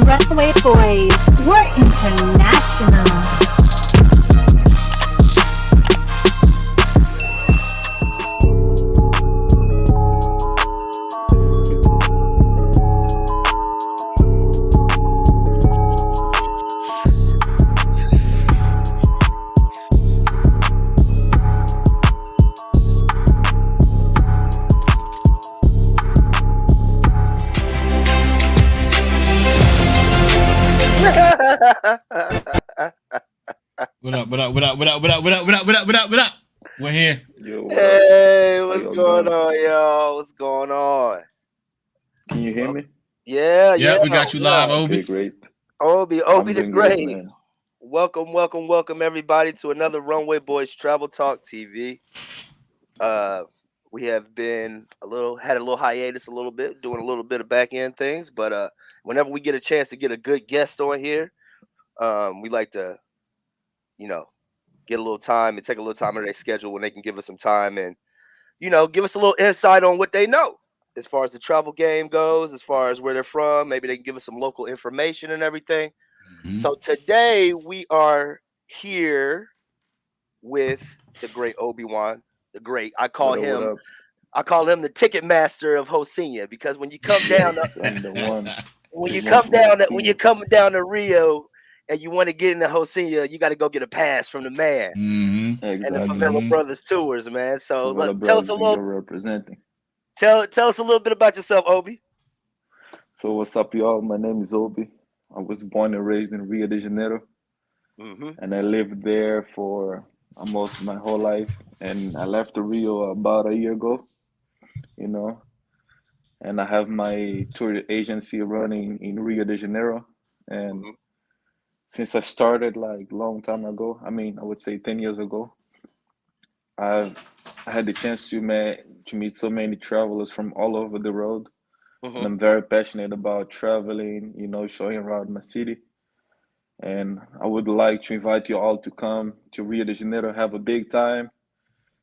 Runaway Boys. We're international. What up? What up? What up? What up? What up? What up? What up? What up? What up? What up? We're here. Yo, what up? Hey, How what's y'all going doing? on, y'all? What's going on? Can you hear me? Yeah, Yeah, we got you live, yeah. Obi. Okay, great. Obi I'm the doing great, Great. man. Welcome everybody to another Runway Boys Travel Talk TV. We have been had a little hiatus a little bit, doing a little bit of back end things, but whenever we get a chance to get a good guest on here, we like to, get a little time and take a little time out of their schedule when they can give us some time and, give us a little insight on what they know as far as the travel game goes, as far as where they're from. Maybe they can give us some local information and everything. Mhm. So today we are here with the great Obi Wan, the great. I call What him the ticket master of Rocinha, because when you come down, Yes, I'm the one. when Too you much come down, when Rocinha. you come down to Rio and you want to get into Rocinha, you got to go get a pass from the man Mm-hmm. and the Exactly. Favela Brothers tours, man. So Favela tell us Bros, a you're little, representing. tell us a little bit about yourself, Obi. So what's up, y'all? My name is Obi. I was born and raised in Rio de Janeiro, Mm-hmm. and I lived there for almost my whole life. And I left Rio about a year ago, you know, and I have my tour agency running in Rio de Janeiro. And Mm-hmm. since I started like long time ago, I mean, I would say 10 years ago, I've I had the chance to meet so many travelers from all over the world, and Mm-hmm. I'm very passionate about traveling, showing around my city. And I would like to invite you all to come to Rio de Janeiro, have a big time,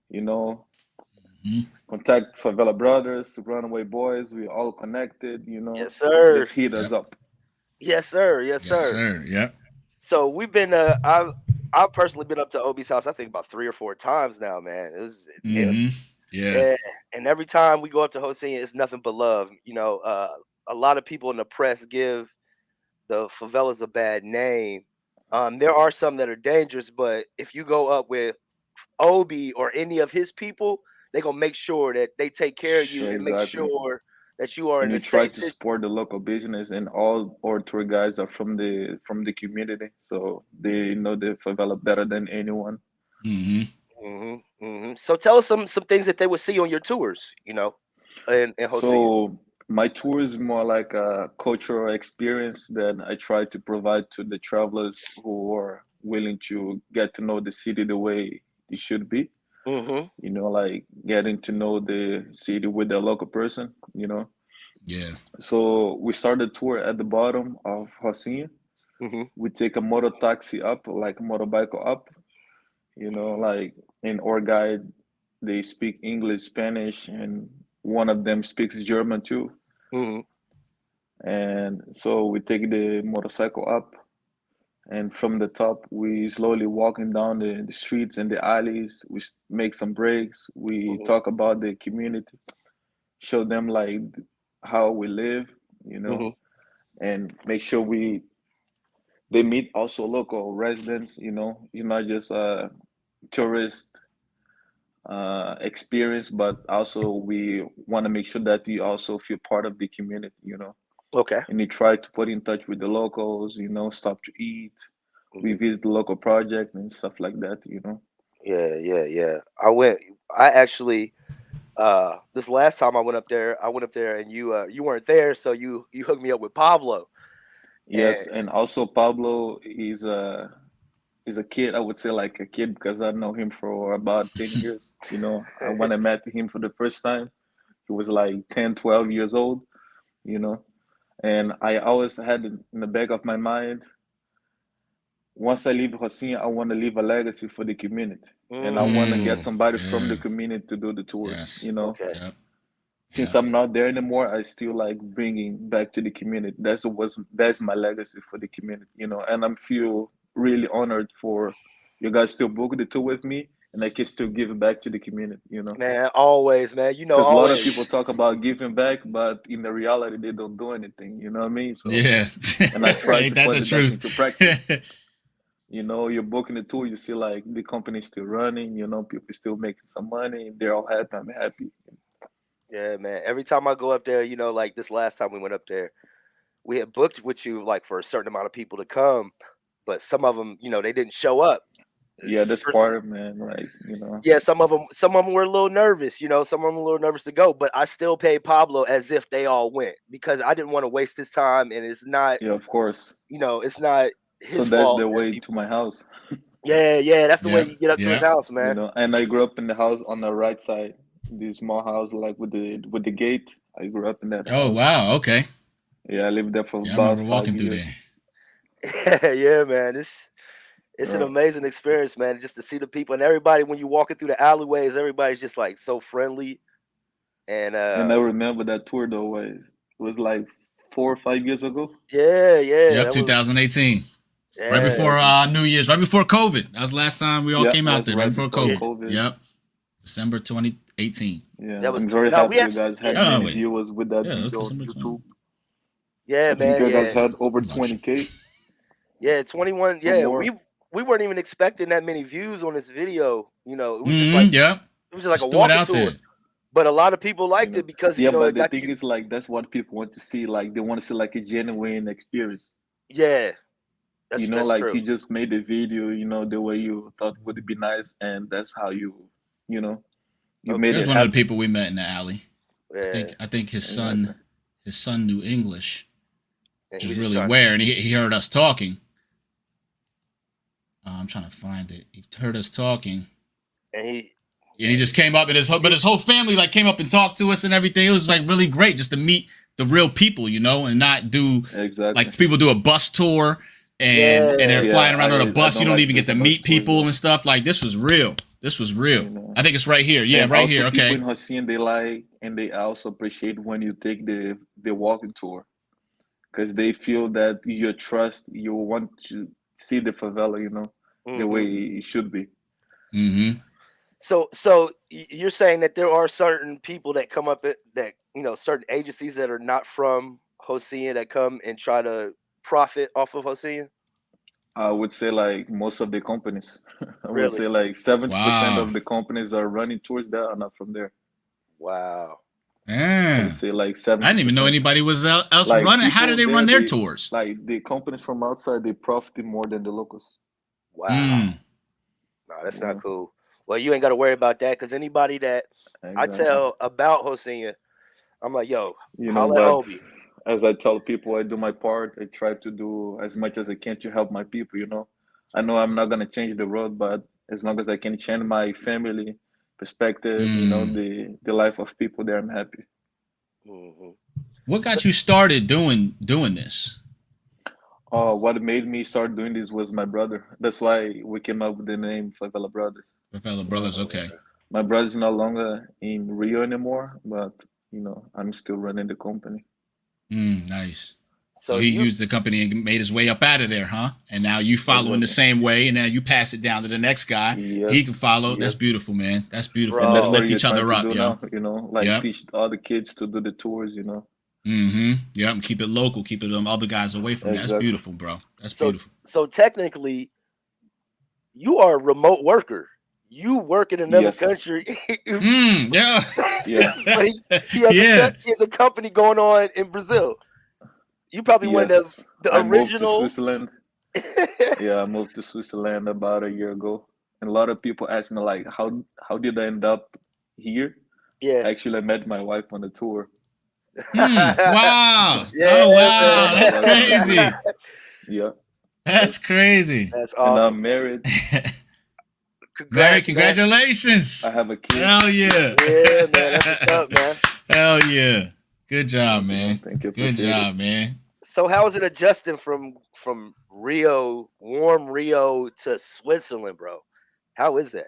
you know, Mm-hmm. contact Favela Brothers, Runaway Boys, we all connected, Yes, sir. just hit us Yep. up. Yes, sir. Yes, Yes, sir. sir. Yep. So we've been. I've personally been up to Obi's house. I think about 3 or 4 times now, man. Mm-hmm. Yeah. And every time we go up to Hosea, it's nothing but love. A lot of people in the press give the favelas a bad name. There are some that are dangerous, but if you go up with Obi or any of his people, they're gonna make sure that they take care of Yeah, you and make exactly. sure that you are And in we a try safe to situation. support the local business, and all our tour guides are from the community, so they know the favela better than anyone. Mm-hmm. So tell us some things that they would see on your tours, in Hosea. So my tour is more like a cultural experience that I try to provide to the travelers who are willing to get to know the city the way it should be. Mm-hmm. Like getting to know the city with the local person. Yeah. So we start the tour at the bottom of Rocinha. Mm-hmm. We take a motor taxi up, like a motorbike up, like in our guide, they speak English, Spanish, and one of them speaks German too. Mm-hmm. And so we take the motorcycle up, and from the top, we slowly walking down the streets and the alleys. We make some breaks. We Mm-hmm. talk about the community, show them like how we live, you know, Mm-hmm. and make sure they meet also local residents. You're not just a tourist experience, but also we want to make sure that you also feel part of the community. Okay. And you try to put in touch with the locals, stop to eat. We Mm-hmm. visit the local project and stuff like that. Yeah. I actually this last time I went up there and you weren't there, so you hooked me up with Pablo. And Yes, and also Pablo is a kid. I would say like a kid because I know him for about 10 years. When I met him for the first time, he was like 10, 12 years old, you know. And I always had in the back of my mind, once I leave Rocinha, I want to leave a legacy for the community. And I want to get mm, somebody from the Yeah. community to do the tour, Yes. you know. okay. Yep. Since Yeah. I'm not there anymore, I still like bringing back to the community. That's my legacy for the community, you know. And I'm feel really honored for you guys still book the tour with me, and I can still give it back to the community, you know. Man, always, man. You know, Because a lot of people always. talk about giving back, but in the reality, they don't do anything. You know what I mean? So, Yeah. and I try Ain't to that put the that into practice. truth? You know, you're booking the tour, you see like the company's still running. You know, people still making some money. They're all happy. I'm happy. Yeah, man. Every time I go up there, you know, like this last time we went up there, we had booked with you like for a certain amount of people to come, but some of them, you know, they didn't show up. Yeah, that's For- part of man. Like you know. yeah, some of them were a little nervous, you know, some of them were a little nervous to go, but I still paid Pablo as if they all went because I didn't want to waste his time, and it's not, Yeah, of course. you know, it's not So his that's fault the that way to people. my house. Yeah, that's the way Yeah. you get up to his Yeah. house, You man. know, and I grew up in the house on the right side, the small house like with the gate. I grew up in that Oh house. wow. Okay. Yeah, I lived there for Yeah, I about remember five walking through years. there. Yeah, man, it's an Yeah. amazing experience, man, just to see the people and everybody when you're walking through the alleyways, everybody's just like so friendly. And And I remember that tour though. It was like 4 or 5 years ago. yeah, Yep. that was 2018. Right yeah, before 2000. New Year's. Right before COVID. That was the last time we all Yeah, came out was there. Right right before before yeah, COVID. COVID. Yep. December 2018. Yeah, that was I'm very no, we happy you actually guys yeah, had Oh no, many wait. viewers with that Yeah, that was video on December 20. YouTube. yeah, I think man, you guys yeah, had over Much. 20K yeah, 21, or yeah, more. we weren't even expecting that many views on this video, you know, it was just like Yep. it was just like a Just threw it walking out tour, there. but a lot of people You liked know. it because you Yeah, know but it the got thing you, is like that's what people want to see. Like they want to see like a genuine experience. yeah, You know, that's like true. you just made a video, you know, the way you thought would be nice, and that's how you know, you made There's it Okay, one of the happen. people we met in the alley. yeah, I think Exactly. his son knew English, and which he is was just really trying, rare, and he heard us talking. I'm trying to find it. He heard us talking, and he, and he just came up, and his whole family like came up and talked to us and everything. It was like really great just to meet the real people, you know, and not do Exactly. like people do a bus tour and they're yeah, Yeah, flying around on a I bus. You don't don't like even get this to bus meet tours people though. and stuff. Like this was real. This was real. You know. I think it's right here. Yeah, And right also here. people in Okay. Rocinha they like and they also appreciate when you take the walking tour because they feel that you trust you want to see the favela, you know, the way hmm. it should be. Mm-hmm. So you're saying that there are certain people that come up at that, you know, certain agencies that are not from Hosea that come and try to profit off of Hosea? I would say like most of the companies. I would Really? say like 70% Wow. of the companies are running tours that are not from there. Wow. I would Yeah. say like I didn't even know 70%. anybody was else Like running. How did people they there, run their they tours? like the companies from outside, they profit more than the locals. Wow. Mm. No, that's You not know, cool. Well, you ain't got to worry about that because anybody that I exactly. tell about Hosea, I'm like, yo, You know, holla at but Obi. as I tell people, I do my part. I try to do as much as I can to help my people. You know I'm not gonna change the world, but as long as I can change my family perspective, you know, Mm. the life of people there, I'm happy. Hmm. What So, got you started doing this? What made me start doing this was my brother. That's why we came up with the name Favela Brothers. My fellow You know, brothers. Okay. my brother's no longer in Rio anymore, but you know, I'm still running the company. Nice. So so he you, used the company and made his way up out of there, huh? And now you following the Exactly. same way, and now you pass it down to the next guy. He can Yes, follow. That's yes. beautiful, man. That's beautiful. And Let's that's bro, what lift you're each trying other to up, do yo. now, you know, like Yep. teach all the kids to do the tours, you know. Yep. And keep it local. Keep it other guys away from that. That's Exactly. beautiful, bro. That's so beautiful. so technically, you are a remote worker. You work in another Yes. country, Yeah. Yeah. but Yeah. he has a company going on in Brazil. You probably one of Yes. the I moved to original. Switzerland. Yeah, I moved to Switzerland about a year ago. And a lot of people ask me like how did I end up here? Yeah. Actually, I met my wife on the tour. Wow. Yeah, Oh I met wow. my That's wife on the tour. crazy. Yeah. That's crazy. that's And awesome. I'm married. Mary, Congrats, man. congratulations. I have a kid. Hell yeah. Yeah, man, that's what's up, man. Hell yeah. Good job, Thank you, man. man. Thank you. Good Appreciate it. job, man. So how is it adjusting from Rio, warm Rio to Switzerland, bro? How is that?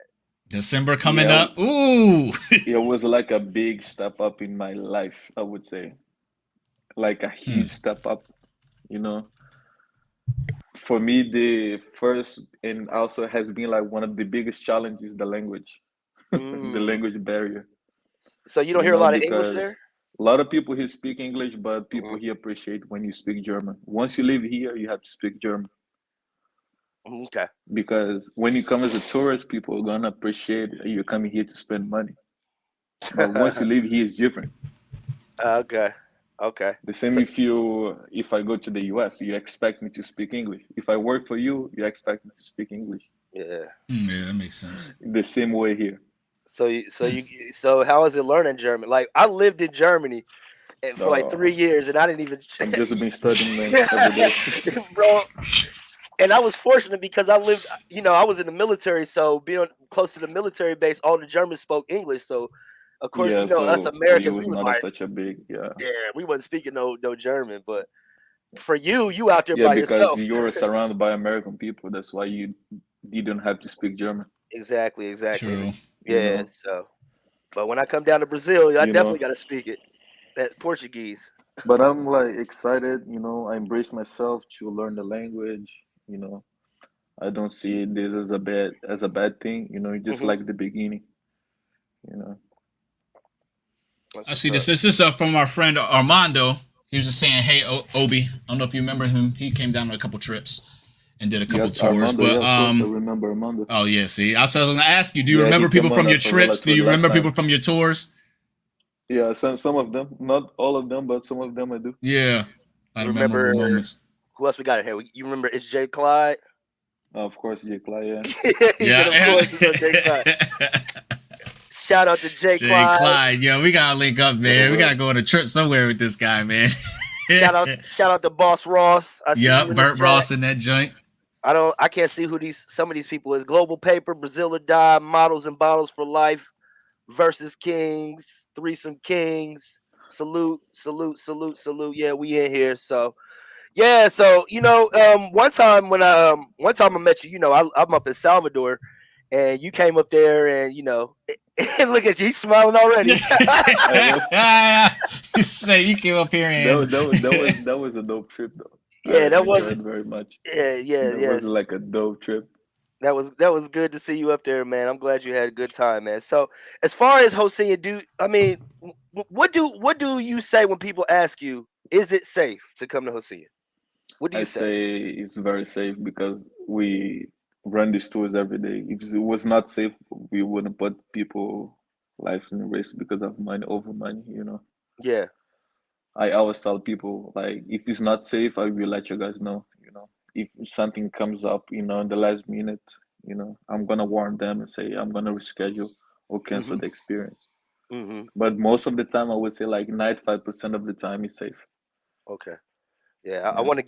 December coming Yeah, up. Ooh. it was like a big step up in my life, I would say. Like a Hmm. huge step up, you know. For me, the first and also has been like one of the biggest challenges, the language, the Mm. language barrier, So you don't hear a lot of English because there? a lot of people here speak English, but people Hmm. here appreciate when you speak German. Once you live here, you have to speak German, Okay. because when you come as a tourist, people are gonna appreciate you're coming here to spend money. But once you live here, it's different. Okay. Okay. The same So if I go to the US, you expect me to speak English. If I work for you, you expect me to speak English. yeah. Yeah, that makes sense. The same way here. So how is it learning German? Like I lived in Germany and for like 3 years, and I didn't even, I've just been studying, man, every day. bro. And I was fortunate because I lived, I was in the military, so being close to the military base, all the Germans spoke English. So, of course, Yeah, us so for you Americans, we it's was not a, like, such a big, yeah. yeah, we wasn't speaking no German. But for you out there Yeah, by because yourself. you're surrounded by American people. That's why you don't have to speak German. Exactly, exactly. True. You Yeah. know, So, but when I come down to Brazil, I you definitely know. got to speak it. That Portuguese. But I'm like excited. I embrace myself to learn the language. You know, I don't see this as a bad thing. It's just Hmm. like the beginning. You know. That's I what's see this. up. This is from our friend Armando. He was just saying, "Hey, Obi." I don't know if you remember him. He came down on a couple trips and did a couple Yes, tours. Armando. Yeah, But of course I remember Armando. oh yeah. See, I was going to ask you. Do you Yeah, he remember people came on from a your Favela trips? Do tour you last remember people time. from your tours? Yeah, some of them, not all of them, but some of them I do. Yeah, a lot You of memorable remember moments. who else we got in here? You remember it's Jay Clyde? Of course, Jake Lai, yeah. He said, of Yeah. course, it's Jay Clyde. Shout out to Jay Jay Clyde. Clyde, yo, we gotta link up, man. We gotta Well, go on a trip somewhere with this guy, man. Shout out to Boss Ross. I see you Yep, in the Burt chat. Ross in that joint. I can't see who some of these people is. Global Paper, Brazil or Die, Models and Bottles for Life, Versus Kings, Threesome Kings. Salute, salute, salute, salute. Yeah, we in here. So yeah, so one time I met you, I'm up in Salvador, and you came up there, and and look at you, he's smiling already. I know You say you came up here and that was a dope trip though. Yeah, I that was enjoyed it very much. yeah, That was yes. like a dope trip. That was good to see you up there, man. I'm glad you had a good time, man. So, as far as hosting, what do you say when people ask you, is it safe to come to Hosea? What do I you say? say it's very safe because we run these tours every day. If it was not safe, we wouldn't put people lives in risk because of money over money. Yeah. I always tell people like if it's not safe, I will let you guys know. If something comes up, in the last minute, I'm gonna warn them and say I'm gonna reschedule or cancel Hmm. the experience. Hmm. But most of the time, I would say like 95% of the time it's safe. Okay. Yeah, I Yeah. want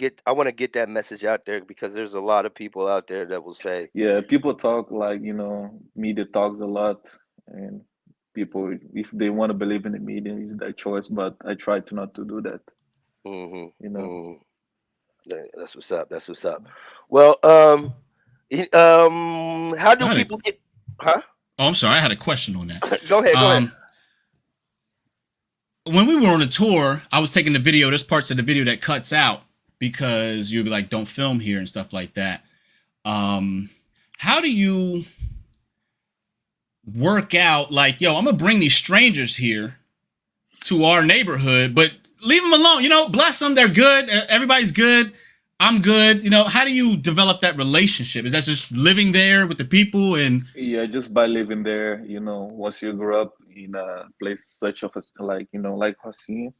to get that message out there because there's a lot of people out there that will say, Yeah, people talk like, media talks a lot, and people, if they want to believe in the media, it's their choice, but I try to not to do that, hmm you know. hmm that's what's up. That's what's up. Well, how I do had a, people get? Huh? oh, I'm sorry, I had a question on that. Go ahead. Go ahead. Um, when we were on a tour, I was taking the video. There's parts of the video that cuts out because you'd be like, "Don't film here" and stuff like that. Um, how do you work out like, yo, I'm gonna bring these strangers here to our neighborhood, but leave them alone. Bless them. They're good. Everybody's good. I'm good. How do you develop that relationship? Is that just living there with the people and Yeah, just by living there, once you grow up in a place such of like, like Rocinha,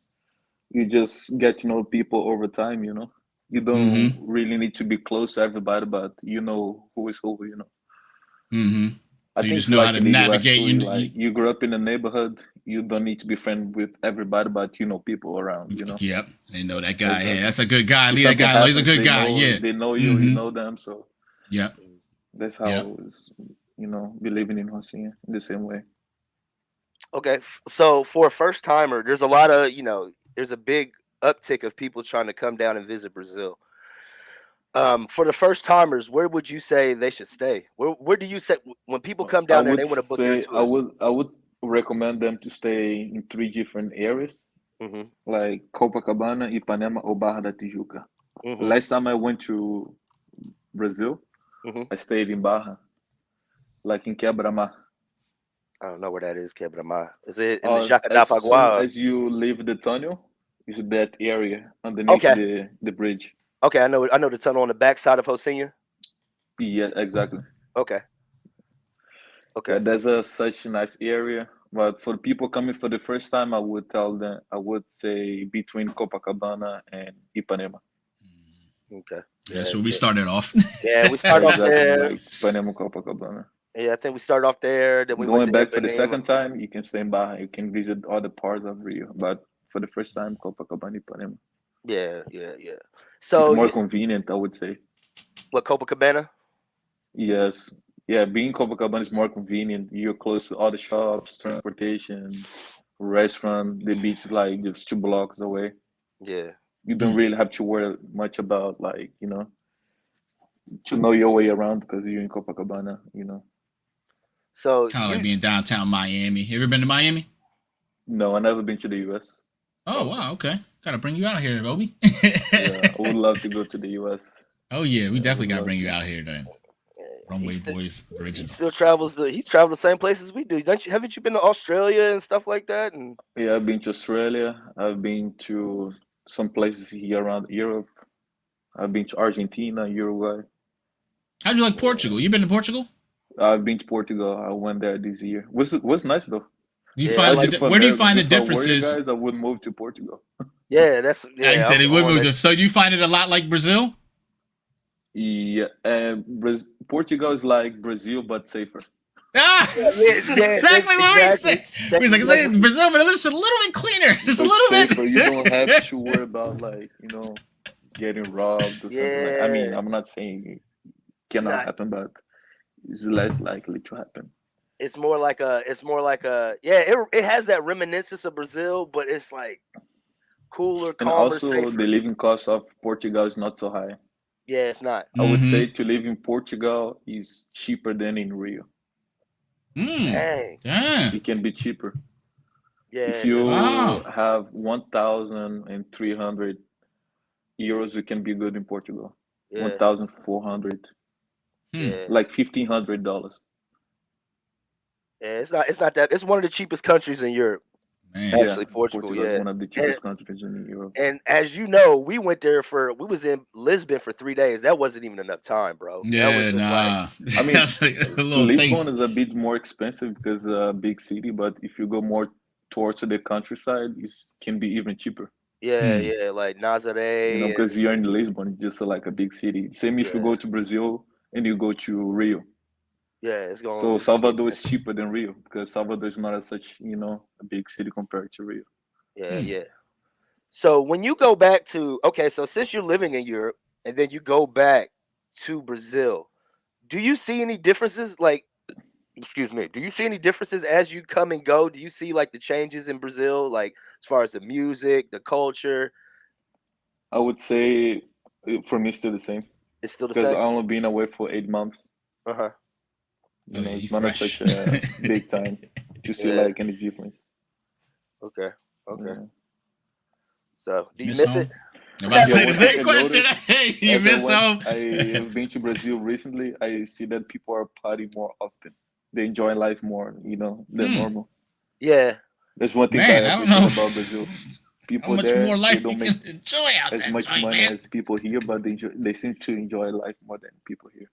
you just get to know people over time. You don't mm-hmm, really need to be close to everybody, but you know who is who. mm-hmm. I So you think just it's know how like to in the US navigate. too. Like you grew up in a neighborhood, you don't need to be friends with everybody, but you know people around. Yep. They know that guy. Hey, Because that's a good guy. if Leave that something guy alone. He's a happens, good they guy. know Yeah. they know you, you Mm-hmm. know them. So Yep. that's Yep. how it's, be living in Rocinha in the same way. Okay. So for a first timer, there's a lot of there's a big uptick of people trying to come down and visit Brazil. For the first timers, where would you say they should stay? Where do you say when people come I down there and would they want to book your say tours? I would recommend them to stay in 3 different areas, Mm-hmm. like Copacabana, Ipanema, or Barra da Tijuca. Mm-hmm. Last time I went to Brazil, Mm-hmm. I stayed in Barra, like in Quebra-Mar. I don't know where that is, Quebra-Mar. Is it in the Jaca As soon Pagua? as you leave the tunnel, is that area underneath Okay. the bridge. Okay, I know the tunnel on the backside of Rocinha. Yeah, exactly. Okay. Yeah, Okay. there's such a nice area. But for people coming for the first time, I would say between Copacabana and Ipanema. Okay. That's where we started off. Yeah, we started off Exactly, there. like Ipanema, Copacabana. Yeah, I think we started off there. Then we went Going to back for the Ipanema. second time, you can stay in Baja. You can visit other parts of Rio. But for the first time, Copacabana, Ipanema. Yeah. It's So more convenient, I would say. what, Copacabana? Yes. Yeah, being Copacabana is more convenient. You're close to all the shops, transportation, restaurant. The beach is like just 2 blocks away. Yeah. You don't really have to worry much about to know your way around because you're in Copacabana. So Kind of like being downtown Miami. You ever been to Miami? No, I've never been to the US. Oh, wow. Okay. Gotta bring you out here, Obi. Yeah, I would love to go to the US. Oh, yeah. We definitely would gotta love bring you to. out here then. Runway Boys He original. still travels he traveled the same places we do. Haven't you been to Australia and stuff like that? And Yeah, I've been to Australia. I've been to some places here around Europe. I've been to Argentina, Uruguay. How'd you like Portugal? You been to Portugal? I've been to Portugal. I went there this year. Was nice though. Do you Yeah, find I like where do you find the If I were you differences? guys, I would move to Portugal. yeah, that's Yeah, he said he I'm would on move that. to. So do you find it a lot like Brazil? Yeah, and Portugal is like Brazil but safer. Ah, Yes, exactly what we exactly. said. He's like, it's like Brazil, but it's just a little bit cleaner, just a little safer. bit. You don't have to worry about getting robbed or something. I mean, Yeah. I'm not saying it cannot Nah. happen, but it's less likely to happen. It's more like a it has that reminiscence of Brazil, but it's like cooler, And calmer, also, safer. the living cost of Portugal is not so high. Yeah, it's not. I would say to live in Portugal is cheaper than in Rio. Dang. Yeah. It can be cheaper. Yeah. If you Wow. have 1,300 euros, you can be good in Portugal. Yeah. 1,400, Yeah. like $1,500. Yeah, it's not that. It's one of the cheapest countries in Europe. Man. Actually, Portugal, is yeah. one of the cheapest countries in Europe. And as you know, we was in Lisbon for 3 days. That wasn't even enough time, bro. Yeah, that was just nah. I mean, That's like a little Lisbon taste. is a bit more expensive because a big city, but if you go more towards the countryside, it can be even cheaper. Yeah, like Nazaré. Because you're in Lisbon, it's just like a big city. Same if you go to Brazil and you go to Rio. Yeah, it's going. So Salvador is cheaper than Rio because Salvador is not such a big city compared to Rio. Yeah. So when you go back to so since you're living in Europe and then you go back to Brazil, do you see any differences? Like, excuse me, do you see any differences as you come and go? Do you see like the changes in Brazil, like as far as the music, the culture? I would say for me, it's still the same. It's still the because same. I've only been away for 8 months. It's not such a big time to see like any difference. Okay. Yeah. So do you miss it? I'm about to say the same question. Hey, you miss home? I have been to Brazil recently. I see that people are partying more often. They enjoy life more, than normal. Yeah. That's one thing Man, I appreciate about Brazil. People how much there, more life they don't you make can enjoy out as there, much money as people here, but they seem to enjoy life more than people here.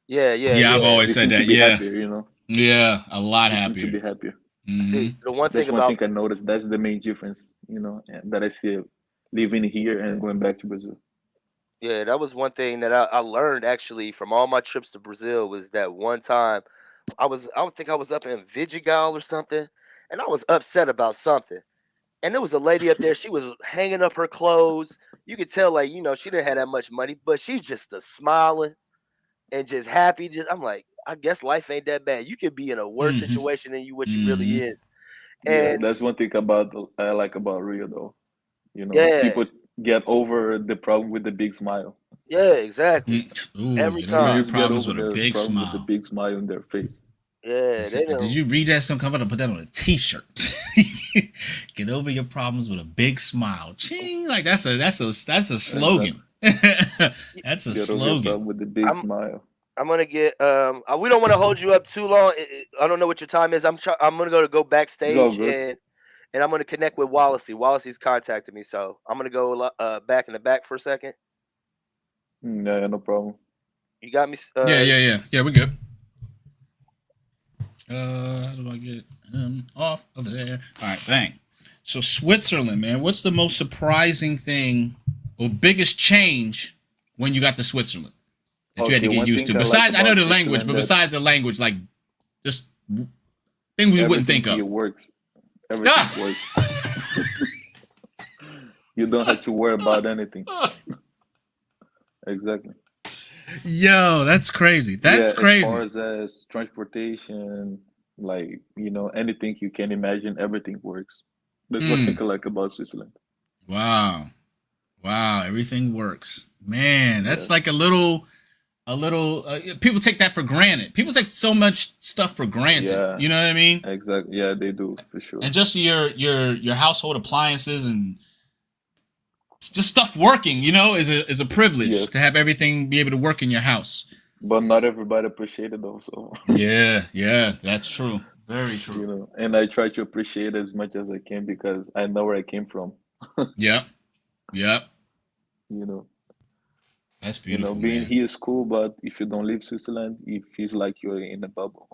Yeah, I've always said that. Yeah. Happier, Yeah, a lot happier. To be happier. See, the one thing I noticed. That's the main difference, that I see living here and going back to Brazil. Yeah, that was one thing that I learned actually from all my trips to Brazil was that one time I think I was up in Vidigal or something, and I was upset about something. And there was a lady up there, she was hanging up her clothes. You could tell, like, she didn't have that much money, but she's just smiling and just happy. I'm like, I guess life ain't that bad. You could be in a worse situation than what you really is. And that's one thing I like about Rio, though. Yeah. People get over the problem with the big smile. Yeah, exactly. Ooh, Every get over They your time. just get problems over with a the big problem with the smile. big smile on their face. Yeah, they Did don't. you read that? Some company put that on a T-shirt. Get over your problems with a big smile. Ching! Like that's a Exactly. slogan. That's a Get over your slogan. problem with the big I'm smile. I'm gonna get we don't want to hold you up too long. I don't know what your time is. I'm gonna go It's all backstage good. and I'm gonna connect with Wallacey. Wallacey's contacted me, so I'm gonna go back in the back for a second. Yeah, no problem. You got me. Yeah. We're good. How do I get him off of there? All right, bang. So Switzerland, man. What's the most surprising thing or biggest change when you got to Switzerland that you had to Okay, get one used thing to? I like Besides, I know about the language, Switzerland but that besides the language, like just things you wouldn't everything think of. here works. Everything Ah! works. You don't have to worry about anything. Exactly. Yo, that's crazy. That's Yeah, as far crazy. as transportation, like, anything you can imagine, everything works. That's what I Hmm. think I like about Switzerland. Wow. Wow. Everything works. Man, that's Yes. like a little people take that for granted. People take so much stuff for granted. Yeah, You know what I mean? exactly. Yeah, they do for And sure. just your household appliances and just stuff working, is a privilege to Yes, have everything be able to work in your house. but not everybody appreciate it though. So, Yeah, that's true. Very true. and I try to appreciate as much as I can because I know where I came from. Yep. Yep. You know, That's beautiful, being man. here is cool, but if you don't leave Switzerland, it feels like you're in a bubble.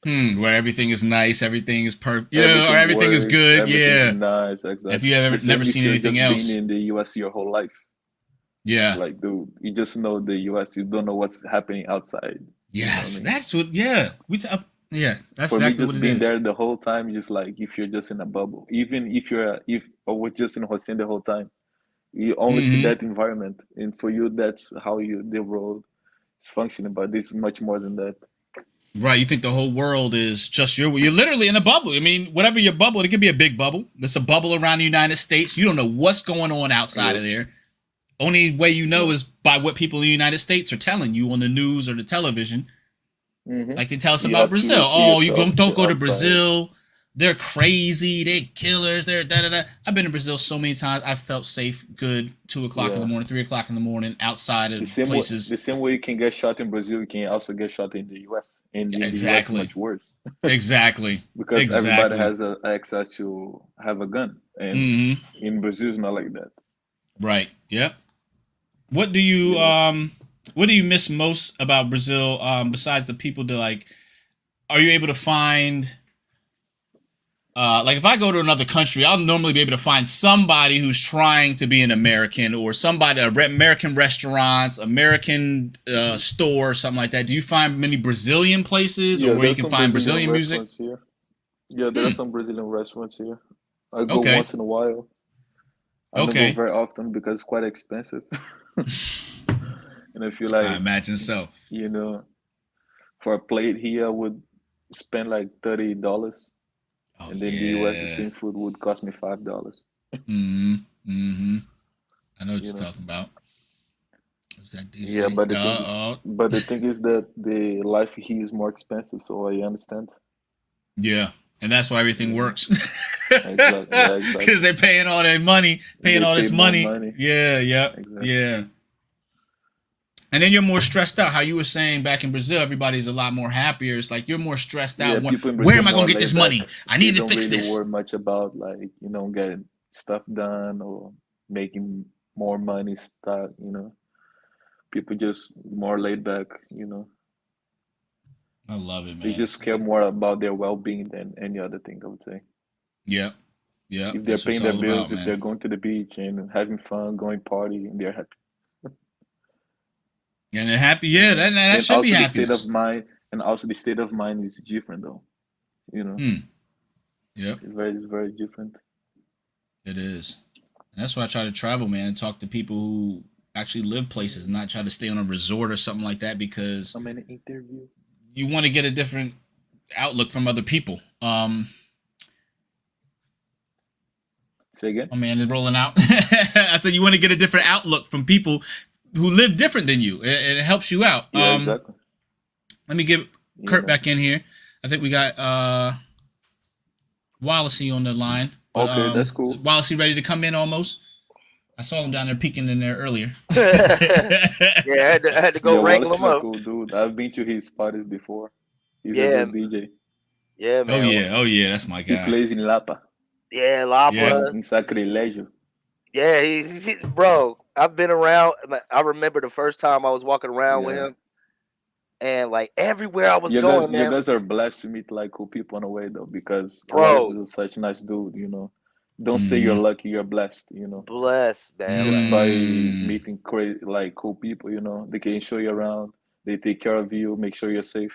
Where everything is nice, everything is perfect, or Everything everything is works, good. everything's Yeah. nice, If exactly. you The ever never same if seen you're anything just been else. in the US your whole life. Yeah. Like, dude, you just know the US, you don't know what's happening outside. You know what I Yes, mean? that's what. Yeah, yeah, that's For me, exactly what just it being is. there the whole time, just like if you're just in a bubble, even if I was just in Hossein the whole time, you only see Hmm. that environment, and for you, that's how the world is functioning. But this is much more than that. Right, you think the whole world is just you're literally in a bubble. I mean, whatever your bubble, it could be a big bubble. There's a bubble around the United States. You don't know what's going on outside Yeah, of there. Only way you know yeah. is by what people in the United States are telling you on the news or the television. hmm Like they tell us You about have to Brazil. see Oh, you yourself don't go to outside. Brazil. They're crazy. They killers. They're da da da. I've been to Brazil so many times. I felt safe, good. 2 o'clock in the Yeah. morning, 3 o'clock in the morning, outside The of same way, places. the same way you can get shot in Brazil, you can also get shot in the US. And in the US, Exactly. much worse Exactly. because everybody Exactly. has access to have a gun. And Hmm. in Brazil, it's not like that. Right. Yep. What do you You know, what do you miss most about Brazil besides the people to like are you able to find like if I go to another country, I'll normally be able to find somebody who's trying to be an American or somebody American restaurants, American store, something like that. Do you find many Brazilian places or yeah, where you there's can some find Brazilian Brazilian music? restaurants here. Yeah, there are Hmm. some Brazilian restaurants here. I go Okay. once in a while. I don't go Okay. very often because it's quite expensive. And I feel I like, imagine so. you know, for a plate here, I would spend like $30. Oh And then in the US, the yeah. same food would cost me $5. Mm-hmm. Mm-hmm. I know what You you're know. talking about. Who's that Yeah, DJ? but the thing is that the life here is more expensive, so I understand. Yeah, and that's why everything hmm works. Exactly. Yeah, Because exactly. they're paying all their money, paying They all pay this more money. money. Yeah, yep, Exactly. yeah. And then you're more stressed out. How you were saying back in Brazil, everybody's a lot more happier. It's like you're more stressed Yeah, out. people in Where Brazil am I going more to get this laid back. money? I They need to don't fix really this. worry much about like, getting stuff done or making more money stuff, People just more laid back. I love it, They man. just care more about their well-being than any other thing, I would say. Yep, yep. If they're That's what it's paying their all about, bills, if man. they're going to the beach and having fun, going party, and they're happy, And they're happy. you Yeah, know. that And should be also the state of happiness. mind, and also the state of mind is different though. You know, Hmm. Yep, it's very different. it is. And that's why I try to travel, man, and talk to people who actually live places, and not try to stay on a resort or something like that because So many interviews. you want to get a different outlook from other people. Say again? Oh man, it's rolling out. I said you want to get a different outlook from people who live different than you, and it helps you out. Yeah, exactly. Let me get Kurt back in here. I think we got Wallacey on the line. But, Okay, that's cool. Wallacey ready to come in almost? I saw him down there peeking in there earlier. Yeah, I had to go wrangle him up. Cool dude. I've been to his parties before. He's Yeah. a good DJ. Yeah, man. Oh yeah, that's my guy. He plays in Lapa. Yeah, Lapa. Yeah. In Sacrilegio. Yeah, he's bro. I've been around. I remember the first time I was walking around with him, and like everywhere I was going, man. You guys are blessed to meet like cool people on the way though, because Bro, is such a nice dude. You know, don't say you're lucky, you're blessed. You know, blessed, man. Just by meeting crazy, like cool people. You know, they can show you around. They take care of you, make sure you're safe.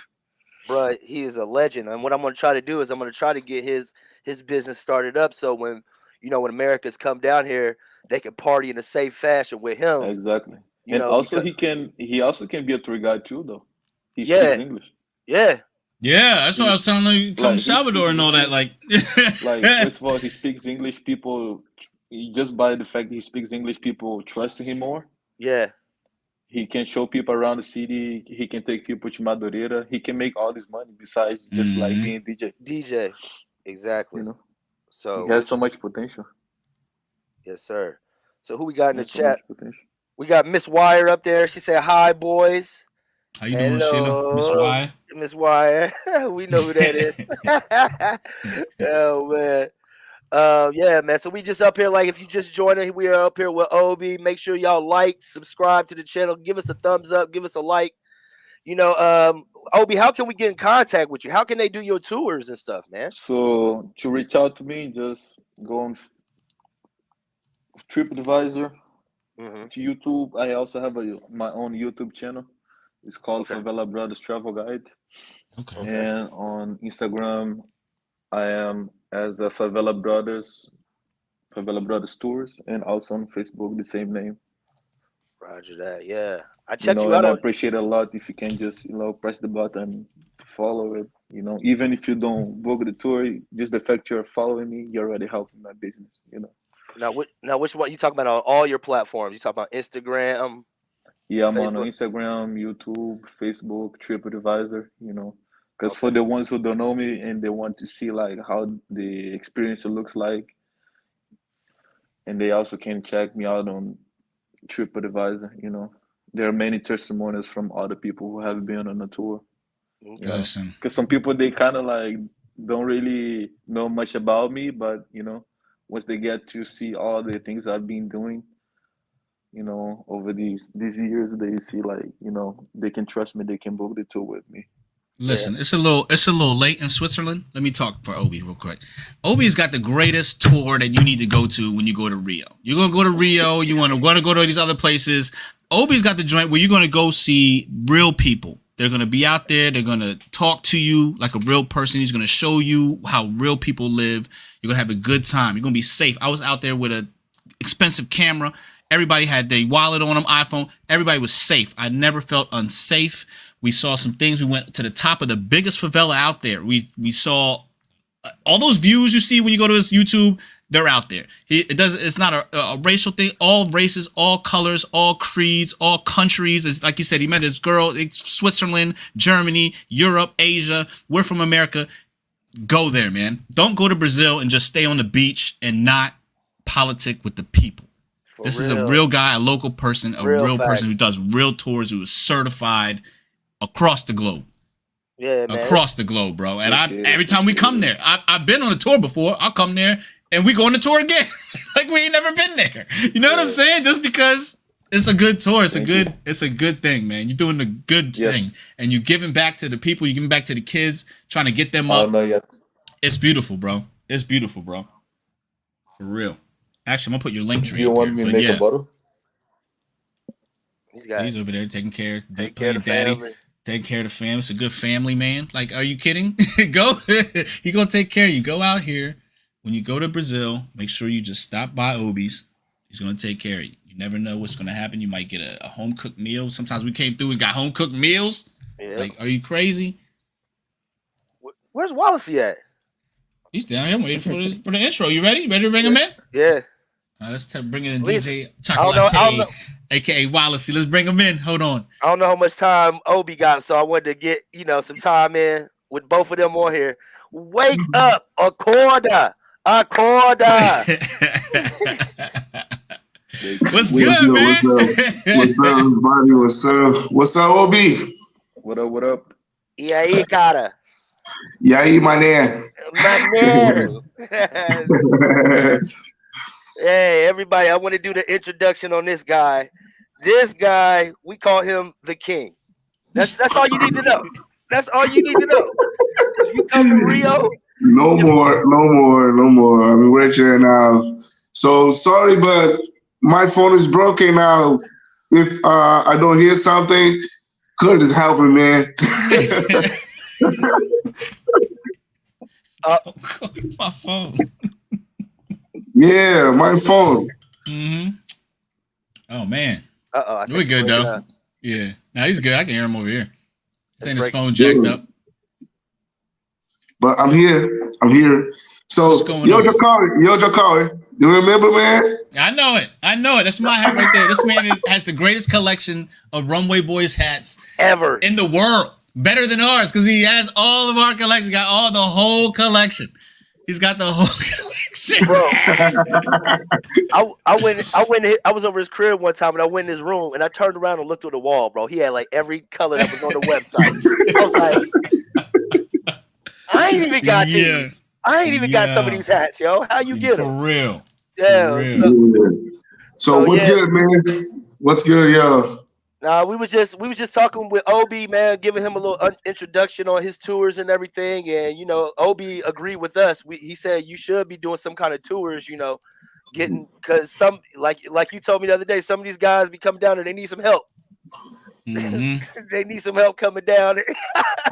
Bro, he is a legend, and what I'm gonna try to do is I'm gonna try to get his business started up, so when when Americans come down here, they can party in a safe fashion with him. Exactly. You and know, also because, he also can be a tour guide too, though. He Yeah. speaks English. yeah, that's what I was telling you. Come Like, to he Salvador and all that. Like, Like, first of all, he speaks English. People, just by the fact that he speaks English, people trust him more. yeah, He can show people around the city. He can take people to Madureira. He can make all this money besides just like being a DJ. DJ, exactly. You know, So he has so much potential. yes, sir. So who we got in the He has so chat? much potential. We got Miss Wire up there. She said, "Hi, boys." how you doing, Sheila? Miss Y? Miss Wire. We know who that is. Oh man. Yeah, man. So we just up here. Like, if you just joined us, we are up here with Obi. Make sure y'all like, subscribe to the channel, give us a thumbs up, give us a like. Obi, how can we get in contact with you? How can they do your tours and stuff, man? So to reach out to me, just go on TripAdvisor, to YouTube. I also have my own YouTube channel. It's called Favela Brothers Travel Guide. Okay. And on Instagram, I am as a Favela Brothers Tours, and also on Facebook, the same name. Roger that. Yeah, I checked you And out. I appreciate it a lot if you can just press the button to follow it. Even if you don't book the tour, just the fact you're following me, you're already helping my business. Now, which one you talking about on all your platforms? You talk about Instagram? Yeah, I'm on Facebook? Instagram, YouTube, Facebook, TripAdvisor. Because for the ones who don't know me and they want to see like how the experience looks like, and they also can check me out on TripAdvisor. There are many testimonials from other people who have been on a tour. Listen, Because some people, they kind of like don't really know much about me, but once they get to see all the things I've been doing, over these years, they see like they can trust me, they can book the tour with me. listen. It's a little late in Switzerland. Let me talk for Obi real quick. Obi's got the greatest tour that you need to go to when you go to Rio. You're gonna go to Rio. You want to go to these other places. Obi's got the joint where you're gonna go see real people. They're gonna be out there. They're gonna talk to you like a real person. He's gonna show you how real people live. You're gonna have a good time. You're gonna be safe. I was out there with an expensive camera. Everybody had their wallet on them, iPhone. Everybody was safe. I never felt unsafe. We saw some things. We went to the top of the biggest favela out there. We saw all those views you see when you go to his YouTube. They're out there. It's not a racial thing. All races, all colors, all creeds, all countries. It's like you said, he met his girl. It's Switzerland, Germany, Europe, Asia. We're from America. Go there, man. Don't go to Brazil and just stay on the beach and not politic with the people. This is a real guy, a local person, a real person who does real tours, who is certified across the globe. Yeah, man. Across the globe, bro. And every time we come there, I've been on a tour before. I'll come there and we go on the tour again. Like we ain't never been there. You know what I'm saying? Just because it's a good tour. It's a good thing, man. You're doing a good thing. And you're giving back to the people, you're giving back to the kids, trying to get them up. Not yet. It's beautiful, bro. It's beautiful, bro. For real. Actually, I'm gonna put your link tree. Do you want me to make a bottle? He's over there taking care of the daddy, family. taking care of the family. It's a good family, man. Like, are you kidding? Go. He gonna take care of you. Go out here. When you go to Brazil, make sure you just stop by Obi's. He's gonna take care of you. You never know what's gonna happen. You might get a home cooked meal. Sometimes we came through and got home cooked meals. Yeah. Like, are you crazy? Where's Wallacey at? He's down here. I'm waiting for the intro. You ready? Ready to bring him in? Yeah. Let's bring in Please. DJ I don't know. Xokolaty, aka Wallacey. Let's bring him in. Hold on. I don't know how much time Obi got, so I wanted to get some time in with both of them on here. Wake up, Accorda. What's good, man? What's up, everybody? What's up, Obi? What up? What up? E aí, cara? E aí, mané? Mané. Hey, everybody, I want to do the introduction on this guy. This guy, we call him the king. That's all you need to know. That's all you need to know. If you come to Rio. No more. I mean, we're here now. So sorry, but my phone is broken now. If I don't hear something, Kurt is helping, man. My phone. Yeah, my phone. Oh man. We're good though. Yeah. Now he's good. I can hear him over here. Saying his phone jacked up. But I'm here. So yo, Jakari, you remember, man? I know it. That's my hat right there. This man has the greatest collection of Runway Boys hats ever in the world. Better than ours, because he has all of our collection. Got the whole collection. He's got the whole collection. Bro, I was over his crib one time and I went in his room and I turned around and looked at the wall, bro. He had like every color that was on the website. I was like, I ain't even got these. I ain't even got some of these hats, yo. How you get them? For real. Yeah. For real. So what's good, man? What's good, yo? Nah, we was just talking with Obi, man, giving him a little introduction on his tours and everything, and Obi agreed with us. He said you should be doing some kind of tours, getting because some like you told me the other day, some of these guys be coming down and they need some help. They need some help coming down.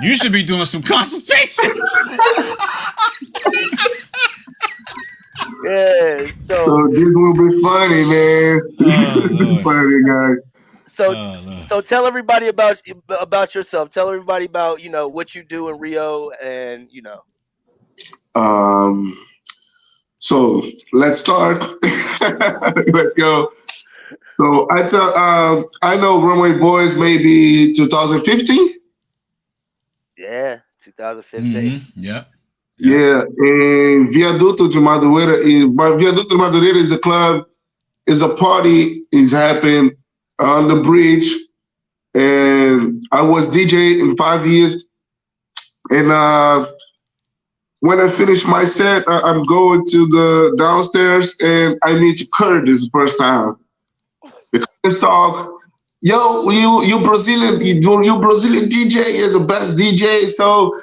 You should be doing some consultations. Yeah, so this will be funny, man. This will be funny, guys. So tell everybody about yourself. Tell everybody about what you do in Rio, and So let's start. Let's go. So I know Runway Boys maybe 2015. Yeah, 2015. Yeah, and Viaduto de Madureira. Viaduto de Madureira is a club, is a party, is happening on the bridge, and I was DJ in 5 years. And when I finish my set, I'm going to the downstairs and I meet Kurt this first time. Because talk, yo, you Brazilian, you Brazilian DJ is the best DJ. So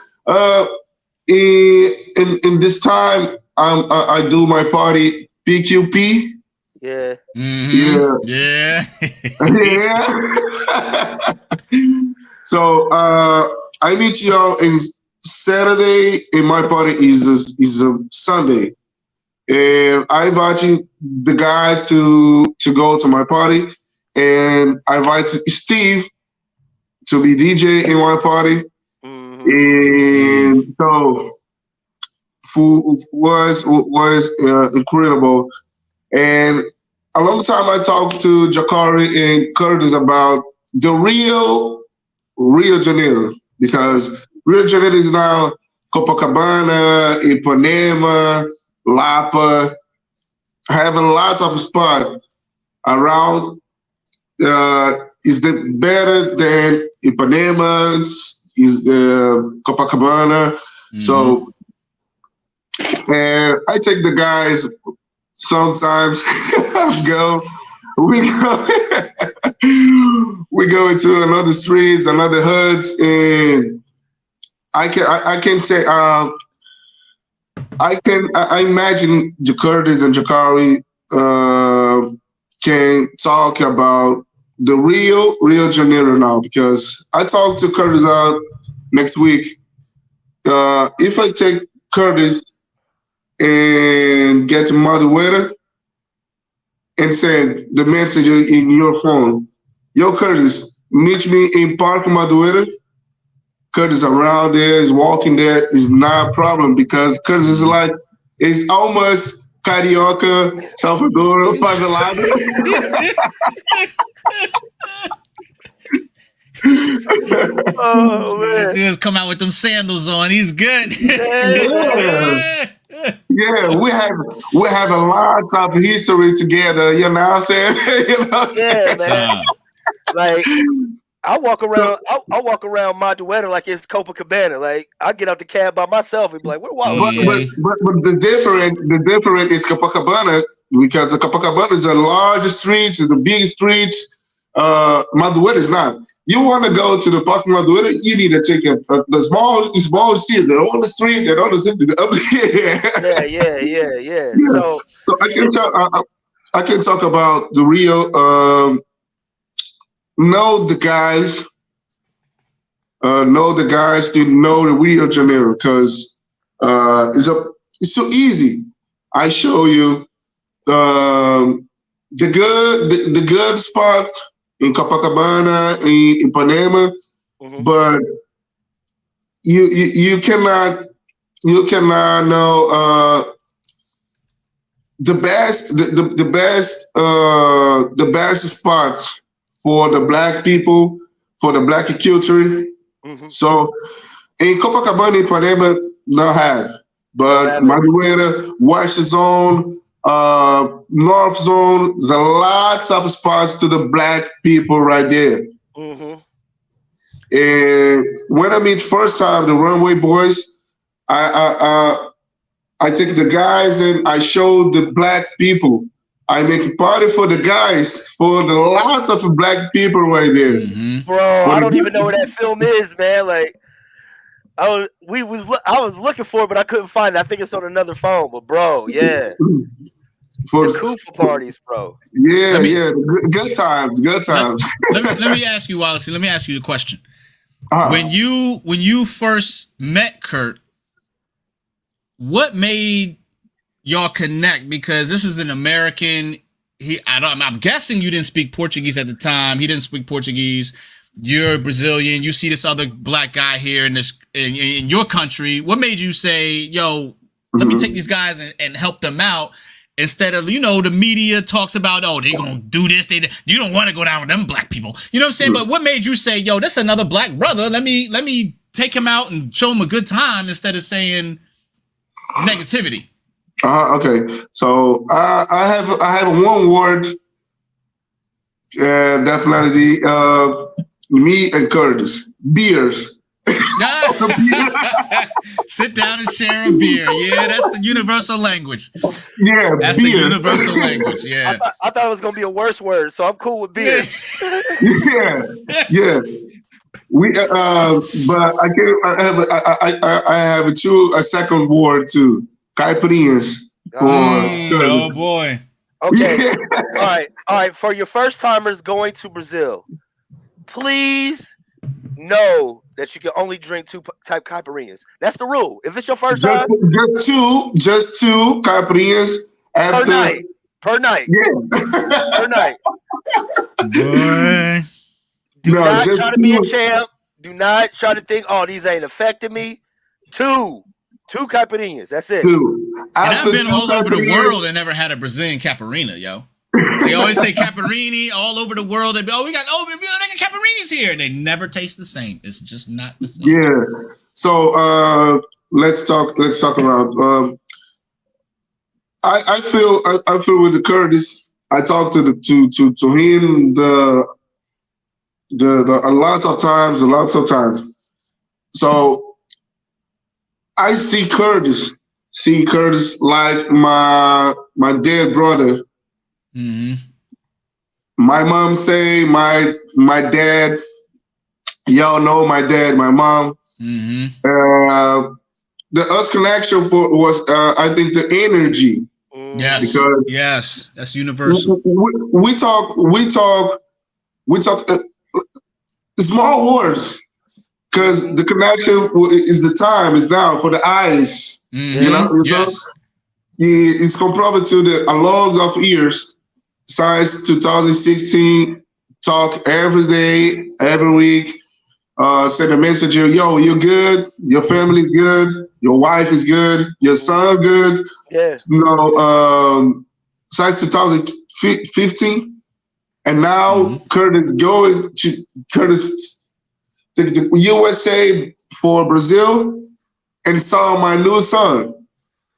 in this time, I do my party PQP. Yeah. Yeah. So I meet y'all in Saturday, and my party is a Sunday, and I invite the guys to go to my party, and I invite Steve to be DJ in my party, and so was incredible. And a long time I talked to Jakari and Curtis about the Rio de Janeiro, because Rio de Janeiro is now Copacabana, Ipanema, Lapa, having lots of spots around. Is better than Ipanema, is Copacabana. So I take the guys. Sometimes we go into another streets, another hoods, and I imagine Curtis and Jakari can talk about the Rio de Janeiro now, because I talked to Curtis next week. If I take Curtis and get to Madureira and send the message in your phone, yo, Curtis, meet me in Park Madureira. Curtis is walking there, is not a problem, because Curtis is like, it's almost Carioca, Salvador, Favelado. Oh man. Dudes come out with them sandals on. He's good. Yeah. Yeah, we have a lot of history together, you know what I'm saying? You know what I'm Yeah, saying? man. Like I walk around Modernwomen like it's Copacabana. Like I get out the cab by myself and be like, "Where Wallace?" But the different is Copacabana, because the Copacabana is a large street, it's a big street. Madureira is not. You want to go to the Park Madureira, you need to take the small street, the only street, the other street, Yeah. So I can talk about the Rio. Know the guys didn't know the Rio de Janeiro, because it's so easy. I show you the good spots in Copacabana, in Ipanema, but you cannot know the best spots for the Black people, for the Black culture. So in Copacabana, Ipanema, not have, but Madureira, West Zone, North Zone, there's a lot of spots to the Black people right there. And when I meet first time the Runway Boys, I take the guys and I show the Black people. I make a party for the guys, for the lots of Black people right there. Bro, I don't even know where that film is, man. Like, I was looking for it, but I couldn't find it. I think it's on another phone. But bro, yeah, for the Kufa parties, bro. Yeah, good times. Let me ask you, Wallace. Let me ask you a question. When you first met Kurt, what made y'all connect? Because this is an American. I'm guessing you didn't speak Portuguese at the time. He didn't speak Portuguese. You're Brazilian. You see this other Black guy here in your country. What made you say, "Yo, let me take these guys and help them out"? Instead of, the media talks about, oh, they're gonna do this. You don't want to go down with them Black people. You know what I'm saying? But what made you say, "Yo, that's another Black brother. Let me take him out and show him a good time," instead of saying negativity? Okay, so I have one word, definitely. Me and Curtis, beers. Sit down and share a beer. Yeah, that's the universal language. Yeah, that's beer. The universal language. Yeah, I thought it was gonna be a worse word, so I'm cool with beer. Yeah. We but I can I have a second word too. Caipirinhas. Oh boy. Okay. All right. For your first timers going to Brazil, please know that you can only drink 2 type caipirinhas. That's the rule. If it's your first time, just two caipirinhas per night. Yeah. Per night. Boy. Do not try to be a champ. Do not try to think, oh, these ain't affecting me. 2 caipirinhas. That's it. 2. And I've been all over the world and never had a Brazilian caipirinha, yo. They always say caipirini all over the world. They be, they got caipirinas here, and they never taste the same. It's just not the same. Yeah. So let's talk about. I feel with the Curtis. I talked to him a lots of times. So I see Curtis like my dead brother. My mom say my dad. Y'all know my dad, my mom. The us connection was I think the energy. Yes, that's universal. We talk small words, because the connection is the time is now for the eyes. It's compromised to the lots of years since 2016. Talk every day, every week. Send a message, yo, you're good, your family's good, Your wife is good. Your son good. Yeah. You know, since 2015, and now Curtis going to the USA for Brazil and saw my new son.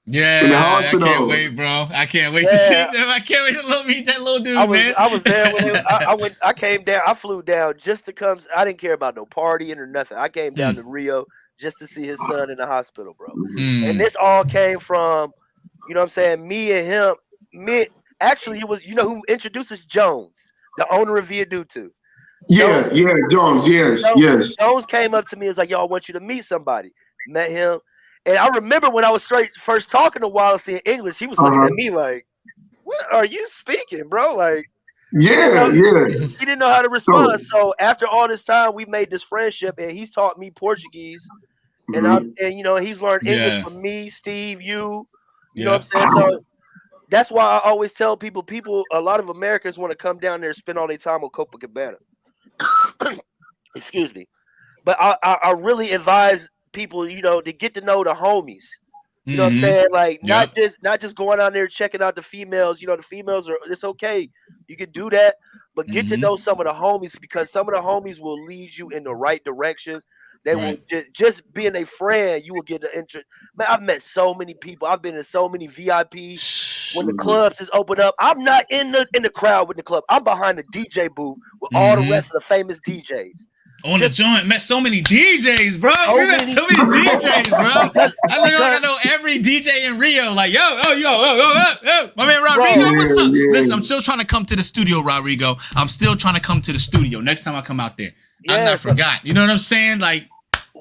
Yeah, in the I hospital. can't wait, bro. I can't wait to see them. I can't wait to meet that little dude, man. I was there when I came down. I flew down just to come. I didn't care about no partying or nothing. I came down to Rio just to see his son in the hospital, bro. And this all came from, you know what I'm saying, me and him. Actually, it was, you know, who introduced us? Jones, the owner of Viaduto. Yeah, Jones, yes. Jones came up to me and was like, yo, I want you to meet somebody. Met him. And I remember when I was first talking to Wallace in English, he was looking at me like, what are you speaking, bro? Like, he didn't know how to respond. So after all this time, we made this friendship, and he's taught me Portuguese. And you know, he's learned English from me, Steve, you know what I'm saying? So that's why I always tell people, a lot of Americans want to come down there and spend all their time on Copacabana. Excuse me. But I really advise people, you know, to get to know the homies. You know what I'm saying? Like, not just going out there checking out the females. You know, the females it's okay. You can do that, but get to know some of the homies, because some of the homies will lead you in the right directions. They will just being a friend, you will get the interest. Man, I've met so many people. I've been in so many VIPs. When the clubs is open up, I'm not in the crowd with the club. I'm behind the DJ booth with all the rest of the famous DJs. On the joint, met so many DJs, bro. We met so many DJs, bro. I think I know every DJ in Rio. Like, yo, my man Rodrigo, what's up? Listen, I'm still trying to come to the studio, Rodrigo. I'm still trying to come to the studio next time I come out there. I'm not forgot. You know what I'm saying? Like,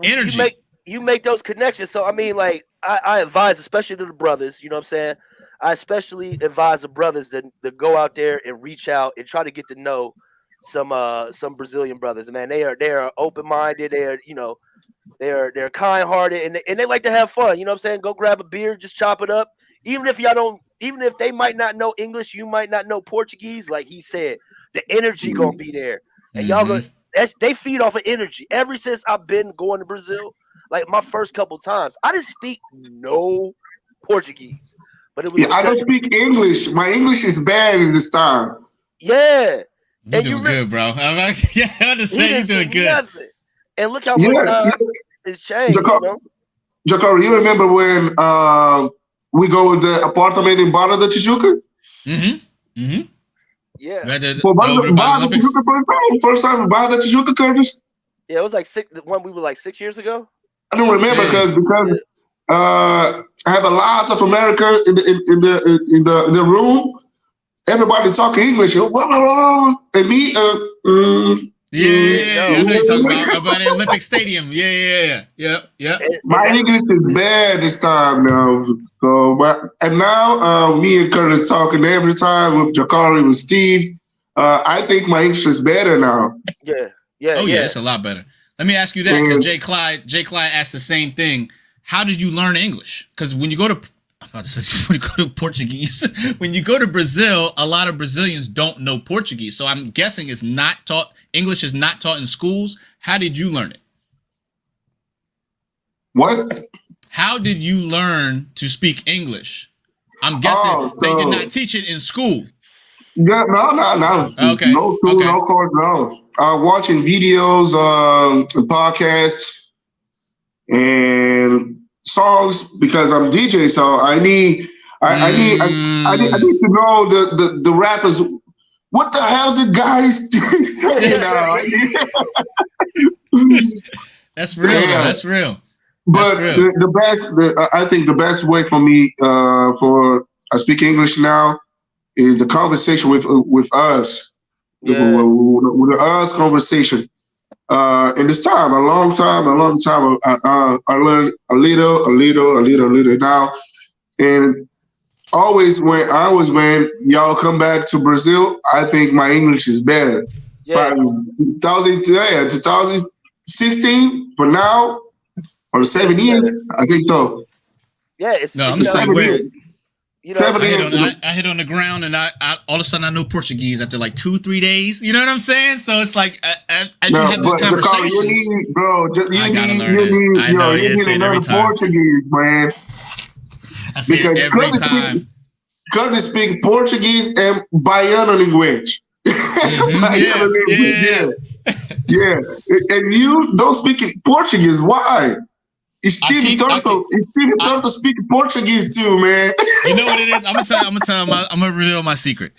energy. You make those connections. So I mean, like, I advise, especially to the brothers. You know what I'm saying? I especially advise the brothers to go out there and reach out and try to get to know some Brazilian brothers. Man, they are open-minded. They're kind-hearted, and they like to have fun. You know what I'm saying? Go grab a beer, just chop it up. Even if they might not know English, you might not know Portuguese. Like he said, the energy gonna be there, and y'all they feed off of energy. Ever since I've been going to Brazil, like my first couple times, I didn't speak no Portuguese, but it was. I don't speak English. My English is bad in this time. Yeah. You're doing good, bro. I understand you're doing good. Nothing. And look how much it's changed. Jacaro, you remember when we go with the apartment in Barra da Tijuca? Yeah. First time in Barra da Tijuca, Curtis? Yeah, it was like 6 years ago. I don't remember because I have a lot of America in the room. Everybody talking English, and me, I know you're talking about the Olympic Stadium. Yeah. My English is bad this time now. So, and now me and Curtis talking every time with Jakari, with Steve. I think my English is better now. Yeah, it's a lot better. Let me ask you that, because Jay Clyde asked the same thing. How did you learn English? Because when you go to Portuguese, when you go to Brazil, a lot of Brazilians don't know Portuguese. So I'm guessing it's not taught. English is not taught in schools. How did you learn it? What? How did you learn to speak English? I'm guessing they did not teach it in school. Yeah, no. Okay. No school, no course, no. Watching videos, podcasts, and songs, because I'm DJ, so I need to know the rappers. What the hell did guys say now? That's real. Yeah. That's real. But I think the best way for me I speak English now is the conversation with us, with us conversation. In this time, a long time, I learned a little now, and always when y'all come back to Brazil, I think my English is better. Yeah. 2016, for now, or 7 years, I think so. Yeah, I'm the same way. You know, I hit on the ground, and I all of a sudden I know Portuguese after like 2-3 days. You know what I'm saying? So it's like as you have these but the call you conversations, need, bro. Just, I gotta learn it. I know, you you need say it to every learn time. Portuguese, man. I say it every time. Because they speak Portuguese and Baiano language. Baiano language, yeah. And you don't speak Portuguese. Why? Steve Torto speak Portuguese too, man. You know what it is? I'm gonna reveal my secret.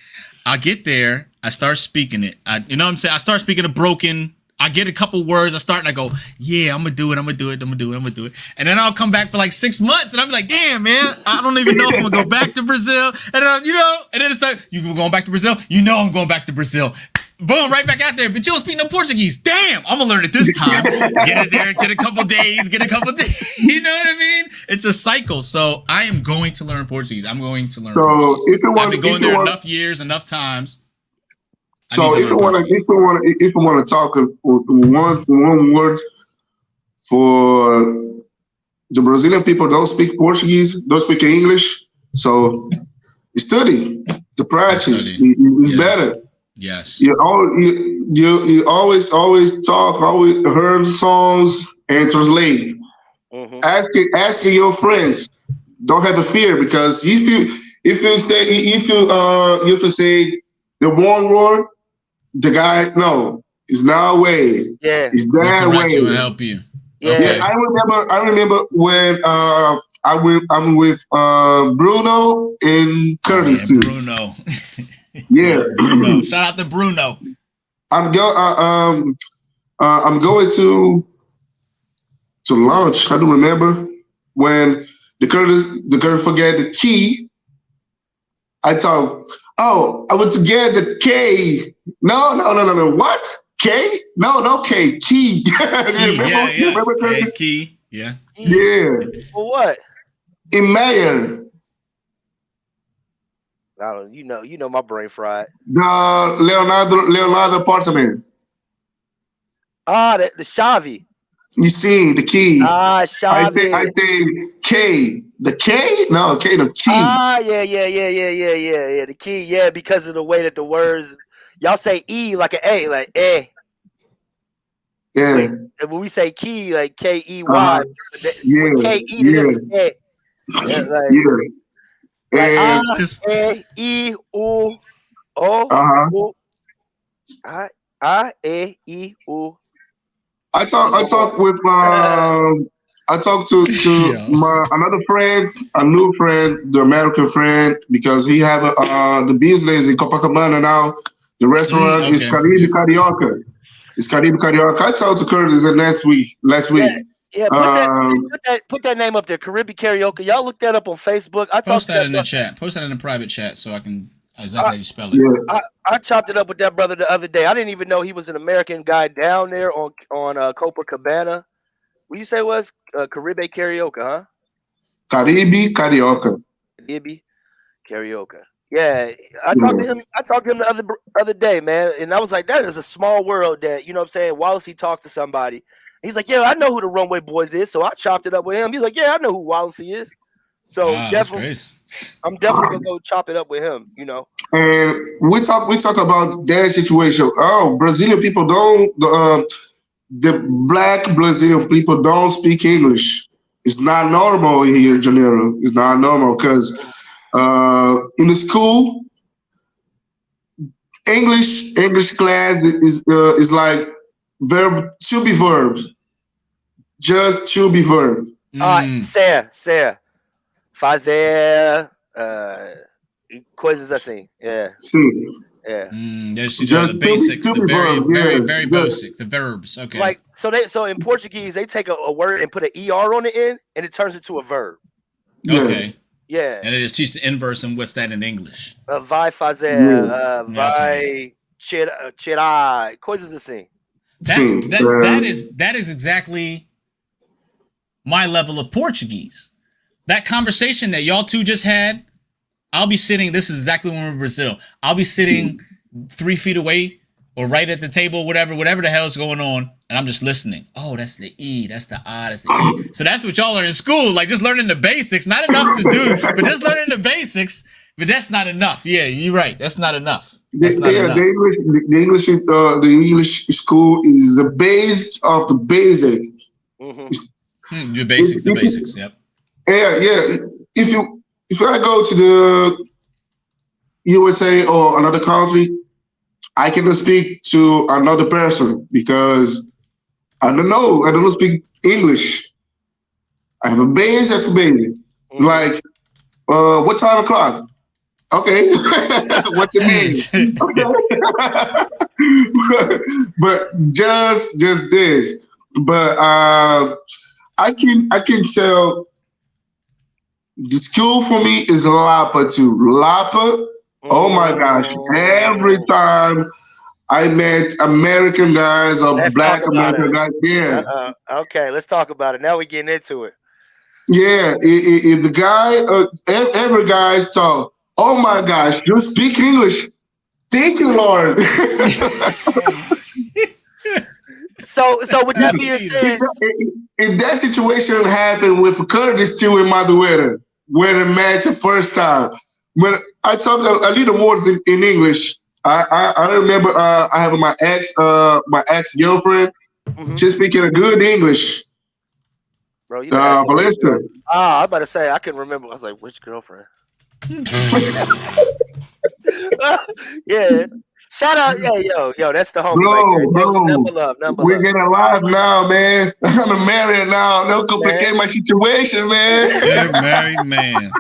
I get there, I start speaking it. You know what I'm saying? I start speaking a broken. I get a couple words, I start and I go, yeah, I'm gonna do it. And then I'll come back for like 6 months and I'm like, damn, man, I don't even know if I'm gonna go back to Brazil. And then, and then it's like, you going back to Brazil? You know I'm going back to Brazil. Boom, right back out there. But you don't speak no Portuguese. Damn, I'm gonna learn it this time. Get it there, get a couple days. You know what I mean? It's a cycle. So I am going to learn Portuguese. I'm going to learn Portuguese. I've been going there enough years, enough times. So if you want to talk one word for the Brazilian people, don't speak Portuguese, don't speak English. So study, the practice is better. Yes. You always talk, always hear songs and translate. Mm-hmm. Asking your friends. Don't have a fear, because if you say the one word, the guy it's no way. Yeah, it's that way. You and help you. Yeah. Okay. I remember when I'm with Bruno and Curtis too. Bruno. Yeah. Bruno. Shout out to Bruno. I'm going to lunch. I don't remember when the Curtis forget the key. I thought, I want to get the K. No. What? K? No K. Key. Remember Curtis? Key. Yeah. Yeah. For what? In Mayer. I don't. You know, my brain fried. The Leonardo apartment. The Xavi. You see the key. Xavi. I think K. The K? No, K. The key. Yeah. The key. Yeah, because of the way that the words, y'all say E like an A, like eh. Yeah. And when we say key, like Key. Yeah. K-E, yeah. Yeah. Like E, U, O, U, E, U. I talk with I talked to another friend, a new friend, the American friend, because he have the business in Copacabana now. The restaurant is Caribe Carioca. It's Caribe Carioca. I talked to Curtis last week. Yeah, put that name up there, Caribe Karaoke. Y'all look that up on Facebook. Post that in the chat. Post that in the private chat so I can exactly how you spell it. Yeah. I chopped it up with that brother the other day. I didn't even know he was an American guy down there on Copacabana. What you say was Caribe Karaoke, huh? Caribe Carioca. Caribe Karaoke. Yeah, I talked to him. I talked to him the other day, man, and I was like, that is a small world. That, you know what I'm saying? Wallacey talks to somebody. He's like, yeah, I know who the Runway Boys is, so I chopped it up with him. He's like, yeah, I know who Wallacey is. So definitely, I'm definitely gonna go chop it up with him. You know. And we talk about their situation. Oh, Brazilian people don't. The black Brazilian people don't speak English. It's not normal here in Janeiro. It's not normal because in the school, English class is like verb to be verbs, just to be verbs. Ser, fazer, coisas assim. Yeah. Sim. Yeah. There's the basics, the very basic, the verbs. Okay. Like so in Portuguese they take a word and put an ER on the end and it turns into a verb. Okay. Yeah. And it just teaches the inverse, and what's that in English? Vai fazer, vai tirar, coisas assim. That is exactly my level of Portuguese. That conversation that y'all two just had, I'll be sitting, this is exactly when we're in Brazil. I'll be sitting 3 feet away or right at the table, whatever the hell is going on, and I'm just listening. Oh, that's the E, that's the I, that's the E. So that's what y'all learn in school, like just learning the basics. Not enough to do, but just learning the basics, but that's not enough. Yeah, you're right. That's not enough. That's not enough. The English school is the base of the basic. The basics. Yep. Yeah. If I go to the USA or another country, I cannot speak to another person because I don't know. I don't speak English. I have a base at the basic. Like, what time o'clock? Okay. What you mean? But just this. But I can tell the school for me is Lapa too. Lapa, oh my gosh. Every time I met American guys or Black American guys, yeah. Okay, let's talk about it. Now we're getting into it. Yeah, if the guy, every guy's talk, oh my gosh, you speak English. Thank you, Lord. So with that being said, if that situation happened with Curtis too in Madureira, when I met the first time, when I talk a little words in English, I remember I have my ex girlfriend. She's speaking a good English. Bro, you Melissa. I'm about to say I couldn't remember. I was like, which girlfriend? Yeah. Shout out, yo, that's the homie right there. Number love. We're getting live now, man. I'm married now. Don't complicate my situation, man. You're a married man.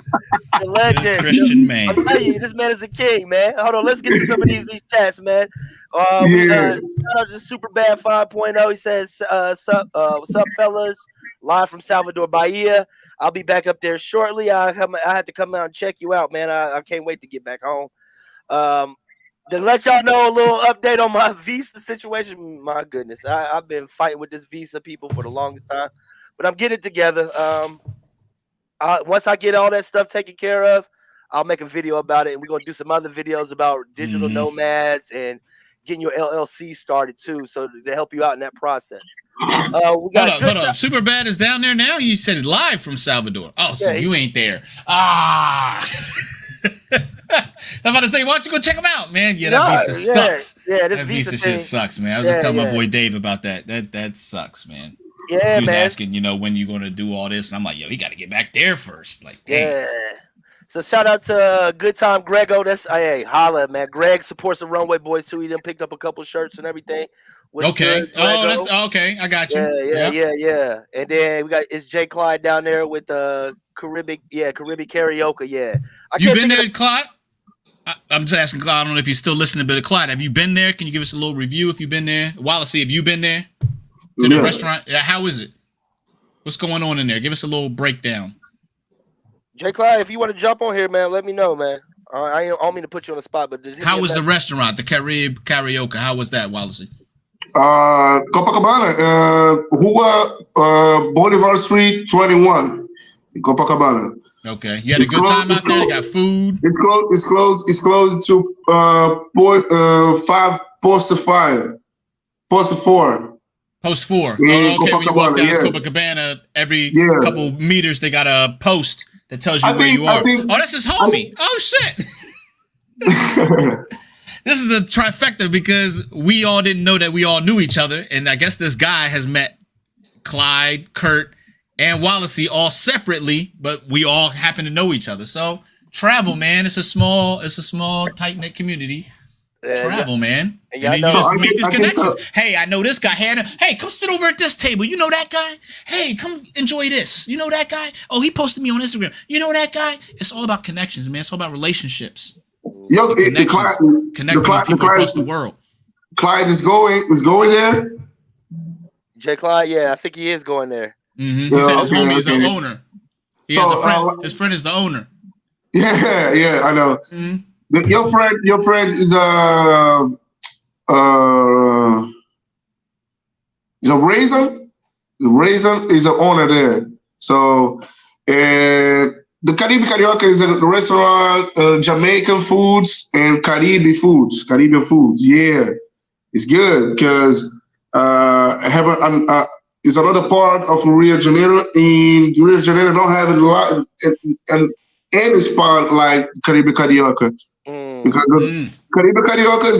The legend. Christian man. I'll tell you, this man is a king, man. Hold on, let's get to some of these chats, man. Shout out to Super Bad 5.0. He says, what's up, fellas? Live from Salvador, Bahia. I'll be back up there shortly. I had to come out and check you out, man. I can't wait to get back home. To let y'all know a little update on my visa situation. My goodness, I've been fighting with this visa people for the longest time, but I'm getting it together. Once I get all that stuff taken care of, I'll make a video about it, and we're gonna do some other videos about digital nomads and getting your LLC started too, so to help you out in that process. Hold on. Super Bad is down there now. You said live from Salvador. Oh, so you ain't there. I'm about to say, why don't you go check them out, man? Yeah, that visa sucks. Yeah, that visa shit sucks, man. I was just telling my boy Dave about that. That sucks, man. Yeah, he was asking, when you gonna do all this, and I'm like, yo, he got to get back there first. Like, damn. Yeah. So shout out to Good Time Grego. That's holla, man. Greg supports the Runway Boys too. He done picked up a couple shirts and everything. Okay. That's okay. I got you. Yeah. And then it's Jay Clyde down there with Caribbean karaoke. Yeah. You been there, Clyde? I'm just asking Clyde. I don't know if you're still listening, but Clyde, have you been there? Can you give us a little review if you've been there? Wallacey, have you been there to the restaurant? Yeah, how is it? What's going on in there? Give us a little breakdown. Jay Clyde, if you want to jump on here, man, let me know, man. I don't mean to put you on the spot, but how was the restaurant, the Carib karaoke? How was that, Wallacey? Copacabana, Rua Bolivar Street 21 in Copacabana. Okay, you had a good time out there. They got food. It's close to 5 post 4. Post 4. Okay, when you walk down Copacabana, every couple meters they got a post that tells you where you are. That's his homie. Oh shit. This is a trifecta because we all didn't know that we all knew each other, and I guess this guy has met Clyde, Kurt, and Wallacey all separately, but we all happen to know each other. So travel, man. It's a small, tight-knit community. Travel, man. And then you just make these connections. Hey, I know this guy. Hey, come sit over at this table. You know that guy? Hey, come enjoy this. You know that guy? Oh, he posted me on Instagram. You know that guy? It's all about connections, man. It's all about relationships. Yo, connecting people across the world. Clyde is going there. Jay Clyde, yeah, I think he is going there. Mm-hmm. He said his homie is the owner. He has a friend. His friend is the owner. Yeah, I know. Mm-hmm. Your friend is a Raisin. The Raisin is the owner there. So, the Caribbean Carioca is a restaurant, Jamaican foods and Caribbean foods. Yeah, it's good because it's another part of Rio de Janeiro. In Rio de Janeiro, don't have a lot and any spot like Caribbean Carioca. Because the Caribe Carioca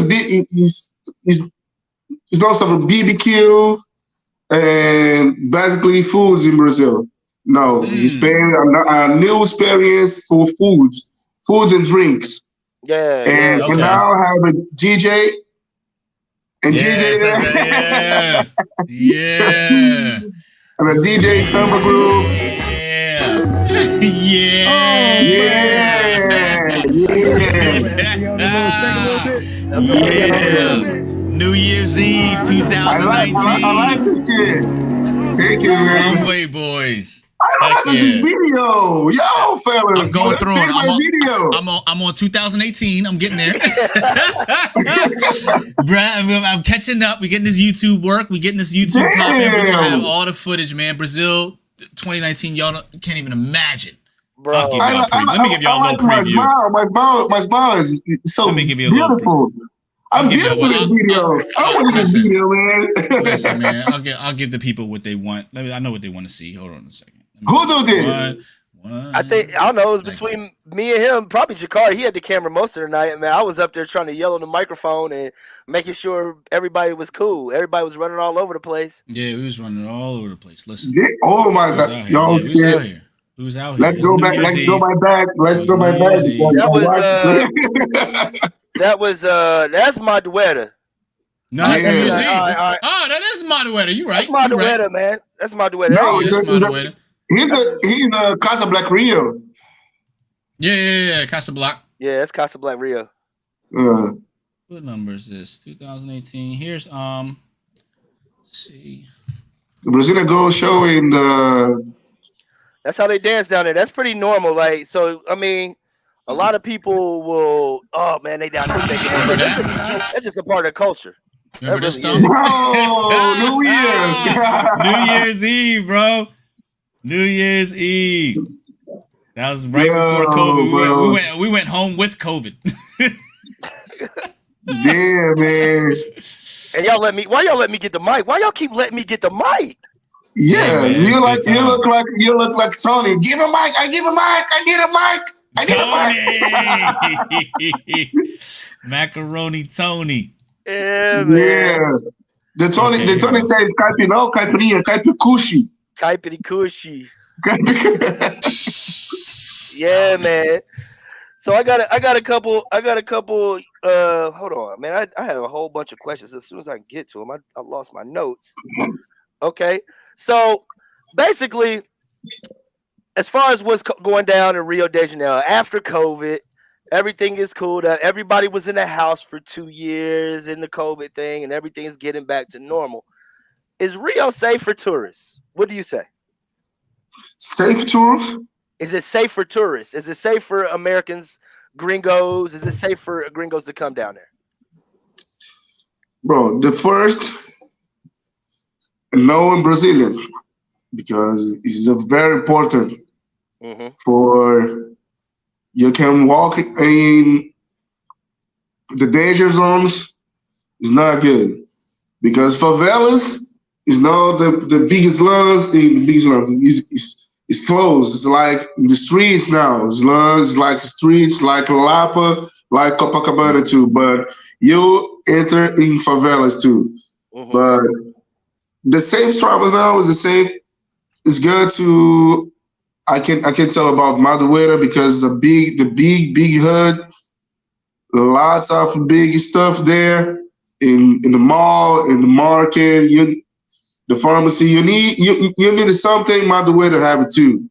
is lots of BBQ and basically foods in Brazil. No, Spain a new experience for foods and drinks. And now I have a DJ and DJ there. Yeah. And a DJ summer group. New Year's Eve 2019. I like this shit. Thank you, man. Runway Boys. I like this video. Yo, fellas. I'm going through it. video. I'm on 2018. I'm getting there. Bruh, I'm catching up. We're getting this YouTube work. We're getting this YouTube popping. We're going to have all the footage, man. Brazil 2019, y'all can't even imagine. Bro, Let me give y'all a little preview. My smile is so Let me give you a beautiful. I'm beautiful in this video. I want this video, man. Listen, man. I'll give the people what they want. I know what they want to see. Hold on a second. Who do this? I don't know. It was between me and him. Probably Jakar. He had the camera most of the night, man. I was up there trying to yell on the microphone and making sure everybody was cool. Everybody was running all over the place. Yeah, we was running all over the place. Listen. Oh my God, y'all. Who's out here? Who's out here? Let's go back. Let's go back. That's Maduera. No, that's New Year's Eve. Oh, that is Maduera. You right. That's Maduera, man. That's Maduera. No, That's Maduera. He's Casa Black Rio. Yeah. Casa Black. Yeah, that's Casa Black Rio. What number is this? 2018. Here's let's see. The Brazilian Girl Show in That's how they dance down there. That's pretty normal. Like, so I mean, a lot of people will. Oh man, they down there. That's just a part of the culture. Remember this really stuff? Oh, New Year's. New Year's Eve, bro. New Year's Eve. That was right before COVID. We went home with COVID. Yeah, man. And why y'all let me get the mic? Why y'all keep letting me get the mic? Yeah, man, you look like Tony. Give a mic. I give a mic. I need a mic. Tony. Macaroni Tony. Yeah, man. Yeah. The Tony says Caipirão, Caipirinha, Caipikushi. Caipiricushi. Yeah, man. So I got a couple. Hold on, man. I have a whole bunch of questions. As soon as I can get to them, I lost my notes. Okay, so basically, as far as what's going down in Rio de Janeiro after COVID, everything is cool. That everybody was in the house for 2 years in the COVID thing, and everything is getting back to normal. Is Rio safe for tourists? What do you say? Safe tourists? Is it safe for tourists? Is it safe for Americans, gringos? Is it safe for gringos to come down there? Bro, the first, knowing Brazilian, because it's very important for you can walk in the danger zones. It's not good because favelas is now the biggest slums. It's closed. It's like the streets now. Slums like streets, like Lapa, like Copacabana too. But you enter in favelas too. But the safe travel now is the same. It's good to. I can tell about Madureira because the big hood. Lots of big stuff there in the mall, in the market. The pharmacy, you need something, Madureira have it too.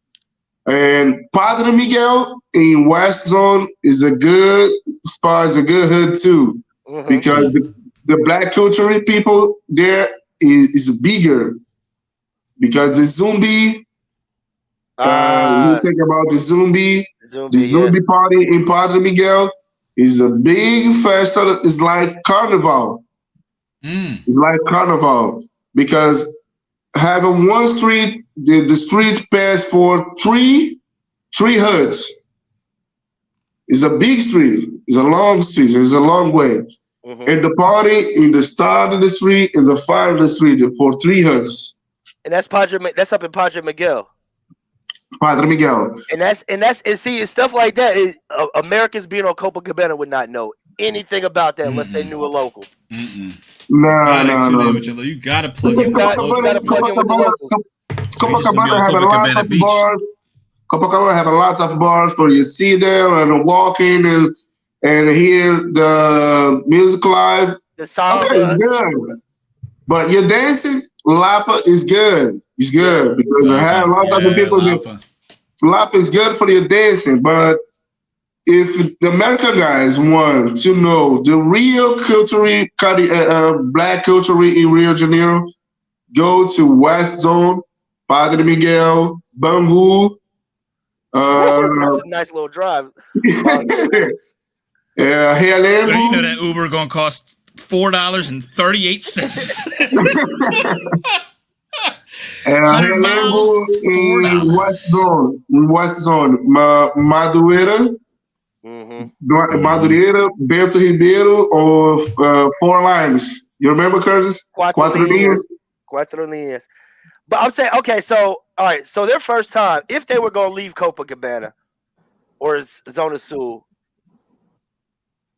And Padre Miguel in West Zone is a good spot, is a good hood too. Because the black culture people there is bigger. Because the Zumbi, you think about the Zumbi party in Padre Miguel is a big festival. It's like carnival. It's like carnival. Because having one street, the street pass for three hoods. It's a big street. It's a long street. It's a long way. And the party in the start of the street and the fire of the street for 3 hoods. And that's up in Padre Miguel. Padre Miguel. And see, stuff like that. Americans being on Copacabana would not know anything about that unless they knew a local. No. You gotta plug in with You locals. gotta plug in with the locals. Copacabana have a lot Copacabana of Beach. bars. Copacabana have a lot of bars for you see them and walking and hear the music live. The samba. Okay, good. But your dancing, Lapa is good. It's good because I have lots of people that Lapa is good for your dancing. But if the American guys want to know the real black culture in Rio de Janeiro, go to West Zone, Padre Miguel, Bangu. That's a nice little drive. Realengo. You know that Uber gonna cost $4.38. Realengo in West Zone, Madureira, Madureira, Bento Ribeiro, or Four Lines. You remember, Curtis? Quatro Linhas. But I'm saying, okay, so all right, so their first time, if they were gonna leave Copacabana or Zona Sul,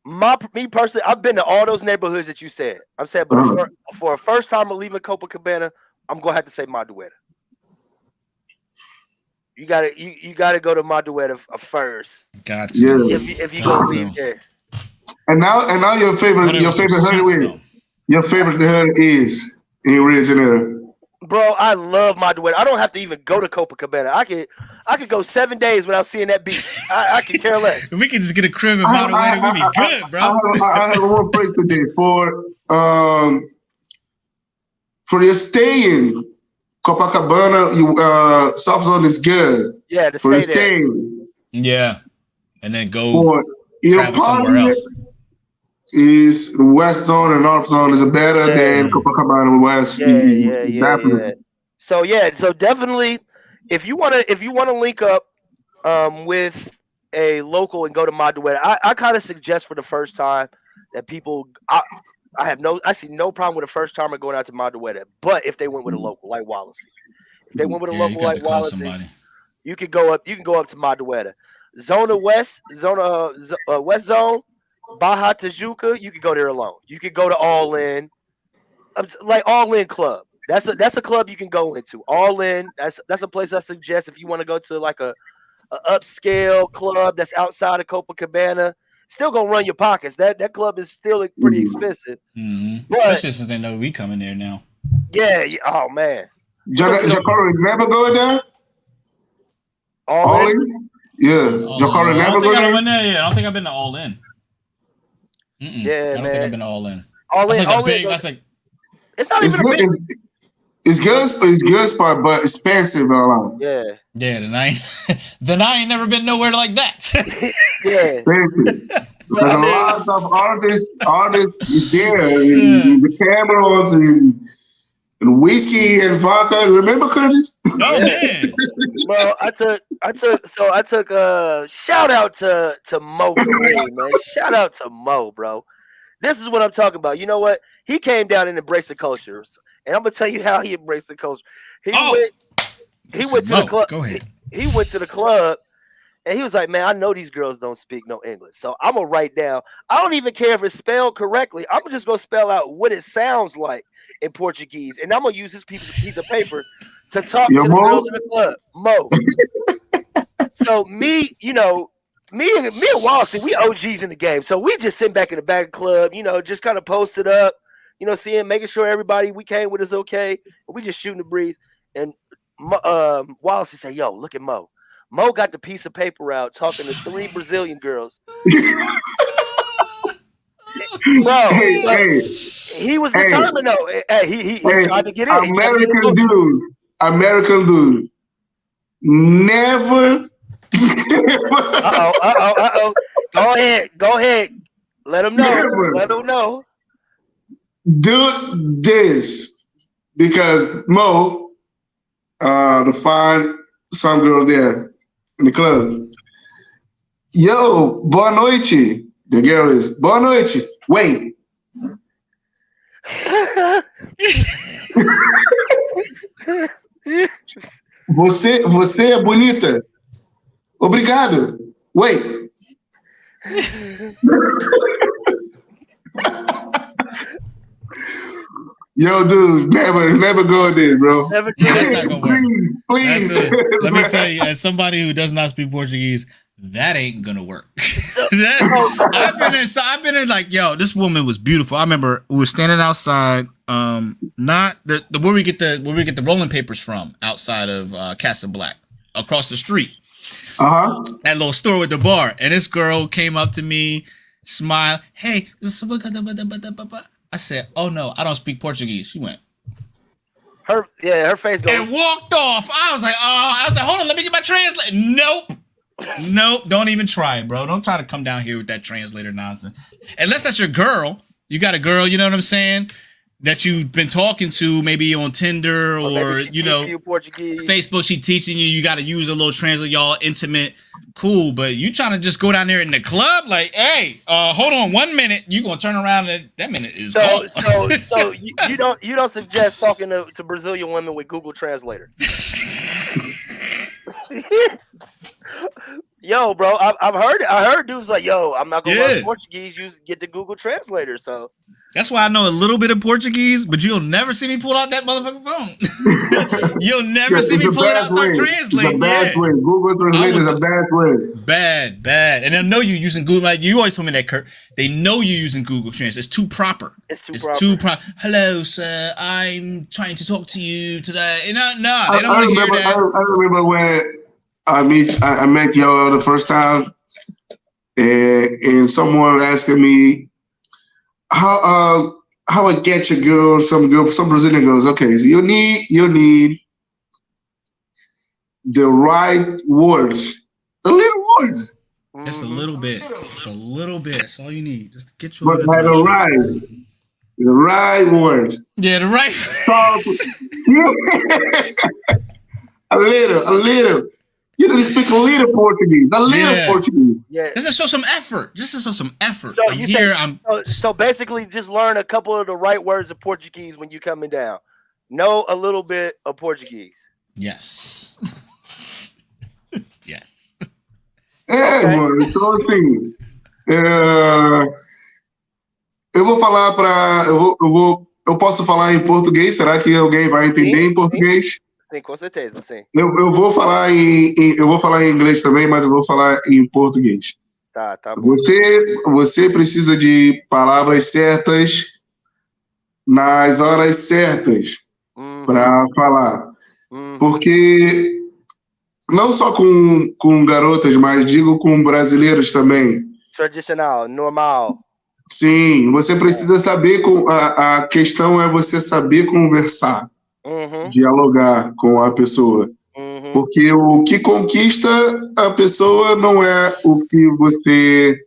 me personally, I've been to all those neighborhoods that you said. I'm saying, but for a first time of leaving Copacabana, I'm gonna have to say Madureira. You gotta go to Madureira first. Gotcha. Yeah. If you gonna leave there. And now your favorite hood is in Rio de Janeiro. Bro, I love Madureira. I don't have to even go to Copacabana. I could go 7 days without seeing that beach. I could care less. If we could just get a crib in Madureira, we'd be good, bro. I have one place today for your stay in Copacabana. South Zone is good. Yeah, to for stay stay. Yeah, and then go For travel somewhere else. Is the West Zone and North Zone is better than Copacabana West. Yeah. So definitely, if you wanna link up with a local and go to Madureira, I kind of suggest for the first time that people. I see no problem with a first timer going out to Madureira, but if they went with a local like Wallace, if they went with a local like Wallace, you can go up to Madureira. West Zone. Baja Tijuca, you could go there alone. You could go to All In, like All In Club. That's a club you can go into. All In. That's a place I suggest if you want to go to like a upscale club that's outside of Copacabana. Still gonna run your pockets. That club is still pretty expensive. Mm-hmm. Especially since they know we coming there now. Yeah. Oh man. Jacoro never go there. All In. Yeah. Jacoro never go there. I don't think I've been to All In. Yeah, I don't think I've been to All In. That's like it's not even a big. It's good spot, but expensive a lot. Yeah. Yeah, then I ain't never been nowhere like that. Yeah. There's a lot of artists is there. The cameras and whiskey and vodka. Remember, Curtis? Oh man. Well, I took shout out to Mo Kareem, man. Shout out to Mo, bro. This is what I'm talking about. You know what? He came down and embraced the culture. And I'm gonna tell you how he embraced the culture. He went to the club. Go ahead. He went to the club and he was like, man, I know these girls don't speak no English. So I'm gonna write down. I don't even care if it's spelled correctly. I'm just gonna spell out what it sounds like in Portuguese. And I'm gonna use this piece of paper to talk to the girls in the club. Mo. So me and Wallace, we OGs in the game. So we just sitting back in the back club, just kind of posted up, making sure everybody we came with is okay. And we just shooting the breeze. And Wallace said, yo, look at Mo. Mo got the piece of paper out talking to 3 Brazilian girls. Bro, he was determined though. Hey, he tried to get in. American dude. Never. Uh-oh. Go ahead. Let him know. Do this because Mo, to find some girl there in the club. Yo, boa noite. The girl is boa noite. Wait. Você é bonita. Obrigado. Wait. Yo, dude, never go this, bro. Never Yeah, that's not gonna work. Please. That's it. Let me tell you, as somebody who does not speak Portuguese, that ain't gonna work. I've been in like, yo, this woman was beautiful. I remember we were standing outside, not the where we get the rolling papers from, outside of Casa Black, across the street. That little store with the bar, and this girl came up to me, smiled, hey, I said, oh no, I don't speak Portuguese. She went, her face goes, and walked off. I was like, hold on, let me get my translator. Nope, don't even try it, bro. Don't try to come down here with that translator nonsense. Unless that's your girl. You got a girl, you know what I'm saying, that you've been talking to, maybe on Tinder or you Portuguese. Facebook. She teaching you. You got to use a little translator. Y'all intimate, cool. But you trying to just go down there in the club, like, hey, hold on 1 minute. You gonna turn around and that minute is gone. So you don't suggest talking to Brazilian women with Google Translator? Yo, bro, I've heard it. I heard dudes like, yo, I'm not gonna learn Portuguese. Get the Google Translator. So that's why I know a little bit of Portuguese, but you'll never see me pull out that motherfucking phone. You'll never see me pull it out and start translating. It's a bad way. Google Translator is a bad way. Bad. And they'll know you using Google. Like you always told me that, Kurt. They know you using Google Translate. It's too proper. It's too proper. Hello, sir. I'm trying to talk to you today. They don't want to hear that. I remember when I met y'all the first time, and someone asking me how I get your girl, some Brazilian girls. Okay, so you need the right words, the little words. Just a little bit. Just a little bit. That's all you need. Just to get you. But the right words. Yeah, the right. a little. You need to speak a little Portuguese. Portuguese. Yeah. Just to show some effort. So basically, just learn a couple of the right words of Portuguese when you're coming down. Know a little bit of Portuguese. Yes. Yes. Mano, então assim, eu posso falar em português? Será que alguém vai entender em português? Sim, com certeza, sim. Eu vou falar em inglês também, mas eu vou falar em português. Tá bom. Você precisa de palavras certas nas horas certas para falar. Porque não só com garotas, mas digo com brasileiros também. Tradicional, normal. Sim, você precisa saber, a questão é você saber conversar. Dialogar com a pessoa. Porque o que conquista a pessoa não é o que você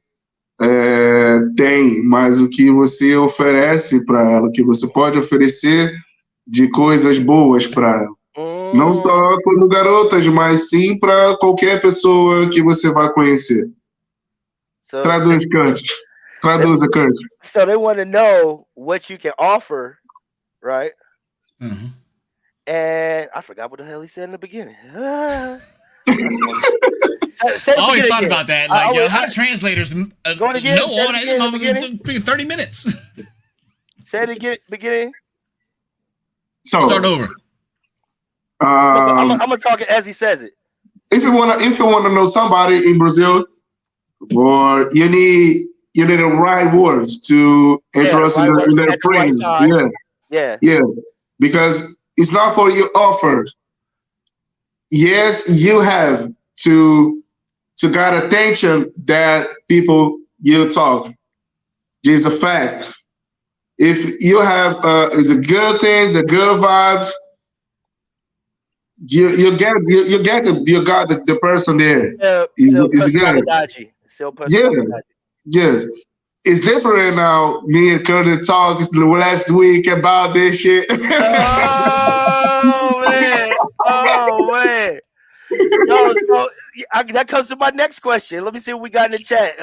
tem, mas o que você oferece para ela, o que você pode oferecer de coisas boas para ela. Não só como garotas, mas sim para qualquer pessoa que você vai conhecer. Traduza, Kurt. So they want to know what you can offer, right? And I forgot what the hell he said in the beginning. I always thought about that. Like, how translators know all that? 30 minutes. Say it again, beginning. So start over. I'm gonna talk it as he says it. If you wanna know somebody in Brazil, or you need the right words to introduce in their friends. Yeah. Because it's not for your offer. Yes, you have to get attention that people you talk. It's a fact. If you have the good things, the good vibes, you got the person there. It's good. Yes. It's different now. Me and Curtis talked last week about this shit. Oh man. Yo, so that comes to my next question. Let me see what we got in the chat.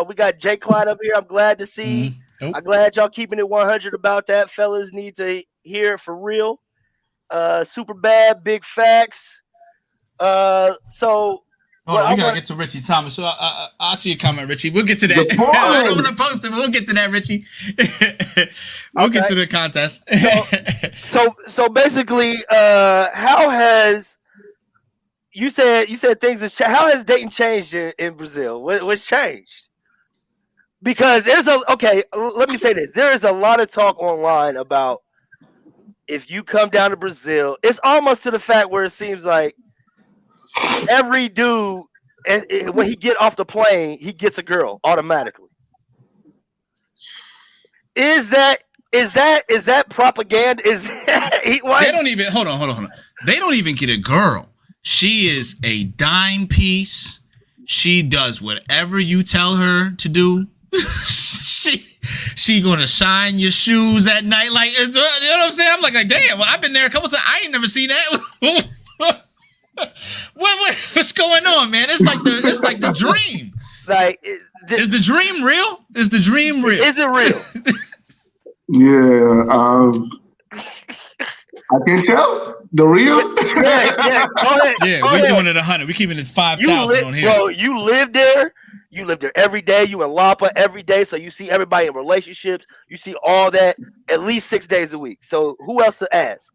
We got Jay Clyde up here. I'm glad to see. I'm glad y'all keeping it 100 about that. Fellas need to hear it for real. Super bad, big facts. So. Hold on, we gotta get to Richie Thomas. So I'll see your comment, Richie. We'll get to that. The point. I don't want to post it, but we'll get to that, Richie. We'll get to the contest. So basically, how has you said things have changed? How has dating changed in Brazil? What's changed? Because let me say this. There is a lot of talk online about if you come down to Brazil, it's almost to the fact where it seems like every dude, when he get off the plane, he gets a girl automatically. Is that propaganda? They don't even hold on. They don't even get a girl. She is a dime piece. She does whatever you tell her to do. she gonna shine your shoes at night, like, you know what I'm saying? I'm like damn. Well, I've been there a couple times. I ain't never seen that. What's going on, man? It's like the dream. Like, is the dream real? Is the dream real? Is it real? Yeah, I can tell the real. Yeah. Go ahead. Yeah, we're doing it 100. We're keeping it 5,000 on here. Bro, you live there. You live there every day. You in Lapa every day, so you see everybody in relationships. You see all that at least 6 days a week. So who else to ask?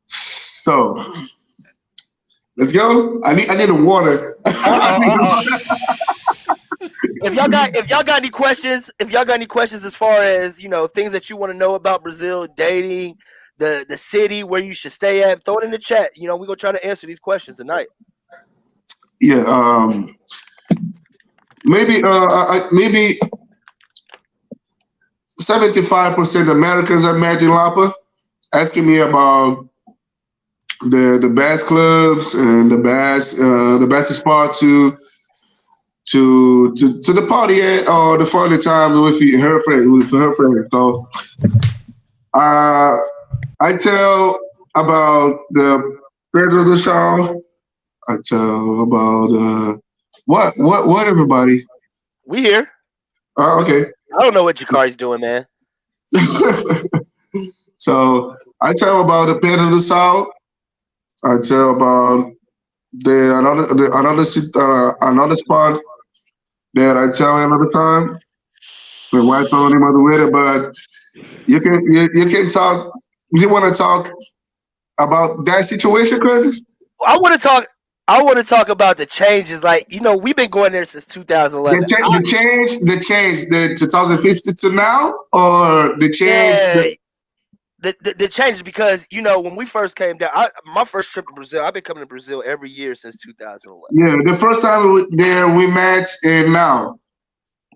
So. Let's go. I need a water. If y'all got any questions, as far as things that you want to know about Brazil, dating, the city where you should stay at, throw it in the chat. We're gonna try to answer these questions tonight. Yeah. Maybe 75% Americans I met in Lapa asking me about the best clubs and the best spot to the party at, or the funny time with her friend. So I tell about the Pedro do Sal. I tell about what everybody. We here. Okay. I don't know what Jakari's doing, man. So I tell about the Pedro do Sal. I tell about another spot that I tell another time. The West Colony Madureira, but you can talk. You want to talk about that situation, Curtis? I want to talk about the changes. Like, we've been going there since 2011. The change, the 2015 to now, or the change. Yeah. The changes, because when we first came down, my first trip to Brazil, I've been coming to Brazil every year since 2011. Yeah, the first time we met, and now.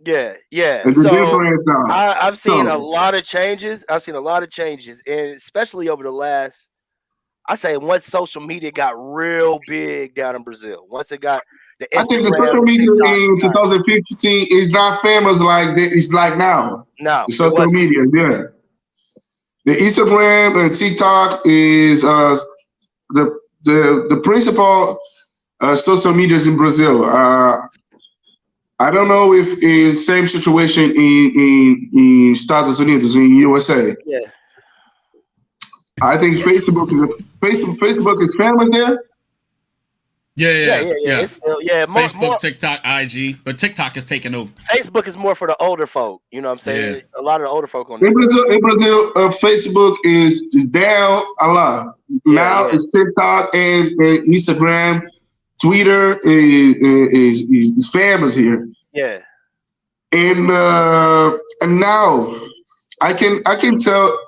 Yeah. So I've seen a lot of changes. And especially over the last, I say, once social media got real big down in Brazil. Once it got the Instagram, I think the social media in 2015 is not famous like it's like now. No, the social media, yeah. The Instagram and TikTok is the principal social medias in Brazil. I don't know if it's same situation in Estados Unidos, in USA. Yeah. I think Facebook is famous there. Yeah. It's still, Facebook, TikTok, IG, but TikTok is taking over. Facebook is more for the older folk. You know what I'm saying? Yeah. A lot of the older folk on there. In Brazil, Facebook is down a lot. Now it's TikTok and Instagram. Twitter is famous here. Yeah. And now I can tell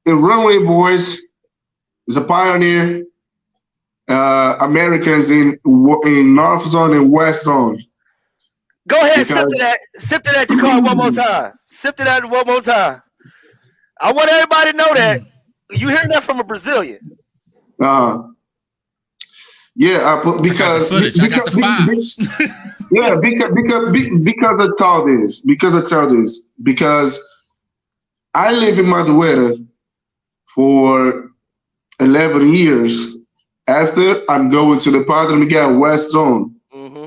the Runway Boys is a pioneer. Americans in North Zone and West Zone. Go ahead, sip to that, Jakar, one more time. Sip to that one more time. I want everybody to know that. You hearing that from a Brazilian. Yeah, because I got the files. Yeah, because I tell this. Because I live in Madureira for 11 years. After I'm going to the Padre Miguel West Zone. Mm-hmm.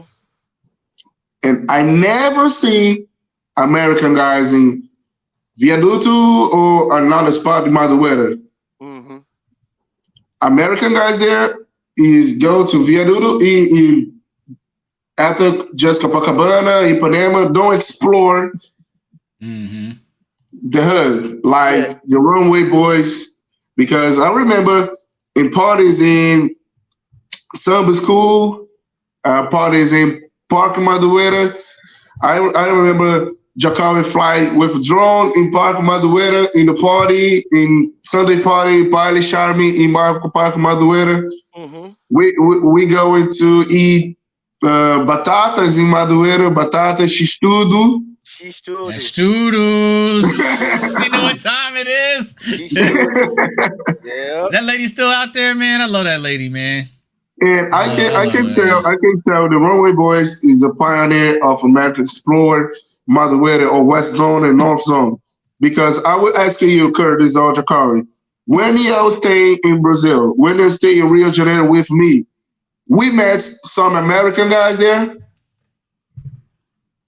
And I never see American guys in Viaduto or another spot in Madureira. Mm-hmm. American guys there is go to Viaduto after just Copacabana, Ipanema, don't explore the hood like the runway boys, because I remember in parties in summer school, parties in Parque Madureira. I remember Jacari fly with drone in Parque Madureira in the party, in Sunday party, Baile Charme in Parque Madureira. Mm-hmm. We going to eat batatas in Madureira, batata x-tudo. Studios. You know what time it is? Yeah. That lady still out there, man. I love that lady, man. And I can tell the Runway Boys is a pioneer of American Explorer, Madureira, or West Zone and North Zone. Because I would ask you, Curtis or Jacari, when y'all stay in Brazil, when you stay in Rio de Janeiro with me, we met some American guys there.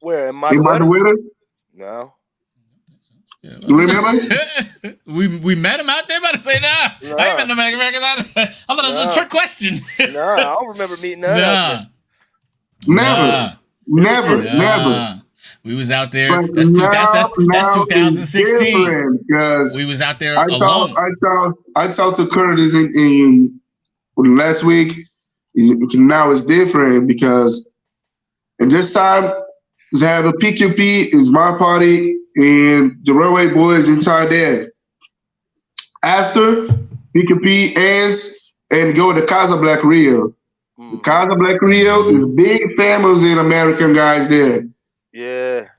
Where in Madureira? No. Yeah, remember? we met him out there, but I say, nah. I ain't met no Americans. I thought it was a trick question. Nah, I don't remember meeting none. Never. We was out there. That's 2016. Because we was out there alone. I talked to Curtis in last week. Now it's different because in this time they have a PQP, it's my party, and the Runway Boys inside there. After PQP ends and go to Casa Black Rio. The Casa Black Rio is big famous in American guys there. Yeah.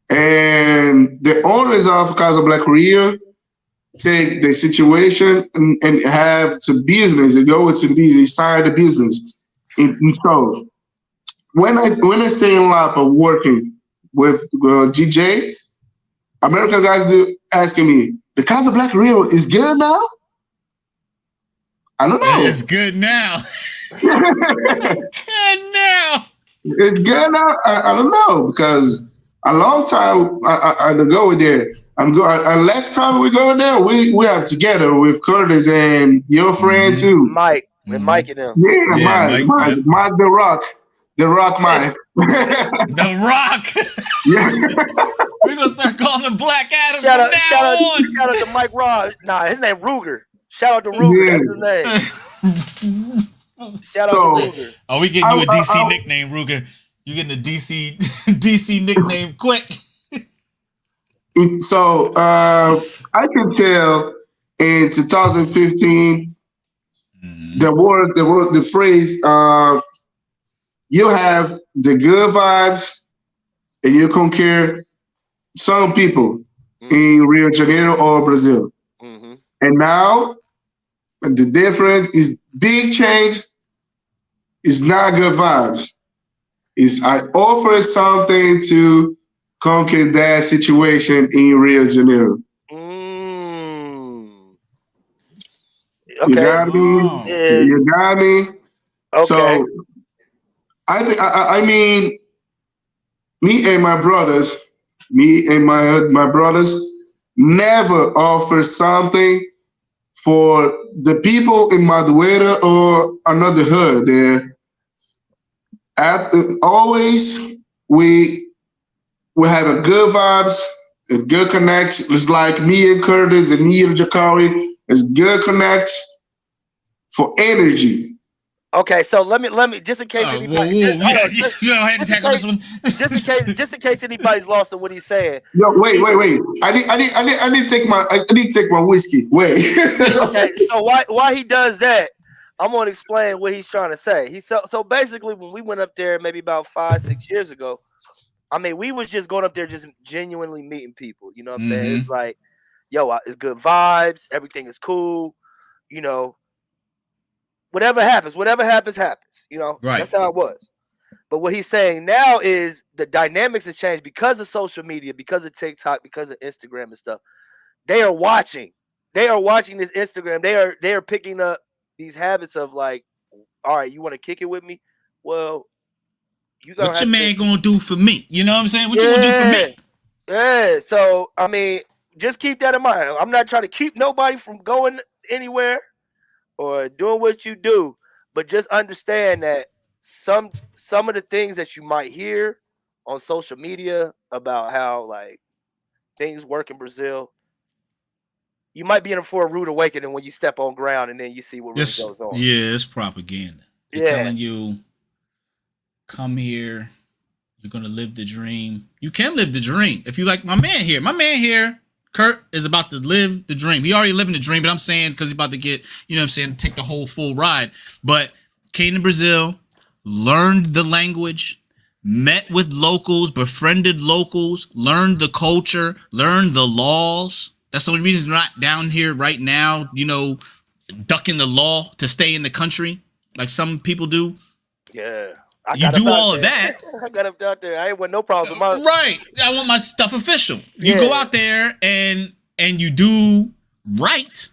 And the owners of Casa Black Rio take the situation and have to business. They go to be inside the business. And so when I stay in Lapa working with GJ, American guys do asking me, the Casa Black Rio is good now? I don't know. It's good now. It's good now. It's good now. I don't know, because a long time I go there. Last time we go there, we have together with Curtis and your friend too, Mike and Mike and them. Yeah, Mike the Rock Mike. The Rock. Yeah. We're gonna start calling him Black Adam Shout out to Mike Rod. Nah, his name Ruger. Shout out to Ruger. That's his name. Shout out to Ruger. Oh, we getting you a DC nickname, Ruger. You getting a DC nickname quick. So I can tell in 2015 the phrase you have the good vibes and you conquer some people in Rio de Janeiro or Brazil. Mm-hmm. And now the difference is big change. It's not good vibes. It's I offer something to conquer that situation in Rio de Janeiro. Okay. You got me? Yeah. You got me? Okay. So I think I mean me and my brothers never offer something for the people in Madureira or another hood there. Always we have a good vibes, a good connection. It's like me and Curtis and me and Jacari. It's good connect for energy. Okay, so let me just in case anybody go ahead and tackle this one. just in case anybody's lost on what he's saying. No, wait. I need to take my whiskey. Wait. Okay, so why he does that, I'm gonna explain what he's trying to say. So basically when we went up there maybe about 5-6 years ago, I mean we was just going up there just genuinely meeting people. You know what I'm saying? It's like, yo, it's good vibes, everything is cool, you know. Whatever happens. You know, right. That's how it was. But what he's saying now is the dynamics has changed because of social media, because of TikTok, because of Instagram and stuff. They are watching. They are watching this Instagram. They are picking up these habits of like, all right, you want to kick it with me? Well, you got what your man gonna do for me? You know what I'm saying? What you gonna do for me? Yeah. So I mean, just keep that in mind. I'm not trying to keep nobody from going anywhere or doing what you do, but just understand that some of the things that you might hear on social media about how like things work in Brazil, you might be in for a rude awakening when you step on ground and then you see what really goes on. Yeah, it's propaganda. They're telling you, come here, you're gonna live the dream. You can live the dream. If you like my man here, Kurt is about to live the dream. He already living the dream, but I'm saying because he's about to get, you know what I'm saying, take the whole full ride. But came to Brazil, learned the language, met with locals, befriended locals, learned the culture, learned the laws. That's the only reason we're not down here right now, you know, ducking the law to stay in the country like some people do. Yeah. You do all of that. I got up out there. I ain't want no problems with my... Right. I want my stuff official. You go out there and you do right.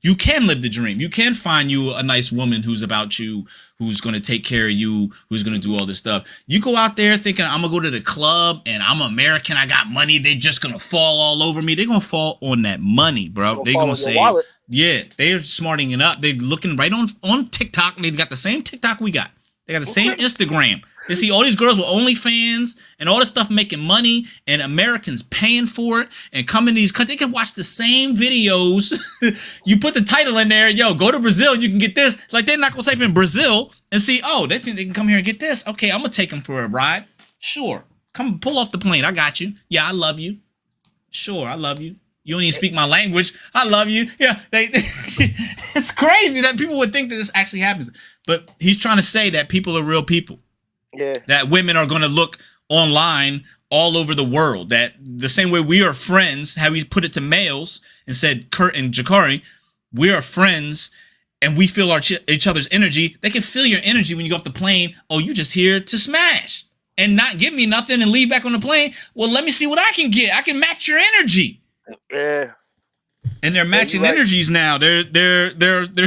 You can live the dream. You can find you a nice woman who's about you, who's going to take care of you, who's going to do all this stuff. You go out there thinking, I'm going to go to the club and I'm American, I got money, they just going to fall all over me. They're going to fall on that money, bro. They're going to say, wallet. Yeah, they're smarting it up. They're looking right on TikTok. They've got the same TikTok we got. They got the same Instagram. They see all these girls with OnlyFans and all this stuff making money and Americans paying for it and coming to these countries. They can watch the same videos. You put the title in there, yo, go to Brazil and you can get this. Like, they're not going to type in Brazil and see, oh, they think they can come here and get this. Okay, I'm going to take them for a ride. Sure. Come pull off the plane. I got you. Yeah, I love you. Sure, I love you. You don't even speak my language. I love you. Yeah, it's crazy that people would think that this actually happens. But he's trying to say that people are real people. Yeah. That women are going to look online all over the world. That the same way we are friends, how we put it to males and said, Kurt and Jakari, we are friends and we feel each other's energy. They can feel your energy when you go off the plane. Oh, you just here to smash and not give me nothing and leave back on the plane. Well, let me see what I can get. I can match your energy. Yeah. And they're matching energies now. They're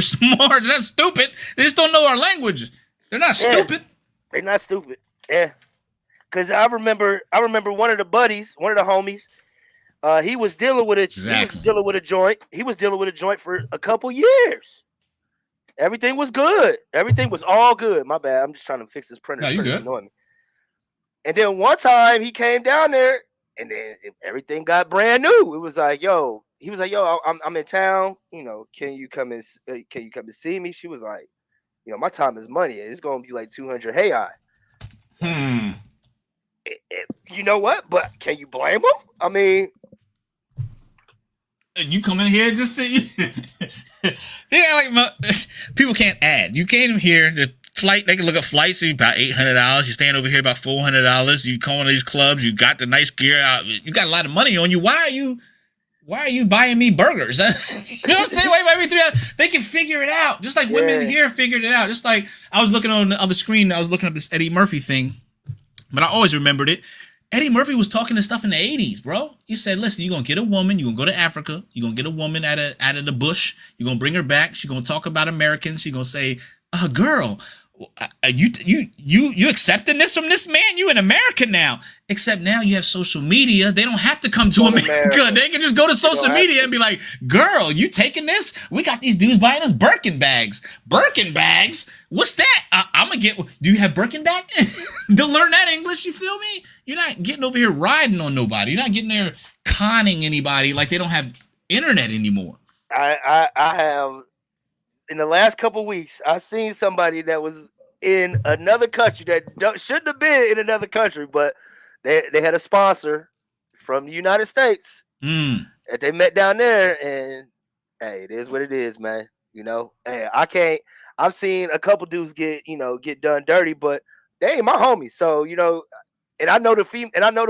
smart. They're not stupid. They just don't know our language. They're not stupid. They're not stupid. Yeah. Cause I remember one of the buddies, one of the homies, he was dealing with a joint. He was dealing with a joint for a couple years. Everything was good. Everything was all good. My bad. I'm just trying to fix this printer. No, you good. And then one time he came down there and then everything got brand new. It was like, yo, he was like, yo, I'm in town. You know, can you come and see me? She was like, you know, my time is money. It's gonna be like 200. Hey, you know what? But can you blame him? I mean, you come in here just to, yeah, like people can't add. You came here. The flight, they can look at flights. About $800. You're staying over here about $400. You come to these clubs. You got the nice gear out. You got a lot of money on you. Why are you buying me burgers? You know what I'm saying? Wait, every 3 hours. They can figure it out. Just like women here figured it out. Just like I was looking on the other screen. I was looking up this Eddie Murphy thing, but I always remembered it. Eddie Murphy was talking to stuff in the 80s, bro. He said, listen, you're going to get a woman. You're going to go to Africa. You're going to get a woman out of the bush. You're going to bring her back. She's going to talk about Americans. She's going to say, girl, you accepting this from this man? You in America now. Except now you have social media. They don't have to come to America. They can just go to social media and be like, girl, you taking this? We got these dudes buying us Birkin bags. Birkin bags? What's that? I'm going to get... Do you have Birkin bag? To learn that English, you feel me? You're not getting over here riding on nobody. You're not getting there conning anybody like they don't have internet anymore. I have... In the last couple of weeks, I seen somebody that was in another country that shouldn't have been in another country, but they had a sponsor from the United States that they met down there, and hey, it is what it is, man. You know, hey, I've seen a couple dudes get done dirty, but they ain't my homies. So, you know, and I know the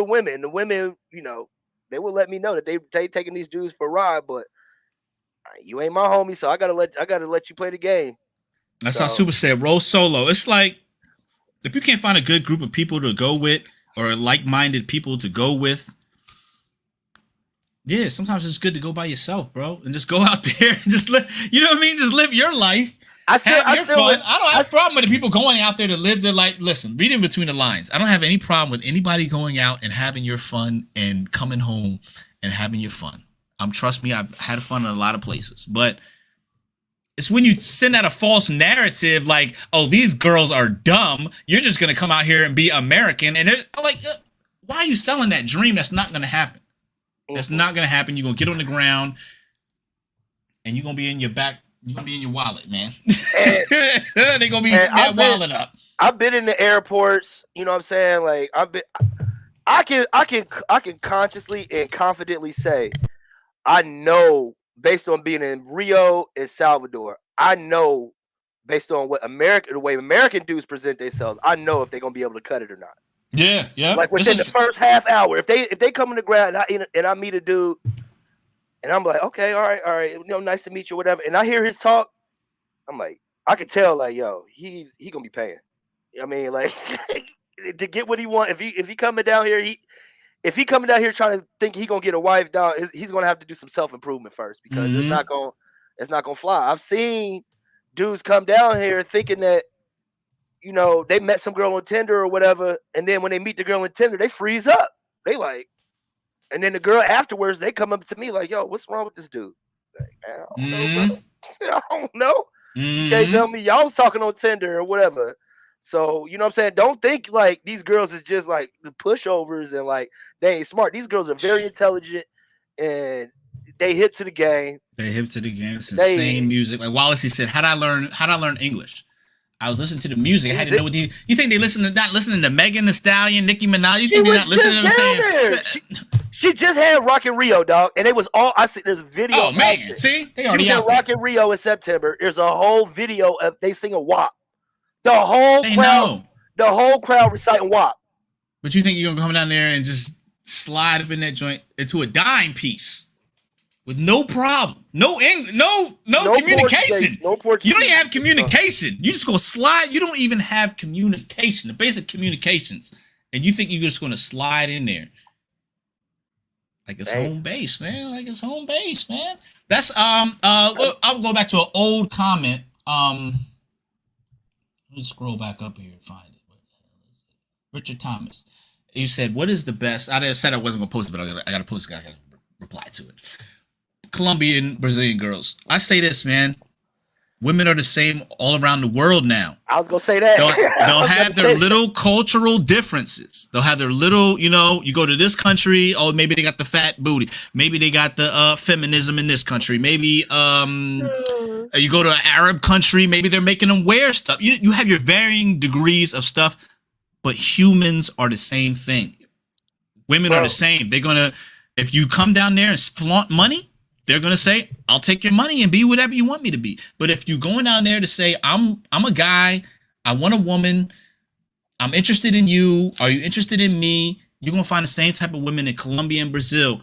women, and the women, you know, they will let me know that they taking these dudes for a ride, but you ain't my homie, so I gotta let you play the game. That's how Super said, roll solo. It's like if you can't find a good group of people to go with or like-minded people to go with, yeah, sometimes it's good to go by yourself, bro, and just go out there and just live. You know what I mean? Just live your life. have your fun. I don't have a problem with the people going out there to live their life. Listen, read in between the lines. I don't have any problem with anybody going out and having your fun and coming home and having your fun. Trust me, I've had fun in a lot of places. But it's when you send out a false narrative like, oh, these girls are dumb. You're just going to come out here and be American. And I'm like, why are you selling that dream? That's not going to happen. That's not going to happen. You're going to get on the ground and you're going to be in your back. You're going to be in your wallet, man. They're going to be that wallet up. I've been in the airports. You know what I'm saying? Like, I can consciously and confidently say, I know based on being in Rio and Salvador, I know based on what the way American dudes present themselves, I know if they're going to be able to cut it or not. Yeah, yeah. Like within the first half hour, if they come in the ground and I meet a dude, and I'm like, okay, all right, you know, nice to meet you, whatever. And I hear his talk, I'm like, I could tell, like, yo, he gonna be paying. I mean, like, to get what he want. If he coming down here, if he coming down here trying to think he gonna get a wife, down, he's gonna have to do some self-improvement first because it's not gonna fly. I've seen dudes come down here thinking that, you know, they met some girl on Tinder or whatever, and then when they meet the girl on Tinder, they freeze up. They like, and then the girl afterwards, they come up to me like, yo, what's wrong with this dude? Like, I don't know, bro. I don't know. You can't tell me y'all was talking on Tinder or whatever. So, you know what I'm saying? Don't think like these girls is just like the pushovers and like they ain't smart. These girls are very intelligent and they hip to the game. They hip to the game. It's insane music. Like Wallace, he said, how'd I learn English? I was listening to the music. I had to know what you think they not listening to Megan Thee Stallion, Nicki Minaj? You think they're not listening to them saying? She just had Rock in Rio, dog, and it was all I see. There's a video. Oh man, see, they already she was out in Rock in Rio in September. There's a whole video of they singing WAP. The whole crowd reciting WAP. But you think you're gonna come down there and just slide up in that joint into a dime piece with no problem, no communication, no Portuguese. You don't even have communication. You just gonna slide. You don't even have communication, the basic communications, and you think you're just gonna slide in there like it's home base, man. Like it's home base, man. That's I'll go back to an old comment. Let me scroll back up here and find it. Richard Thomas. You said, what is the best? I said I wasn't going to post it, but I got to post it. I got to reply to it. Colombian, Brazilian girls. I say this, man. Women are the same all around the world now. I was going to say that. They'll have their little cultural differences. They'll have their little, you know, you go to this country, oh, maybe they got the fat booty. Maybe they got the feminism in this country. Maybe you go to an Arab country, maybe they're making them wear stuff. You have your varying degrees of stuff, but humans are the same thing. Women are the same. They're going to, if you come down there and flaunt money, they're going to say, I'll take your money and be whatever you want me to be. But if you're going down there to say, I'm a guy, I want a woman, I'm interested in you, are you interested in me? You're going to find the same type of women in Colombia and Brazil.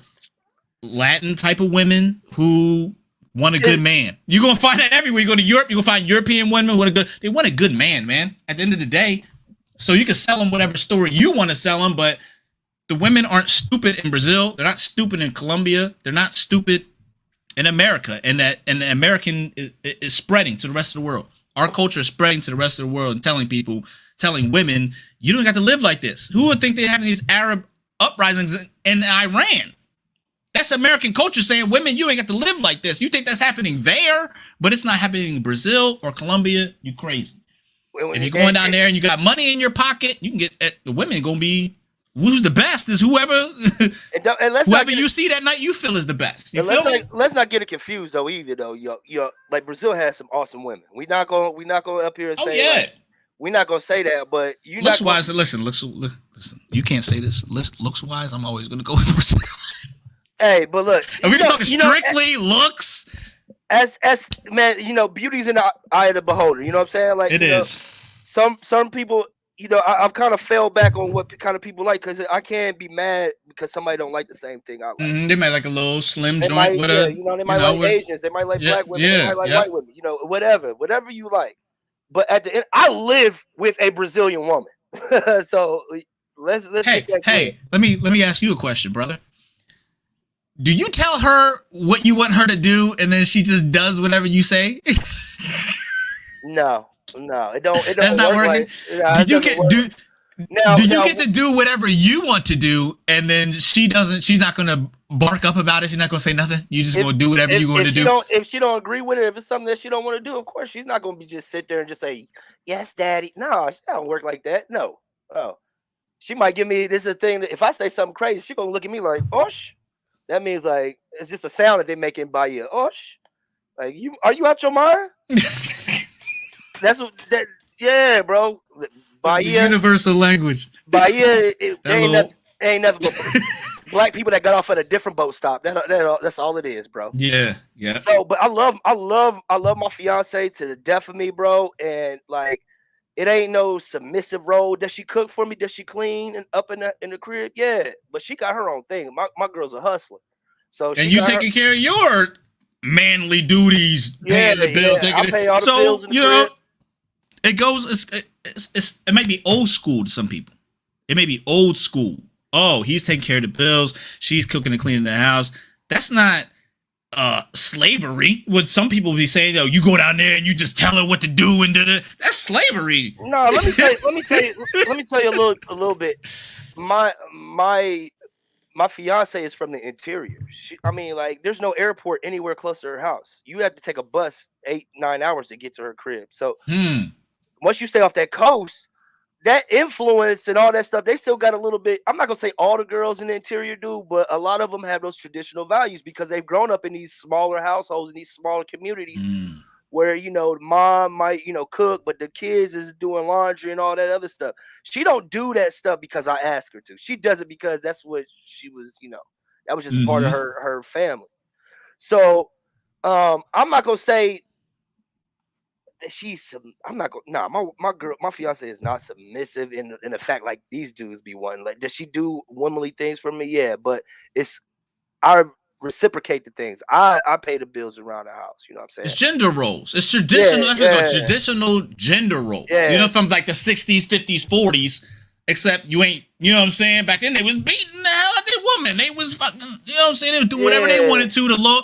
Latin type of women who want a good man. You're going to find that everywhere. You go to Europe, you're going to find European women they want a good man, man, at the end of the day. So you can sell them whatever story you want to sell them, but the women aren't stupid in Brazil. They're not stupid in Colombia. They're not stupid in America, and the American is spreading to the rest of the world. Our culture is spreading to the rest of the world and telling women, you don't got to live like this. Who would think they're having these Arab uprisings in Iran? That's American culture saying, women, you ain't got to live like this. You think that's happening there, but it's not happening in Brazil or Colombia. You crazy. If you're going down there and you got money in your pocket, you can get the women going to be. Who's the best is whoever you see that night you feel is the best. You feel me? Let's not get it confused though either though. Yo, like Brazil has some awesome women. We're not going up here and say like, we're not gonna say that, but you looks wise. Listen. You can't say this. Looks wise. I'm always gonna go with Brazil. Hey, but look, and we just talking strictly looks. As man, you know, beauty's in the eye of the beholder. You know what I'm saying? Like it is. Some people. You know, I've kind of fell back on what kind of people like because I can't be mad because somebody don't like the same thing I like. They might like a little slim joint with a, they might like Asians, they might like black women, they might like white women. You know, whatever you like. But at the end, I live with a Brazilian woman, so let's. Hey, let me ask you a question, brother. Do you tell her what you want her to do, and then she just does whatever you say? No, it don't That's not work working. like. Nah, it Did you doesn't work. Now, do you get to do whatever you want to do, and then she's not gonna bark up about it? She's not gonna say nothing. You just gonna do whatever you want to do. If she don't agree with it, if it's something that she don't want to do, of course she's not gonna be just sit there and just say yes, daddy. No, she don't work like that. No. Oh, she might give me this is a thing that if I say something crazy, she gonna look at me like, "Osh." That means like it's just a sound that they make in Bahia. Osh. Like are you out your mind? That's what that. Yeah, bro. Bahia, universal language. Bahia, ain't nothing but black people that got off at a different boat stop. That's all it is, bro. Yeah. So, but I love my fiance to the death of me, bro. And like, it ain't no submissive role. Does she cook for me? Does she clean and up in the crib? Yeah, but she got her own thing. My girl's a hustler, so and you taking care of your manly duties, paying the bills, taking pay all the bills in the crib. It goes. It might be old school to some people. It may be old school. Oh, he's taking care of the bills. She's cooking and cleaning the house. That's not slavery. What some people be saying, you go down there and you just tell her what to do and that's slavery. No, let me tell you a little bit. My fiance is from the interior. There's no airport anywhere close to her house. You have to take a bus 8-9 hours to get to her crib. So once you stay off that coast, that influence and all that stuff, they still got a little bit. I'm not gonna say all the girls in the interior do, but a lot of them have those traditional values because they've grown up in these smaller households, in these smaller communities where, mom might, cook, but the kids is doing laundry and all that other stuff. She don't do that stuff because I ask her to. She does it because that's what she was, that was just part of her family. So I'm not gonna say my fiance is not submissive in the fact like these dudes be one. Like, does she do womanly things for me? Yeah, but I reciprocate the things. I pay the bills around the house. You know what I'm saying? It's gender roles. It's traditional. Traditional gender roles. Yeah. From like the 60s, 50s, 40s. Except you ain't. You know what I'm saying? Back then they was beating the hell out of their woman. They was fucking. You know what I'm saying? They was doing whatever they wanted to. The law.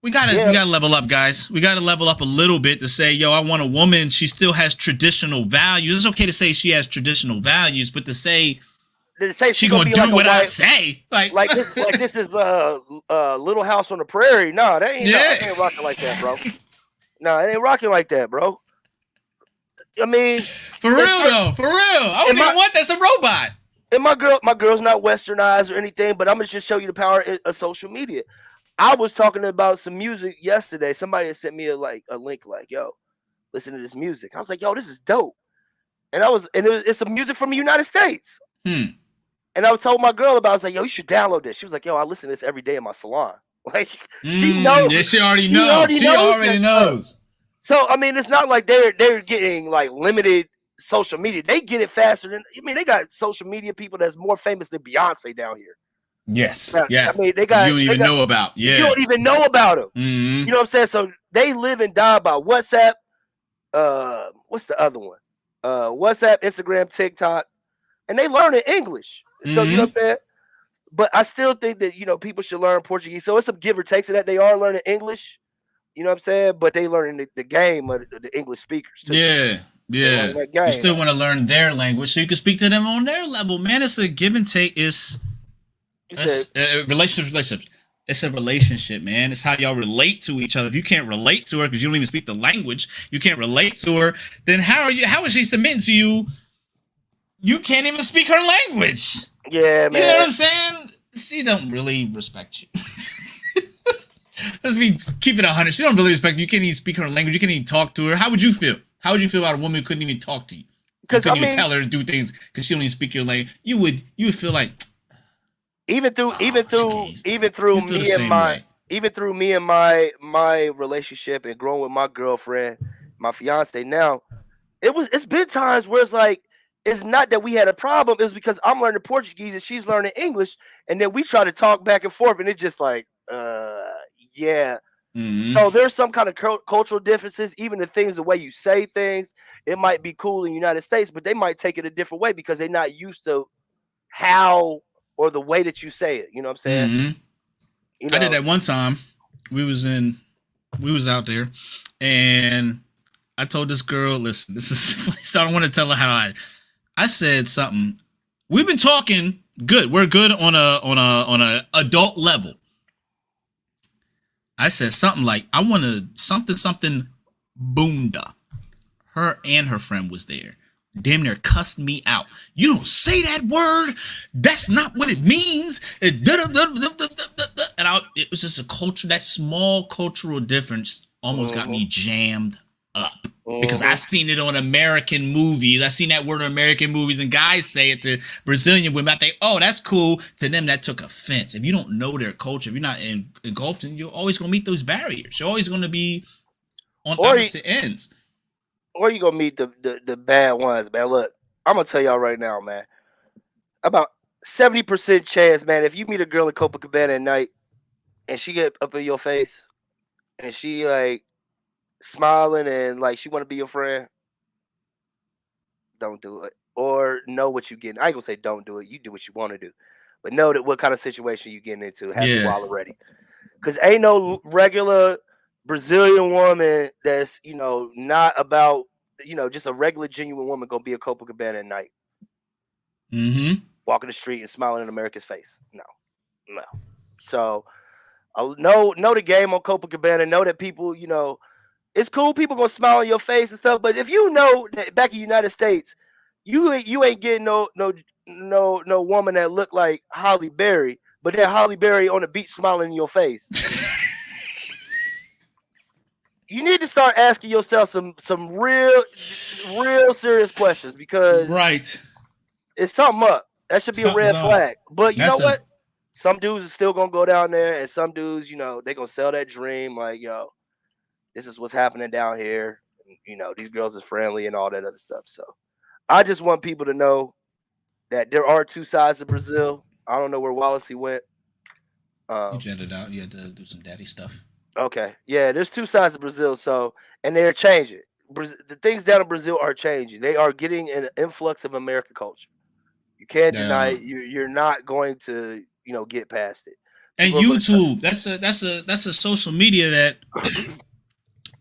We gotta level up, guys. We gotta level up a little bit to say, I want a woman. She still has traditional values. It's okay to say she has traditional values, but to say she gonna do what I say, like this is Little House on the Prairie. No, that ain't rocking like that, bro. No, it ain't rocking like that, bro. I mean, for real. I don't even want that's a robot. And my girl's not westernized or anything, but I'm gonna just show you the power of social media. I was talking about some music yesterday. Somebody had sent me a link like, yo, listen to this music. I was like, yo, this is dope. And it's some music from the United States. And I told my girl about it. I was like, yo, you should download this. She was like, yo, I listen to this every day in my salon. Like, she knows. Yeah, she already knows. She already knows. So, I mean, it's not like they're getting like limited social media. They get it faster than, they got social media people that's more famous than Beyonce down here. Yes. Yeah. I mean, you don't even know about. Yeah. You don't even know about them. You know what I'm saying? So they live and die by WhatsApp. What's the other one? WhatsApp, Instagram, TikTok, and they learn in English. So you know what I'm saying? But I still think that people should learn Portuguese. So it's some give or take to that. They are learning English. You know what I'm saying? But they learning the game of the English speakers too. Yeah. You still want to learn their language so you can speak to them on their level, man. It's a give and take. Relationships. It's a relationship, man. It's how y'all relate to each other. If you can't relate to her because you don't even speak the language, you can't relate to her, then how is she submitting to you? You can't even speak her language. Yeah, man. You know what I'm saying? She don't really respect you. Let's be keep it 100. She don't really respect you. You can't even speak her language. You can't even talk to her. How would you feel? How would you feel about a woman who couldn't even talk to you? You couldn't even tell her to do things because she don't even speak your language. You would feel like even through me and my relationship and growing with my girlfriend, my fiance now, it's been times where it's like it's not that we had a problem, it's because I'm learning Portuguese and she's learning English, and then we try to talk back and forth and it's just like yeah. So there's some kind of cultural differences, even the way you say things. It might be cool in the United States, but they might take it a different way because they're not used to how or the way that you say it. You know what I'm saying? I did that one time. We was out there and I told this girl, listen, this is funny, so I don't want to tell her how I said something. We've been talking good. We're good on a adult level. I said something like, I want to something boonda. Her and her friend was there. Damn near cussed me out. You don't say that word. That's not what it means. And it was just a culture, that small cultural difference almost got me jammed up. Because I seen it on American movies. I seen that word on American movies, and guys say it to Brazilian women. I think, oh, that's cool. To them, that took offense. If you don't know their culture, if you're not engulfed in, you're always going to meet those barriers. You're always going to be on opposite ends. Or you going to meet the bad ones, man. Look, I'm going to tell y'all right now, man. About 70% chance, man, if you meet a girl in Copacabana at night and she get up in your face and she, like, smiling and like she want to be your friend, don't do it. Or know what you getting. I ain't gonna say don't do it. You do what you want to do, but know that what kind of situation you getting into. Have you all already? Because ain't no regular Brazilian woman that's not about just a regular genuine woman gonna be a Copacabana at night, walking the street and smiling in America's face. No. So know the game on Copacabana. Know that people it's cool. People gonna smile on your face and stuff, but if you know that back in the United States, you ain't getting no woman that look like Halle Berry, but then Halle Berry on the beach smiling in your face. You need to start asking yourself some real serious questions, because it's something up. That should be a red flag. But you know what? Some dudes are still gonna go down there, and some dudes, they gonna sell that dream like, yo, this is what's happening down here. These girls is friendly and all that other stuff. So I just want people to know that there are two sides of Brazil. I don't know where Wallacey went. You jetted out. You had to do some daddy stuff. Okay. Yeah, there's two sides of Brazil. So, and they're changing. The things down in Brazil are changing. They are getting an influx of American culture. You can't deny it. You're not going to, get past it. And YouTube, that's a social media that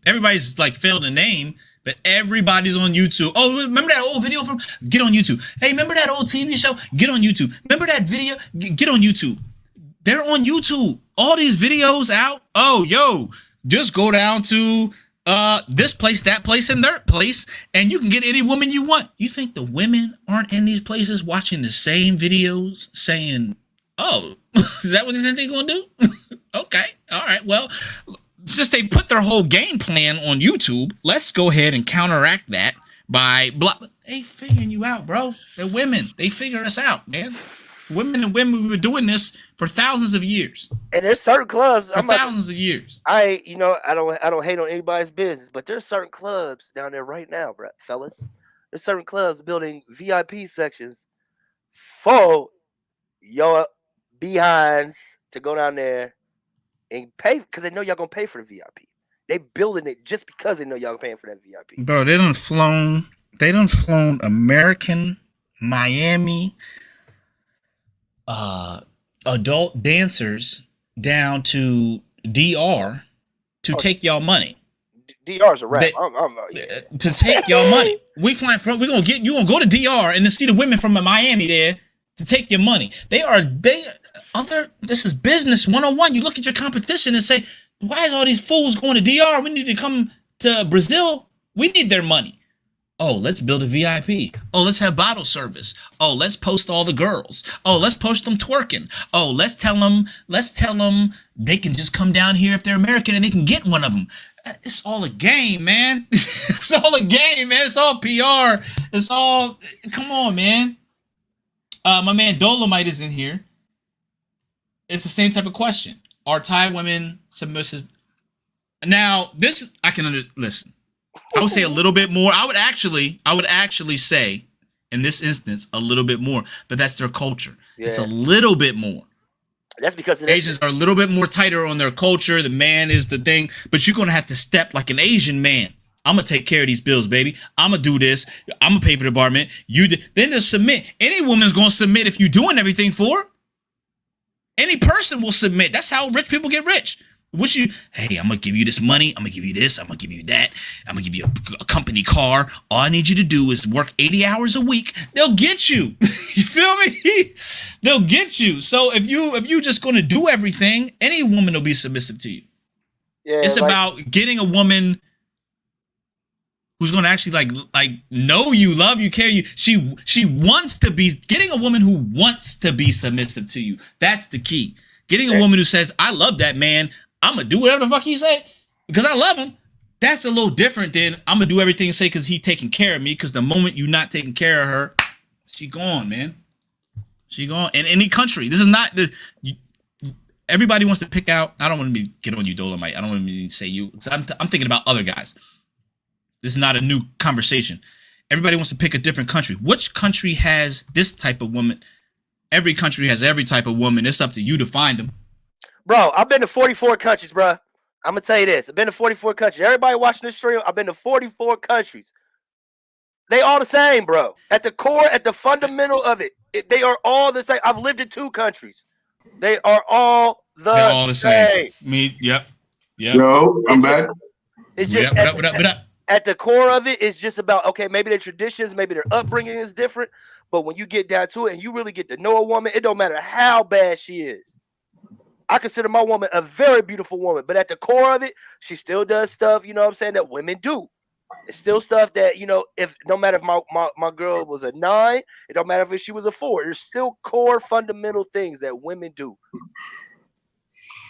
everybody's like failed to name, but everybody's on YouTube. Oh, remember that old video from? Get on YouTube. Hey, remember that old TV show? Get on YouTube. Remember that video? Get on YouTube. They're on YouTube. All these videos out. Oh, yo, just go down to this place, that place, and that place, and you can get any woman you want. You think the women aren't in these places watching the same videos saying, oh, is that what they think they're going to do? Okay. All right. Well, since they put their whole game plan on YouTube, let's go ahead and counteract that by they figuring you out, bro. They're women. They figure us out, man. Women, we were doing this for thousands of years. And there's certain clubs for thousands of years. I don't hate on anybody's business, but there's certain clubs down there right now, bro, fellas. There's certain clubs building VIP sections for your behinds to go down there and pay, because they know y'all gonna pay for the VIP. They building it just because they know y'all paying for that VIP. Bro, they done flown American Miami adult dancers down to DR to take y'all money. DR's a wrap. To take y'all money. You gonna go to DR and then see the women from Miami there to take your money. This is business 101. You look at your competition and say, why is all these fools going to DR? We need to come to Brazil. We need their money. Oh, let's build a VIP. Oh, let's have bottle service. Oh, let's post all the girls. Oh, let's post them twerking. Oh, let's tell them they can just come down here if they're American and they can get one of them. It's all a game, man. It's all a game, man. It's all PR. It's all, come on, man. My man Dolomite is in here. It's the same type of question. Are Thai women submissive? Now, this I can listen. I would say a little bit more. I would actually say in this instance a little bit more, but that's their culture. Yeah. It's a little bit more. That's because Asians are a little bit more tighter on their culture. The man is the thing, but you're gonna have to step like an Asian man. I'm gonna take care of these bills, baby. I'm gonna do this. I'm gonna pay for the apartment. Then just submit. Any woman's gonna submit if you're doing everything for her. Any person will submit. That's how rich people get rich. What you? Hey, I'm gonna give you this money. I'm gonna give you this. I'm gonna give you that. I'm gonna give you a company car. All I need you to do is work 80 hours a week. They'll get you. You feel me? They'll get you. So if you just gonna do everything, any woman will be submissive to you. Yeah, It's about getting a woman who's gonna actually like know you, love you, care you. She wants to be getting a woman who wants to be submissive to you. That's the key. Getting a woman who says, I love that man. I'm going to do whatever the fuck he say because I love him. That's a little different than I'm going to do everything and say because he taking care of me, because the moment you're not taking care of her, she gone, man. She gone. In any country. This is not everybody wants to pick out. I don't want to get on you, Dolomite. I don't want to say you. I'm thinking about other guys. This is not a new conversation. Everybody wants to pick a different country. Which country has this type of woman? Every country has every type of woman. It's up to you to find them. Bro, I've been to 44 countries, bro. I'm going to tell you this. I've been to 44 countries. Everybody watching this stream, I've been to 44 countries. They all the same, bro. At the core, at the fundamental of it, they are all the same. I've lived in 2 countries. They are all the same. Me, yep. Yo, I'm back. It's just at the core of it, it's just about, okay, maybe their traditions, maybe their upbringing is different. But when you get down to it and you really get to know a woman, it don't matter how bad she is. I consider my woman a very beautiful woman, but at the core of it, she still does stuff, you know what I'm saying, that women do. It's still stuff that, you know, if no matter if my girl was a 9, it don't matter if she was a 4. There's still core fundamental things that women do.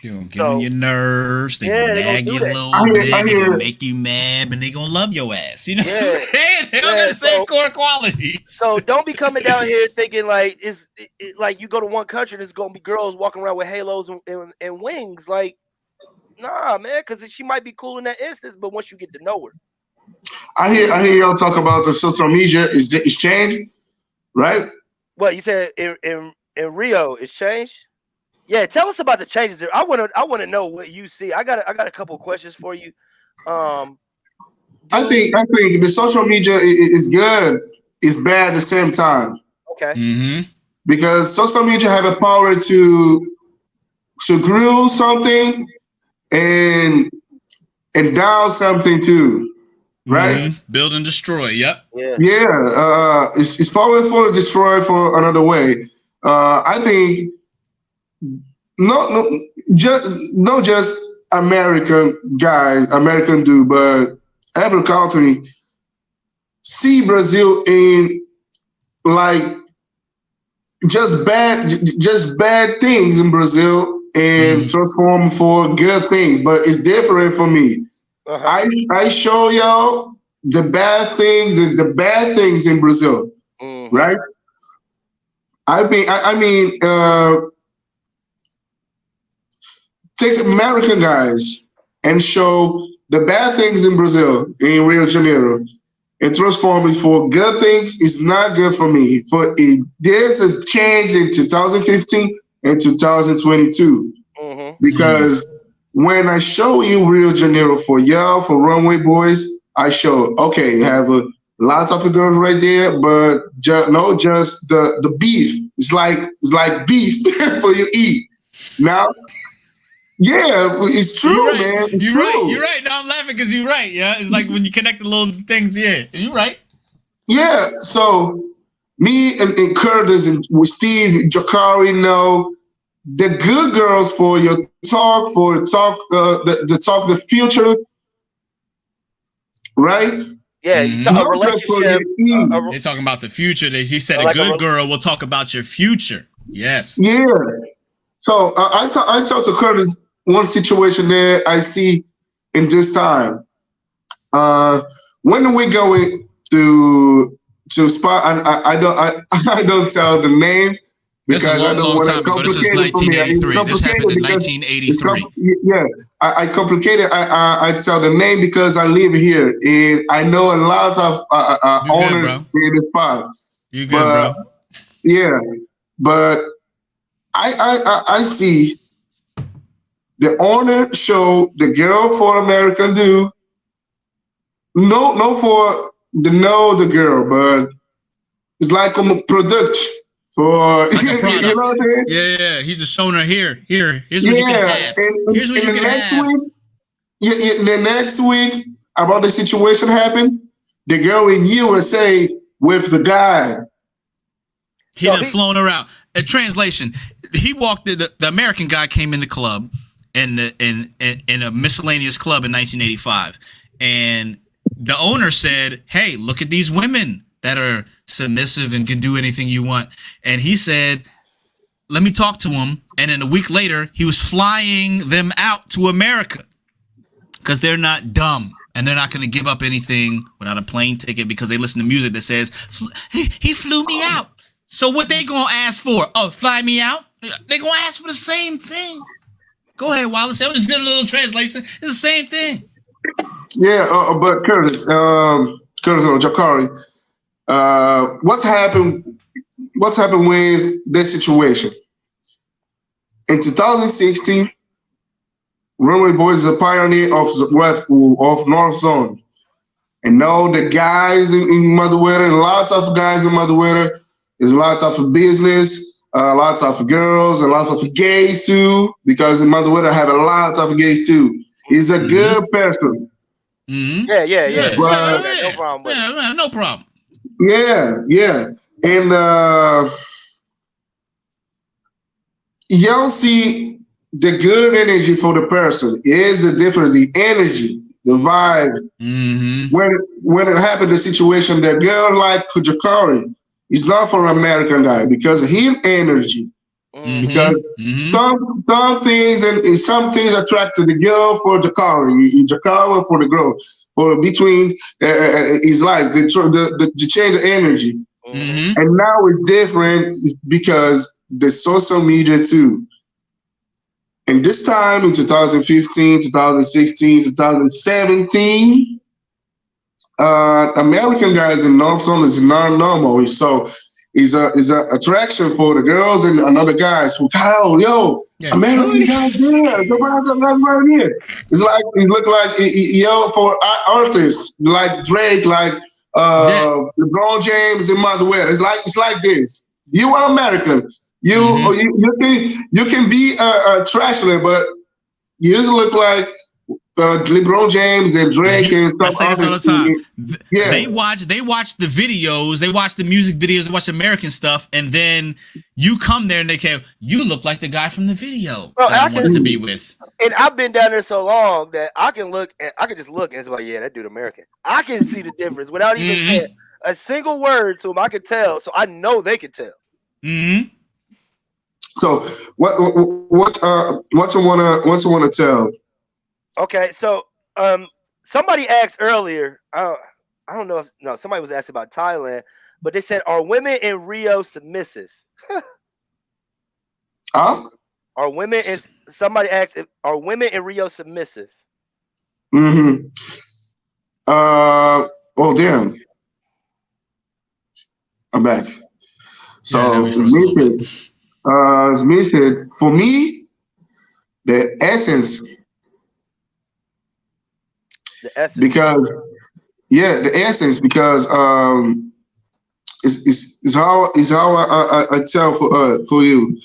They're gonna get on your nerves. They're gonna nag you a little bit. They're gonna make you mad, but they gonna love your ass. You know what I'm saying? They don't got the same core qualities. So don't be coming down here thinking like it's like you go to one country, there's gonna be girls walking around with halos and wings. Like, nah, man, because she might be cool in that instance, but once you get to know her. I hear y'all talk about the social media is changed, right? What you said in Rio, it's changed? Yeah, tell us about the changes there. I want to know what you see. I got a couple of questions for you. I think the social media is good. It's bad at the same time. Okay. Mm-hmm. Because social media have a power to grow something and down something too, right? Mm-hmm. Build and destroy. Yep. Yeah. It's powerful to destroy for another way. I think. Not just American guys, American do, but every country see Brazil in like just bad things in Brazil and transform for good things. But it's different for me. Uh-huh. I show y'all the bad things in Brazil, right? I mean. Take American guys and show the bad things in Brazil, in Rio de Janeiro, and transform it for good things. It's not good for me. This has changed in 2015 and 2022 because when I show you Rio de Janeiro for y'all, for runway boys, I show, okay, you have lots of girls right there, but just the beef. It's like beef for you eat. Now, yeah, it's true, man. It's you're true. Right. You're right. No, I'm laughing because you're right. Yeah, it's like when you connect the little things. Yeah, you're right. Yeah. So me and Curtis and with Steve, Jakari know the good girls for your talk the future, right? Yeah, a relationship. They're talking about the future. He said a good girl will talk about your future. Yes. Yeah. So I talked to Curtis. One situation there I see in this time. When are we going to spot? I don't tell the name because I don't want to complicate it for me. This happened in 1983. Yeah, I complicate it. I tell the name because I live here and I know a lot of owners in the spot. You good, bro? Yeah, but I see. The owner show the girl for American do. No for the girl, but it's like a product. for Like a you product. know what I'm saying? Yeah, he's just showing her here's what you can have. Here's what you can have. The next week, about the situation happened, the girl in USA with the guy. He done flown her out. A translation: he walked the American guy came in the club in a miscellaneous club in 1985, and the owner said, "Hey, look at these women that are submissive and can do anything you want." And he said, "Let me talk to them." And then a week later, he was flying them out to America because they're not dumb and they're not going to give up anything without a plane ticket because they listen to music that says, "He flew me out." So what they gonna ask for? Oh, fly me out? They gonna ask for the same thing. Go ahead, Wallace. I just did a little translation. It's the same thing. Yeah, but Curtis or Jakari, what's happened with this situation? In 2016, Runway Boys is a pioneer of North Zone. And now the guys in Madureira, lots of guys in Madureira, there's lots of business, lots of girls, and lots of gays too, because in Madureira have a lot of gays too. He's a good person. Mm-hmm. Yeah. No problem with it. No problem. Yeah. And you don't see the good energy for the person. It is a different, the energy, the vibes. Mm-hmm. When it happened, the situation, that girl like Kujakari is not for an American guy because of his energy. Mm-hmm. Because some things attract to the girl for Jakari, Jakari for the girl. For between is like the change of energy. Mm-hmm. And now it's different because the social media too. And this time in 2015, 2016, 2017, American guys in North Zone is not normal. So is a attraction for the girls and another guys who American guys here. Right here. It's like it look like for artists like Drake, like LeBron James and Madureira. It's like this. You are American. You can be a trashler, but you look like LeBron James and Drake and stuff. I say this all the time. They watch the videos, they watch the music videos, they watch American stuff, and then you come there and they go, "You look like the guy from the video that I wanted to be with." And I've been down there so long that I can just look and it's like, yeah, that dude American. I can see the difference without even saying a single word to them. I can tell, so I know they can tell. Mm-hmm. So what you wanna tell? Okay, so somebody asked earlier. I don't know if somebody was asking about Thailand, but they said, "Are women in Rio submissive?" Are women in? Somebody asked, "Are women in Rio submissive?" Mm-hmm. Oh damn! I'm back. So me said, for me, the essence. Because the essence, because is how I tell for you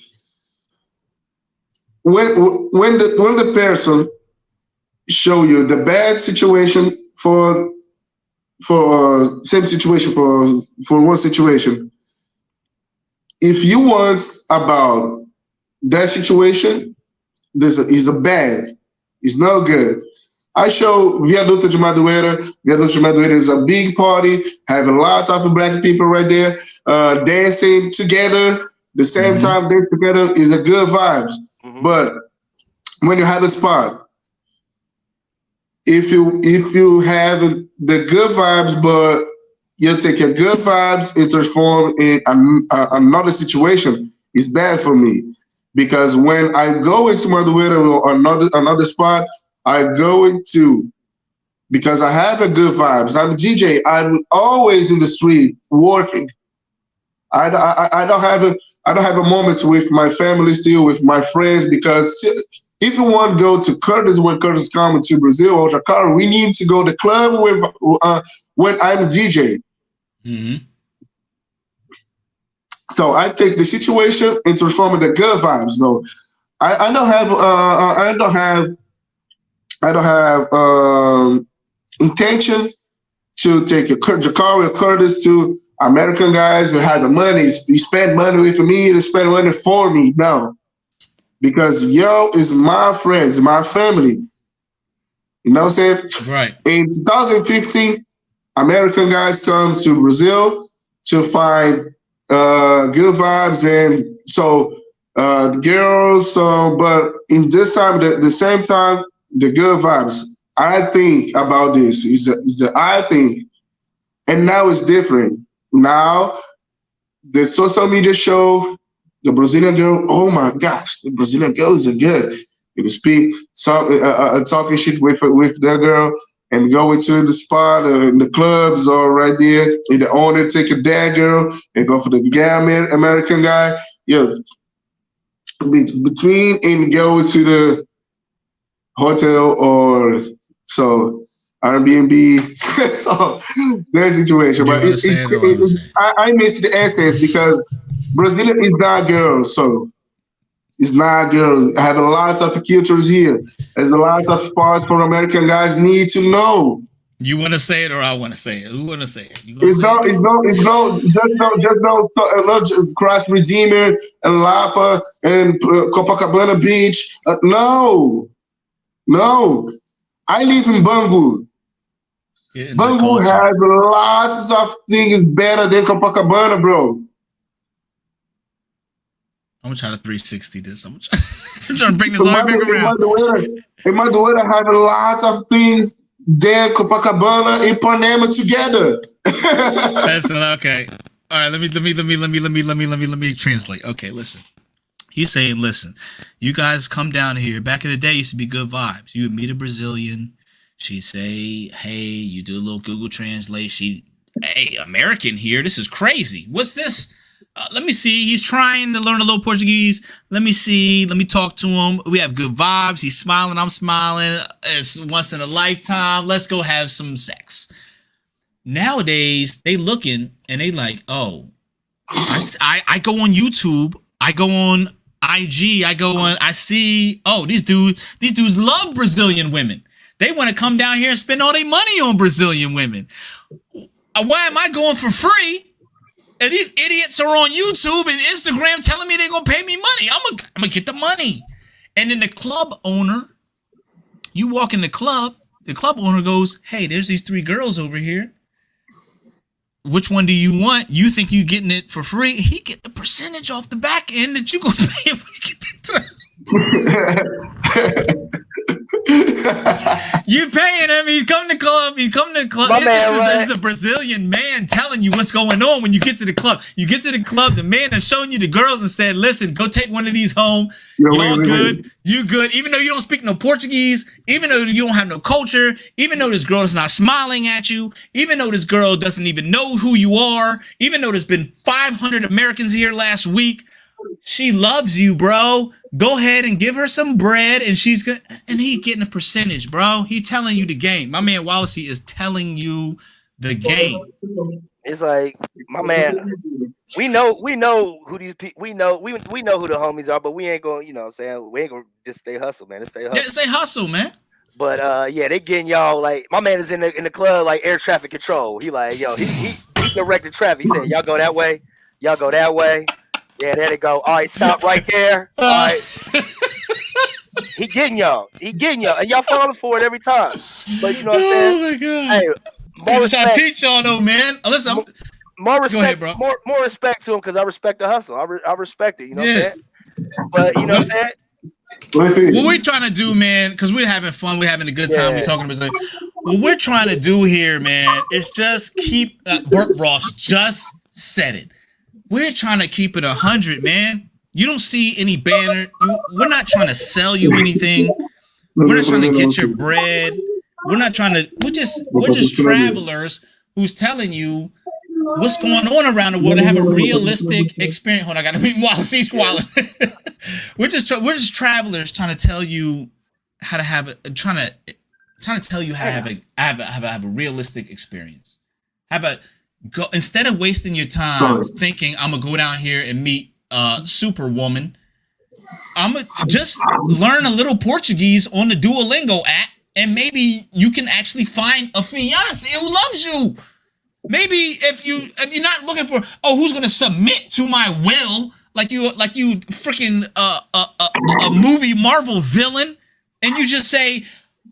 when the person show you the bad situation for same situation for one situation, if you want about that situation, this is a bad, it's no good. I show Viaduto de Madureira. Viaduto de Madureira is a big party, have a lot of black people right there dancing together. The same time dancing together is a good vibes. But when you have a spot, if you have the good vibes, but you take your good vibes and transform in another situation, it's bad for me. Because when I go into Madureira or another spot, I go into, because I have a good vibes. I'm a DJ. I'm always in the street working. I don't have a moment with my family still, with my friends, because if you want to go to Curtis when Curtis comes to Brazil or Jakarta, we need to go to the club when I'm a DJ. So I take the situation and transform it to good vibes. So I don't have intention to take a Jakari or Curtis to American guys who have the money. You spend money with me, to spend money for me. No, because yo is my friends, my family. You know what I'm saying? Right. In 2015, American guys come to Brazil to find good vibes, and so girls. But in this time, the same time, the good vibes. I think about this is the I think, and now it's different. Now the social media show the Brazilian girl. Oh my gosh, the Brazilian girls are good. You speak talking shit with their girl and go into the spot in the clubs or right there. And the owner take a dad girl and go for the gay American guy. Yo, between and go to the hotel or so Airbnb. So their situation. But I miss the essence because Brazilian is not girls, so it's not girls. I have a lot of cultures here. There's a lot of parts for American guys need to know. You want to say it or I want to say it? Who want to say it? It's no Cross Redeemer and Lapa and Copacabana Beach. No. I live in Bangu. Bangu has lots of things better than Copacabana, bro. I'm gonna try to 360 this. I'm trying to bring this all back around. In Madureira have lots of things than Copacabana and Panama together. Listen, okay. All right, let me translate. Okay, listen. He's saying, listen, you guys come down here. Back in the day, used to be good vibes. You would meet a Brazilian. She'd say, hey, you do a little Google Translate. Hey, American here. This is crazy. What's this? Let me see. He's trying to learn a little Portuguese. Let me see. Let me talk to him. We have good vibes. He's smiling. I'm smiling. It's once in a lifetime. Let's go have some sex. Nowadays, they looking and they like, oh, I go on YouTube. I go on IG. I see, oh, these dudes love Brazilian women. They want to come down here and spend all their money on Brazilian women. Why am I going for free? And these idiots are on YouTube and Instagram telling me they're going to pay me money. I'm gonna get the money. And then the club owner, you walk in the club owner goes, hey, there's these 3 girls over here. Which one do you want? You think you getting it for free? He get the percentage off the back end that you going to pay him. You paying him. He's coming to the club. This is a Brazilian man telling you what's going on when you get to the club. You get to the club, the man has shown you the girls and said, listen, go take one of these home. Y'all good. You good. Even though you don't speak no Portuguese, even though you don't have no culture, even though this girl is not smiling at you, even though this girl doesn't even know who you are, even though there's been 500 Americans here last week, she loves you, bro. Go ahead and give her some bread, and she's good. And he's getting a percentage, bro. He's telling you the game. My man Wallacey is telling you the game. It's like, my man, we know who these people. We know who the homies are, but we ain't gonna, you know what I'm saying? We ain't gonna just stay hustle, man. Let's stay hustle. Yeah, stay hustle, man. But yeah, they getting y'all like, my man is in the club like air traffic control. He like, yo, he directed traffic. He said, y'all go that way, y'all go that way. Yeah, there they go. All right, stop right there. All right. He getting y'all. And y'all falling for it every time. But you know what I'm saying? Oh, my God. Hey, more respect. I teach y'all, though, man. Listen, more respect, go ahead, bro. More respect to him because I respect the hustle. I respect it, you know what I'm saying? But, you know what I'm saying? What we're trying to do, man, because we're having fun. We're having a good time. We're talking about what we're trying to do here, man, is just keep Bert Ross just said it. We're trying to keep it 100, man. You don't see any banner. We're not trying to sell you anything. We're not trying to get your bread. We're not trying to. We're just travelers who's telling you what's going on around the world to have a realistic experience. Hold on, I gotta meet Wallace. He's squalling. We're just travelers trying to tell you how to have trying to tell you how to have a realistic experience. go instead of wasting your time thinking I'm gonna go down here and meet Superwoman. I'm gonna just learn a little Portuguese on the Duolingo app, and maybe you can actually find a fiance who loves you. Maybe if you're not looking for who's gonna submit to my will like you freaking a movie Marvel villain, and you just say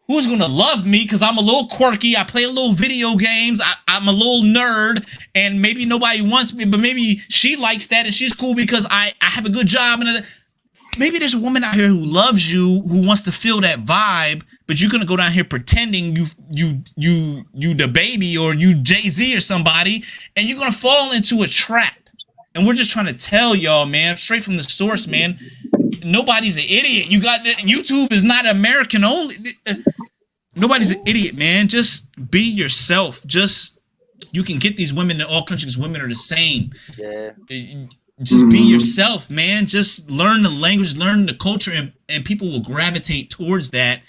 who's gonna love me because I'm a little quirky, I play a little video games, I'm a little nerd, and maybe nobody wants me, but maybe she likes that and she's cool because I have a good job, and maybe there's a woman out here who loves you, who wants to feel that vibe, but you're gonna go down here pretending you the baby or you Jay-Z or somebody, and you're gonna fall into a trap. And we're just trying to tell y'all, man, straight from the source, man. Nobody's an idiot. YouTube is not American only. Nobody's an idiot, man. Just be yourself. You can get these women in all countries. Women are the same. Yeah. Just be yourself, man. Just learn the language, learn the culture, and people will gravitate towards that.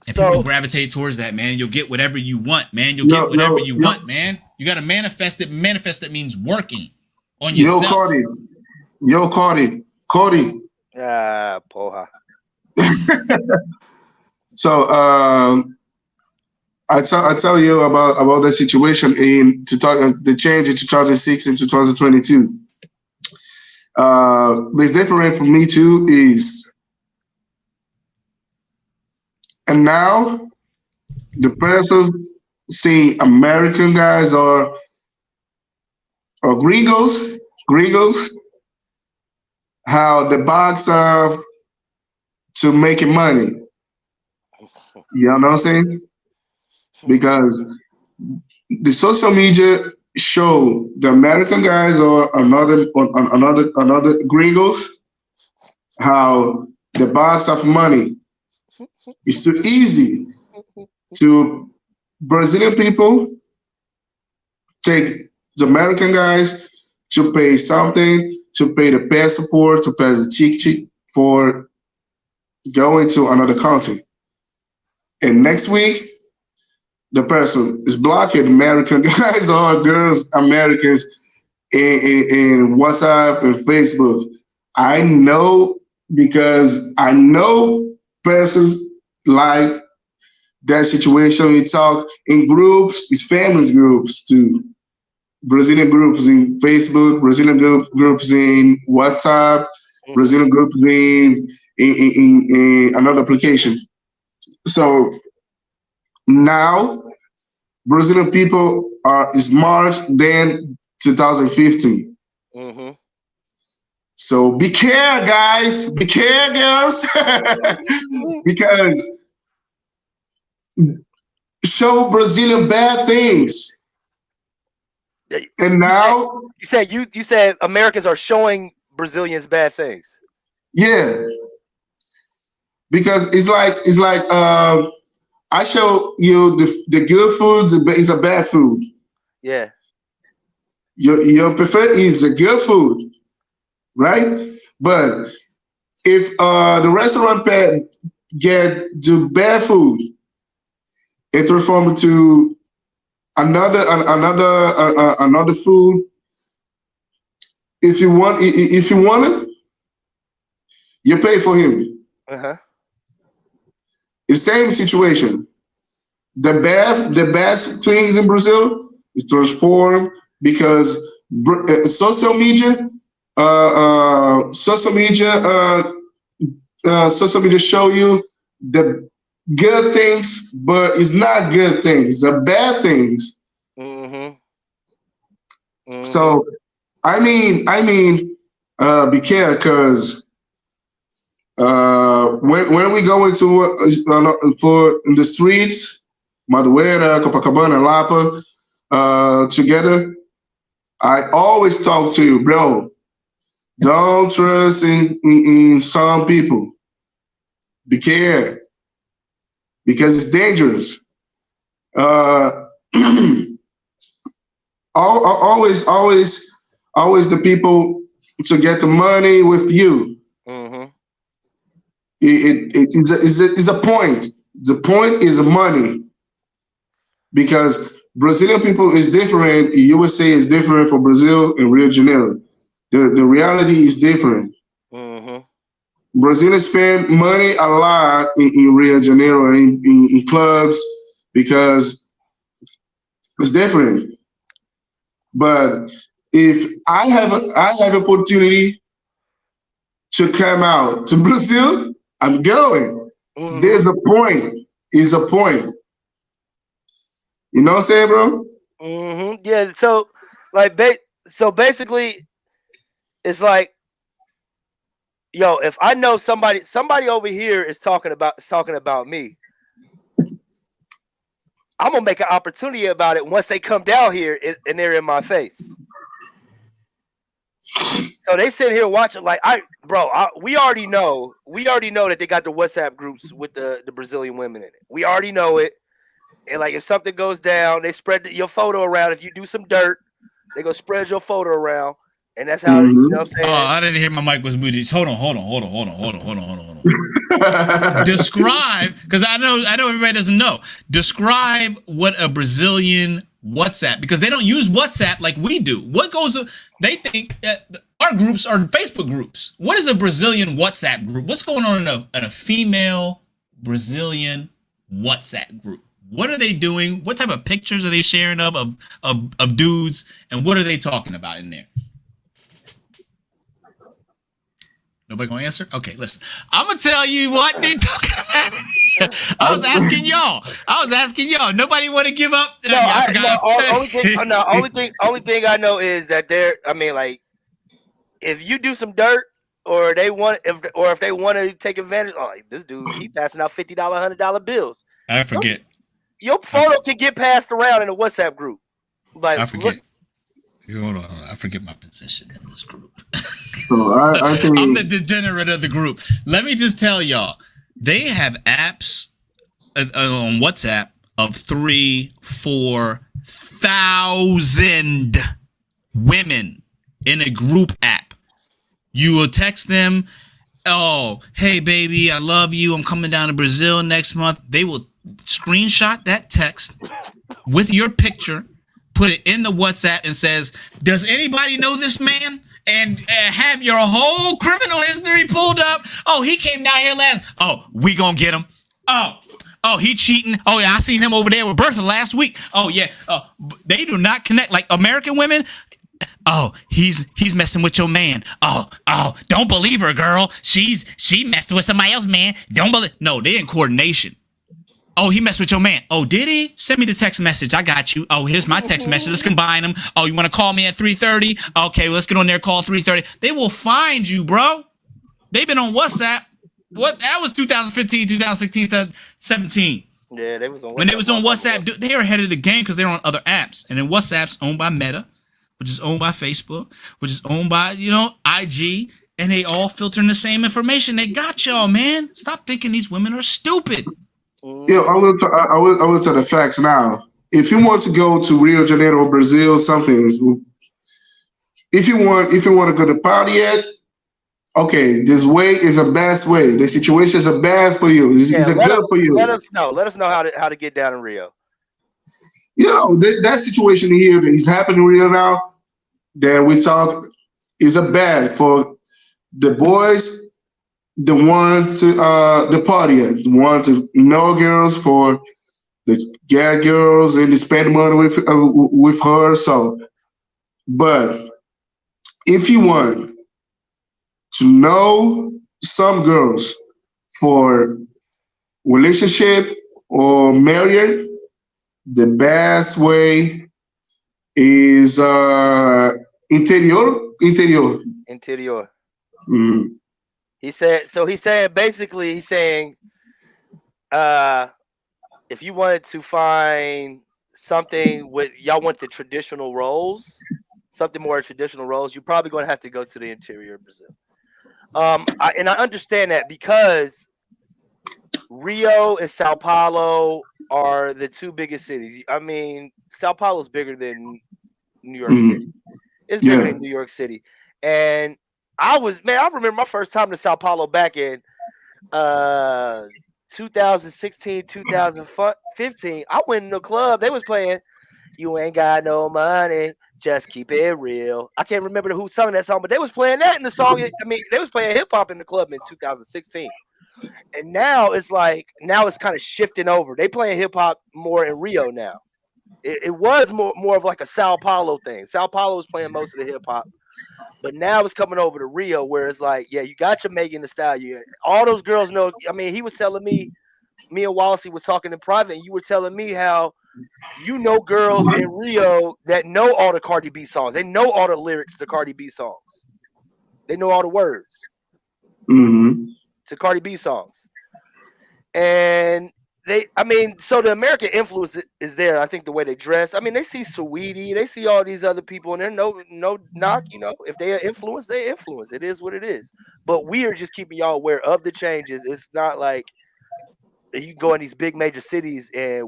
And people gravitate towards that, man. You'll get whatever you want, man. You'll get whatever you want, man. You got to manifest it. Manifest that means working on yourself. Yo, Cody. Ah, porra. So, I tell you about the situation the change in 2006 and 2022. What's different for me too is, and now the person seeing American guys or gringos, how the box of to making money. You know what I'm saying? Because the social media show the American guys or another gringos how the box of money is too easy to Brazilian people take the American guys to pay something, to pay the passport, to pay the ticket for going to another country. And next week, the person is blocking American guys or girls, Americans in WhatsApp and Facebook. I know because I know persons like that situation. We talk in groups, it's families groups too. Brazilian groups in Facebook, Brazilian groups in WhatsApp, Brazilian groups in another application. So now Brazilian people are smart than 2015. Mm-hmm. So be care, guys. Be care, girls. Because show Brazilian bad things. And now you said Americans are showing Brazilians bad things. Yeah. Because it's like I show you the good foods is a bad food. Yeah. Your preferred is a good food, right? But if the restaurant get the bad food, it transforms to another food. If you want it, you pay for him. Uh-huh. The same situation. The best things in Brazil is transformed because social media show you the good things, but it's not good things. The bad things. Mm-hmm. Mm-hmm. So I mean, be careful because when we go into for in the streets, Madureira, Copacabana, Lapa, together, I always talk to you, bro. Don't trust in some people. Be careful because it's dangerous. Always the people to get the money with you. Mm-hmm. It's a point. The point is money, because Brazilian people is different. USA is different from Brazil and Rio de Janeiro. The reality is different. Mm-hmm. Brazilians spend money a lot in Rio de Janeiro and in clubs because it's different. But if I have an opportunity to come out to Brazil, I'm going. Mm-hmm. There's a point. Is a point. You know what I'm saying, bro? Mm-hmm. Yeah. So, like, basically, it's like, yo, if I know somebody over here is talking about me, I'm gonna make an opportunity about it once they come down here and they're in my face. So they sit here watching like we already know that they got the WhatsApp groups with the Brazilian women in it. We already know it. And like if something goes down, they spread your photo around. If you do some dirt, they go spread your photo around. And that's how you know what I'm saying. Oh, I didn't hear my mic was muted. Hold on. Describe, because I know everybody doesn't know. Describe what a Brazilian WhatsApp, because they don't use WhatsApp like we do. They think our groups are Facebook groups. What is a Brazilian WhatsApp group? What's going on in a female Brazilian WhatsApp group? What are they doing? What type of pictures are they sharing of dudes? And what are they talking about in there? Nobody gonna answer? Okay, listen. I'm gonna tell you what they're talking about. I was asking y'all. Nobody want to give up. Only thing I know is that like, if you do some dirt, or if they want to take advantage, like this dude, he passing out $50, $100 bills. I forget. Your photo can get passed around in a WhatsApp group. Like, I forget. Hold on. I forget my position in this group. So I think I'm the degenerate of the group. Let me just tell y'all, they have apps on WhatsApp of 3,000-4,000 women in a group app. You will text them, oh, hey, baby, I love you. I'm coming down to Brazil next month. They will screenshot that text with your picture, put it in the WhatsApp and says, does anybody know this man? And have your whole criminal history pulled up. Oh, he came down here last. Oh, we gonna get him. Oh, he cheating. Oh, yeah, I seen him over there with Bertha last week. Oh, yeah. They do not connect like American women. Oh, he's messing with your man. Oh, don't believe her, girl. She messed with somebody else, man. Don't believe. No, they in coordination. Oh, he messed with your man. Oh, did he? Send me the text message. I got you. Oh, here's my text message. Let's combine them. Oh, you want to call me at 3:30? Okay, let's get on there. Call 3:30. They will find you, bro. They've been on WhatsApp. What? That was 2015, 2016, 2017. Yeah, they was on WhatsApp. When they was on WhatsApp, they were ahead of the game because they were on other apps. And then WhatsApp's owned by Meta, which is owned by Facebook, which is owned by, IG. And they all filtering the same information. They got y'all, man. Stop thinking these women are stupid. Yeah, I will tell the facts now. If you want to go to Rio de Janeiro, Brazil, something. If you want to go to party yet, okay, this way is the best way. The situations are bad for you. It's good for you. Let us know how to get down in Rio. That situation here that is happening in Rio now, that we talk, is a bad for the boys. The one to the party, the one to know girls, for the get girls and to spend money with her. So, but if you want to know some girls for relationship or marriage, the best way is interior. Mm-hmm. He's saying if you wanted to find something with y'all want the traditional roles, something more traditional roles, you're probably going to have to go to the interior of Brazil. I understand that because Rio and Sao Paulo are the two biggest cities. I mean, Sao Paulo is bigger than New York City. It's bigger than New York City. And I remember my first time to Sao Paulo back in 2016, 2015. I went in the club. They was playing You ain't got no money, just keep it real. I can't remember who sung that song, but they was playing that in the song. I mean, they was playing hip hop in the club in 2016. And now it's kind of shifting over. They playing hip hop more in Rio now. It was more of like a Sao Paulo thing. Sao Paulo was playing most of the hip hop, but now it's coming over to Rio, where it's like, yeah, you got your Megan Thee Stallion. All those girls know. I mean, he was telling me and Wallacey was talking in private, and you were telling me how you know girls in Rio that know all the Cardi B songs. They know all the lyrics to Cardi B songs. They know all the words to Cardi B songs. And so the American influence is there. I think the way they dress. I mean, they see Saweetie, they see all these other people, and they're no knock. You know, if they are influenced, they influence. It is what it is. But we are just keeping y'all aware of the changes. It's not like you can go in these big major cities and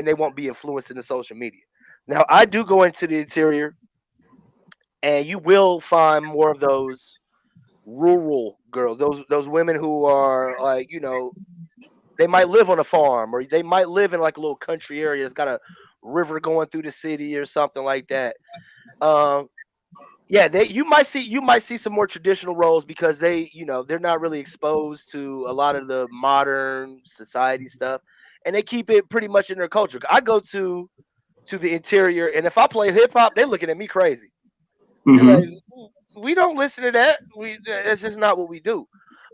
they won't be influenced in the social media. Now, I do go into the interior, and you will find more of those rural girls, those women who are like, you know, they might live on a farm, or they might live in like a little country area that's got a river going through the city or something like that. You might see some more traditional roles because they're not really exposed to a lot of the modern society stuff, and they keep it pretty much in their culture. I go to the interior, and if I play hip hop, they're looking at me crazy. Like, we don't listen to that. That's just not what we do.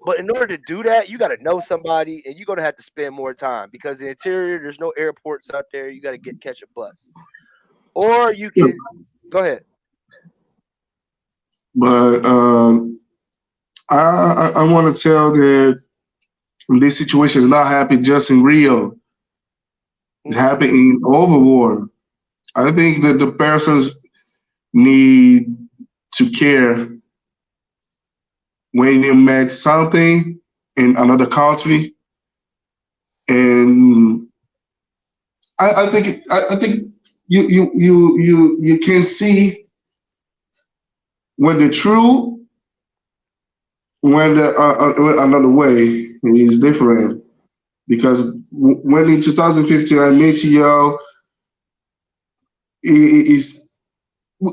But in order to do that, you got to know somebody, and you're going to have to spend more time, because in the interior, there's no airports out there. You got to catch a bus. Or you can go ahead. But I want to tell that this situation is not happening just in Rio. It's happening all over the world. I think that the persons need to care when you met something in another country, and I think you can see when the true, when the another way is different. Because when in 2015 I met you,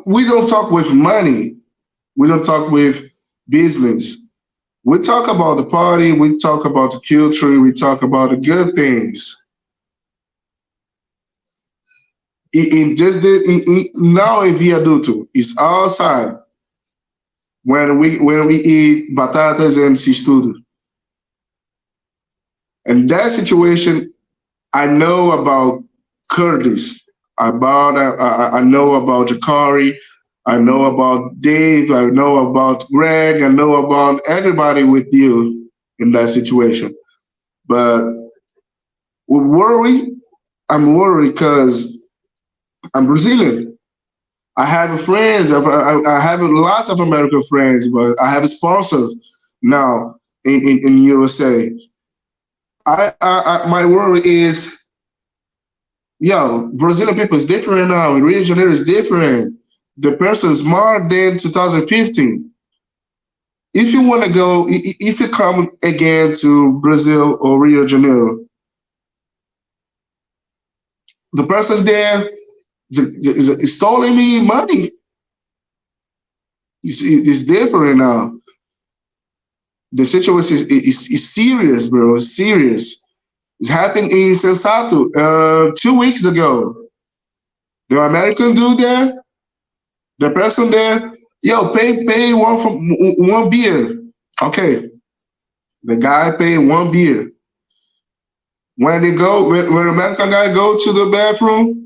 we don't talk with money, we don't talk with business. We talk about the party, we talk about the culture, we talk about the good things. Now in Viaduto, it's outside. When we eat batatas and cistudo. And that situation, I know about Curtis, I know about Jakari, I know about Dave, I know about Greg, I know about everybody with you in that situation. But with worry, I'm worried because I'm Brazilian. I have friends, I have lots of American friends, but I have sponsors now in USA. My worry is, Brazilian people is different now. Rio de Janeiro is different. The person is more than 2015. If you want to go, if you come again to Brazil or Rio de Janeiro, the person there is stealing me money. It's different now. The situation is serious, bro. It's serious. It's happened in Sensato 2 weeks ago. The American dude there, the person there, pay one beer. Okay. The guy paid one beer. When the American guy go to the bathroom,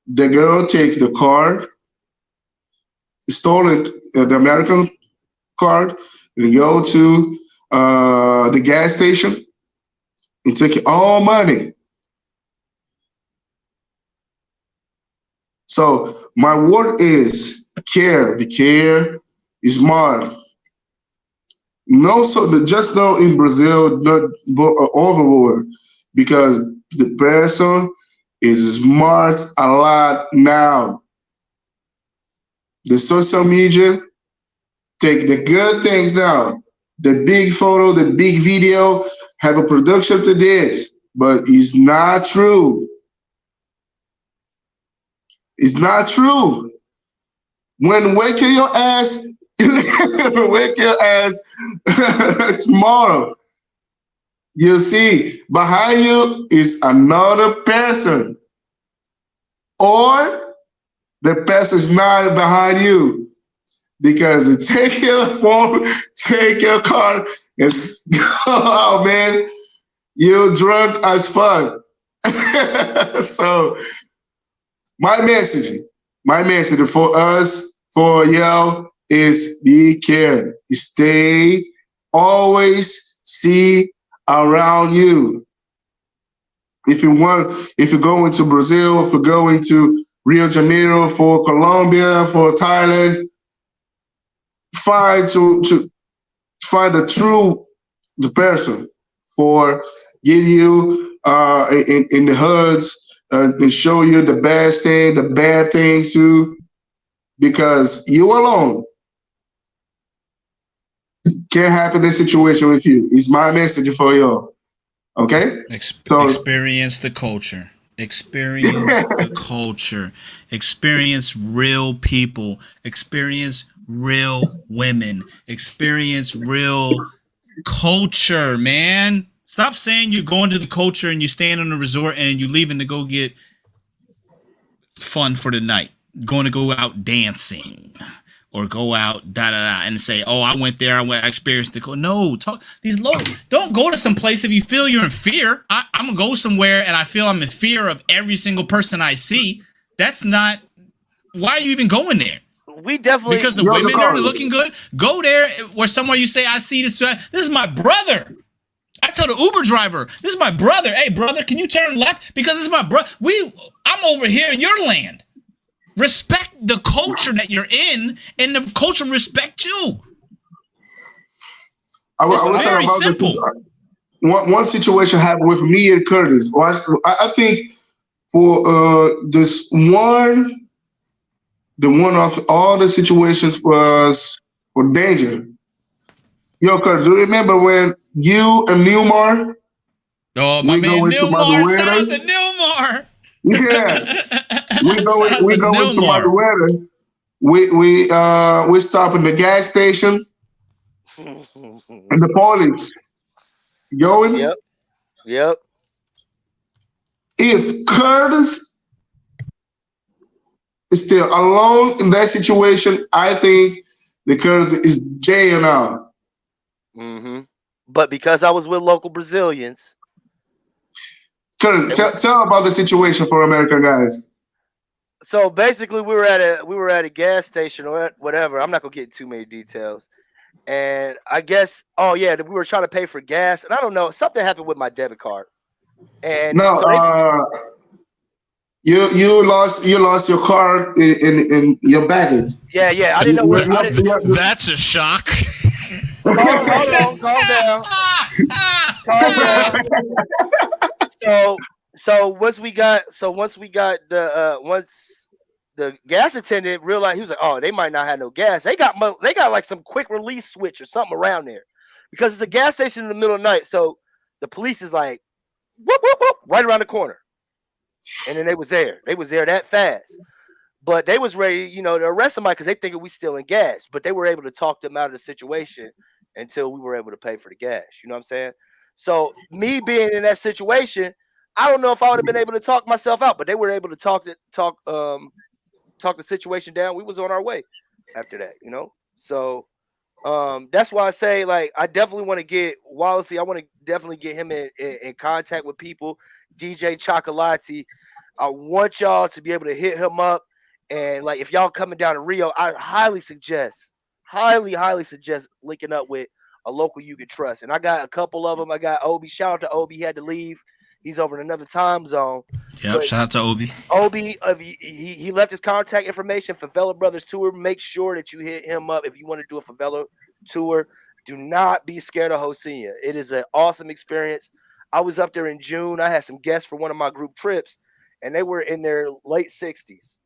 the girl take the card, stole it, the American card, and go to the gas station and take all money. So my word is care, be care, is smart. Just know in Brazil, not overboard, because the person is smart a lot now. The social media take the good things now. The big photo, the big video, have a production to this, but it's not true. It's not true. When wake your ass, wake your ass tomorrow, you'll see behind you is another person. Or the person's not behind you. Because you take your phone, take your car, and go out, man. You're drunk as fuck. So my message for us, for y'all, is be careful. Stay, always see around you. If you're going to Brazil, if you're going to Rio de Janeiro, for Colombia, for Thailand, find the person for get you in the hoods and show you the best thing, the bad things too, because you alone can't happen this situation with you. It's my message for y'all. Okay? Experience the culture. Experience the culture. Experience real people. Experience real women. Experience real culture, man. Stop saying you're going to the culture and you stand on the resort and you leaving to go get fun for the night. Going to go out dancing or go out and say, oh, I went there, I experienced the culture. No, don't go to some place if you feel you're in fear. I'm gonna go somewhere and I feel I'm in fear of every single person I see. That's not. Why are you even going there? We definitely, because the women are looking good. Go there where somewhere you say, I see this. This is my brother. I tell the Uber driver, this is my brother. Hey, brother, can you turn left? Because this is my brother. I'm over here in your land. Respect the culture that you're in, and the culture respect you. It's very simple. One situation happened with me and Curtis. I think for this one, the one of all the situations was for danger. Yo, Curtis, do you remember when you and Newmar? Oh, my man Newmar. Shout out to Newmar. Yeah. we go into Maduera. We stop in the gas station and the police going. Yep. If Curtis is still alone in that situation, I think the Curtis is jail now. Mm-hmm. But because I was with local Brazilians. Curtis, tell about the situation for American guys. So basically, we were at a gas station or whatever. I'm not gonna get too many details. And I guess, we were trying to pay for gas, and I don't know, something happened with my debit card. And you lost your card in your baggage. Yeah, I didn't know where. That's a shock. Hold on, calm down. So once the gas attendant realized, he was like, oh, they might not have no gas. They got like some quick release switch or something around there, because it's a gas station in the middle of the night. So the police is like, whoop, whoop, whoop, right around the corner. And then they was there that fast. But they was ready, to arrest somebody because they thinking we still in gas. But they were able to talk them out of the situation until we were able to pay for the gas. You know what I'm saying? So me being in that situation, I don't know if I would have been able to talk myself out, but they were able to talk the situation down. We was on our way after that, So that's why I say, like, I definitely want to get Wallacey. I want to definitely get him in contact with people. DJ Xokolaty. I want y'all to be able to hit him up. And like, if y'all coming down to Rio, I highly suggest linking up with a local you can trust. And I got a couple of them. I got Obi. Shout out to Obi. He had to leave. He's over in another time zone. Yep. Shout out to Obi. Obi, he left his contact information for Favela Brothers Tour. Make sure that you hit him up if you want to do a Favela tour. Do not be scared of rocinha. It is an awesome experience. I was up there in June. I had some guests for one of my group trips, and they were in their late 60s.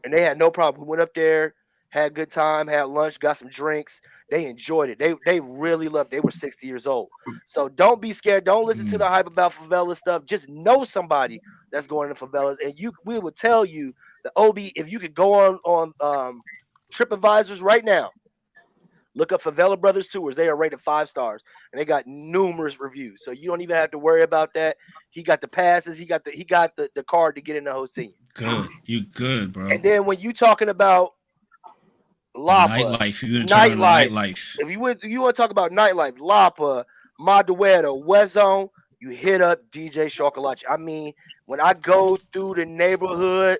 And they had no problem. We went up there, had a good time, had lunch, got some drinks. They enjoyed it. They really loved it. They were 60 years old. So don't be scared. Don't listen to the hype about favela stuff. Just know somebody that's going to favelas, and we will tell you The Obi, if you could go on TripAdvisors right now, look up Favela Brothers Tours. They are rated 5 stars, and they got numerous reviews. So you don't even have to worry about that. He got the passes. He got the card to get in the Rocinha. Good. You good, bro. And then when you talking about Lapa, nightlife. You nightlife. If you want to talk about nightlife, Lapa, Modernwomen, West Zone, you hit up DJ Xokolaty. I mean, when I go through the neighborhood,